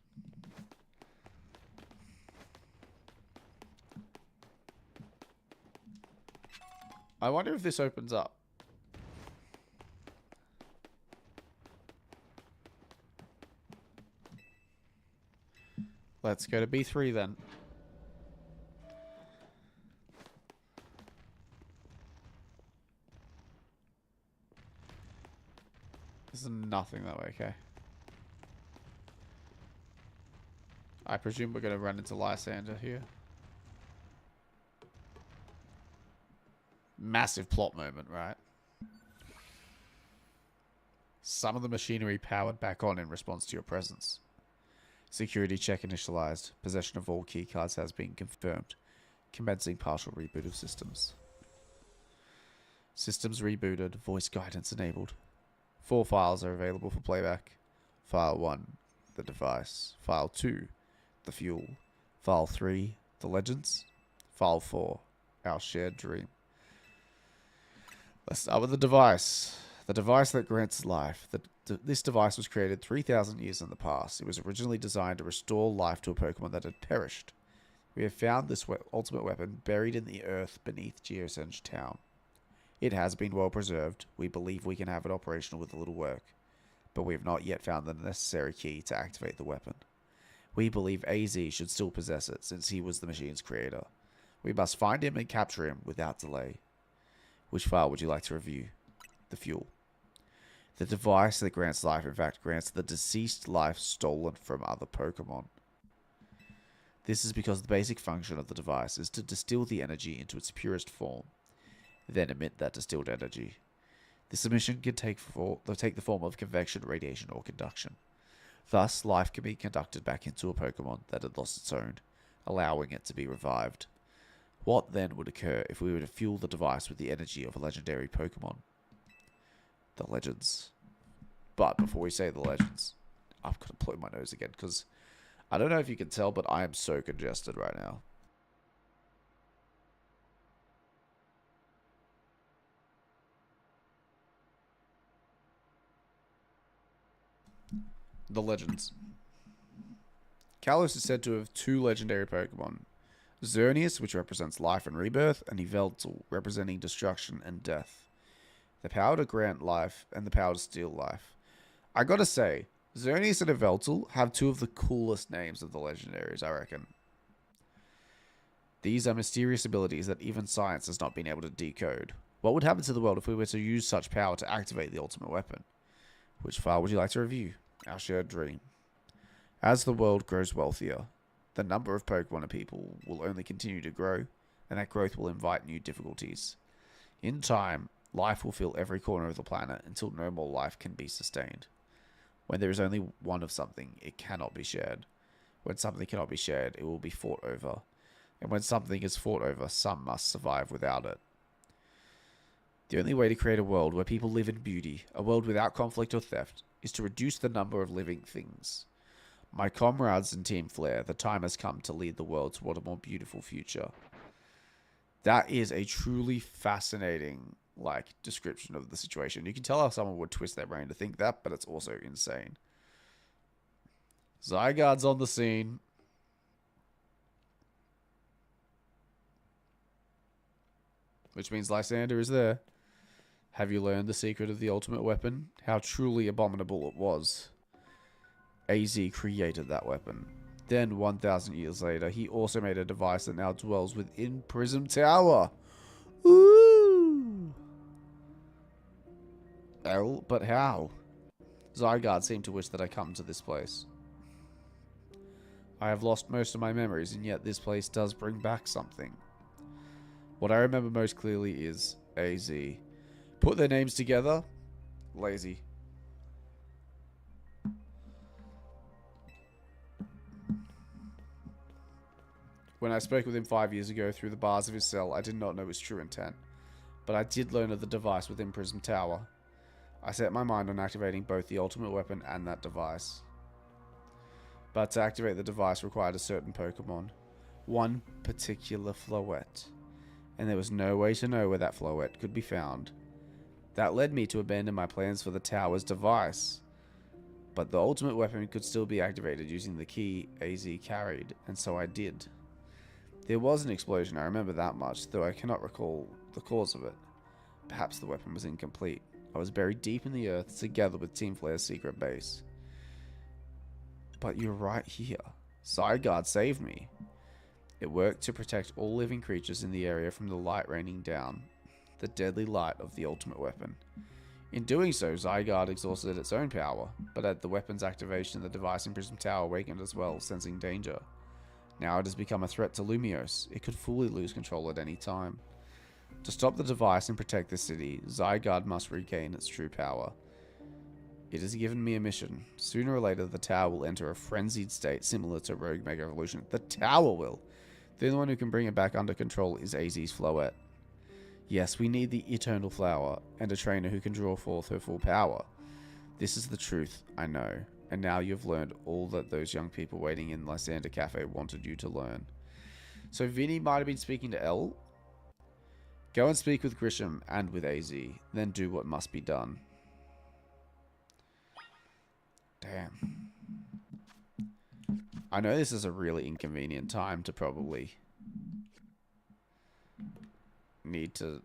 I wonder if this opens up. Let's go to B3 then. There's nothing that way, okay. I presume we're going to run into Lysander here. Massive plot moment, right? Some of the machinery powered back on in response to your presence. Security check initialized. Possession of all keycards has been confirmed. Commencing partial reboot of systems. Systems rebooted. Voice guidance enabled. 4 files are available for playback. File 1, the device. File 2, the fuel. File 3, the legends. File 4, our shared dream. Let's start with the device. The device that grants life. This device was created 3,000 years in the past. It was originally designed to restore life to a Pokemon that had perished. We have found this ultimate weapon buried in the earth beneath Geosenge Town. It has been well preserved. We believe we can have it operational with a little work, but we have not yet found the necessary key to activate the weapon. We believe AZ should still possess it, since he was the machine's creator. We must find him and capture him without delay. Which file would you like to review? The fuel. The device that grants life, in fact, grants the deceased life stolen from other Pokemon. This is because the basic function of the device is to distill the energy into its purest form, then emit that distilled energy. This emission can take the form of convection, radiation, or conduction. Thus, life can be conducted back into a Pokemon that had lost its own, allowing it to be revived. What then would occur if we were to fuel the device with the energy of a legendary Pokemon? The legends. But before we say the legends, I've got to blow my nose again, because I don't know if you can tell, but I am so congested right now. The legends. Kalos is said to have 2 legendary Pokemon. Xerneas, which represents life and rebirth, and Yveltal, representing destruction and death. The power to grant life and the power to steal life. I gotta say, Xerneas and Yveltal have 2 of the coolest names of the legendaries, I reckon. These are mysterious abilities that even science has not been able to decode. What would happen to the world if we were to use such power to activate the ultimate weapon? Which file would you like to review? Our shared dream. As the world grows wealthier, the number of Pokemon and people will only continue to grow, and that growth will invite new difficulties. In time, life will fill every corner of the planet until no more life can be sustained. When there is only one of something, it cannot be shared. When something cannot be shared, it will be fought over. And when something is fought over, some must survive without it. The only way to create a world where people live in beauty, a world without conflict or theft, is to reduce the number of living things. My comrades in Team Flare, the time has come to lead the world toward a more beautiful future. That is a truly fascinating, description of the situation. You can tell how someone would twist their brain to think that, but it's also insane. Zygarde's on the scene. Which means Lysander is there. Have you learned the secret of the ultimate weapon? How truly abominable it was. AZ created that weapon. Then, 1,000 years later, he also made a device that now dwells within Prism Tower. Ooh! Well, but how? Zygarde seemed to wish that I come to this place. I have lost most of my memories, and yet this place does bring back something. What I remember most clearly is AZ. Put their names together. Lazy. When I spoke with him 5 years ago through the bars of his cell, I did not know his true intent. But I did learn of the device within Prism Tower. I set my mind on activating both the ultimate weapon and that device. But to activate the device required a certain Pokemon. One particular Floette. And there was no way to know where that Floette could be found. That led me to abandon my plans for the tower's device. But the ultimate weapon could still be activated using the key AZ carried, and so I did. There was an explosion, I remember that much, though I cannot recall the cause of it. Perhaps the weapon was incomplete. I was buried deep in the earth together with Team Flare's secret base. But you're right here. Zygarde saved me. It worked to protect all living creatures in the area from the light raining down. The deadly light of the ultimate weapon. In doing so, Zygarde exhausted its own power, but at the weapon's activation, the device in Prism Tower awakened as well, sensing danger. Now it has become a threat to Lumiose. It could fully lose control at any time. To stop the device and protect the city, Zygarde must regain its true power. It has given me a mission. Sooner or later, the tower will enter a frenzied state similar to Rogue Mega Evolution. The tower will! The only one who can bring it back under control is AZ's Floette. Yes, we need the Eternal Flower, and a trainer who can draw forth her full power. This is the truth, I know, and now you've learned all that those young people waiting in Lysander Cafe wanted you to learn. So Vinny might have been speaking to Elle. Go and speak with Grisham and with AZ, then do what must be done. Damn. I know this is a really inconvenient time to probably need to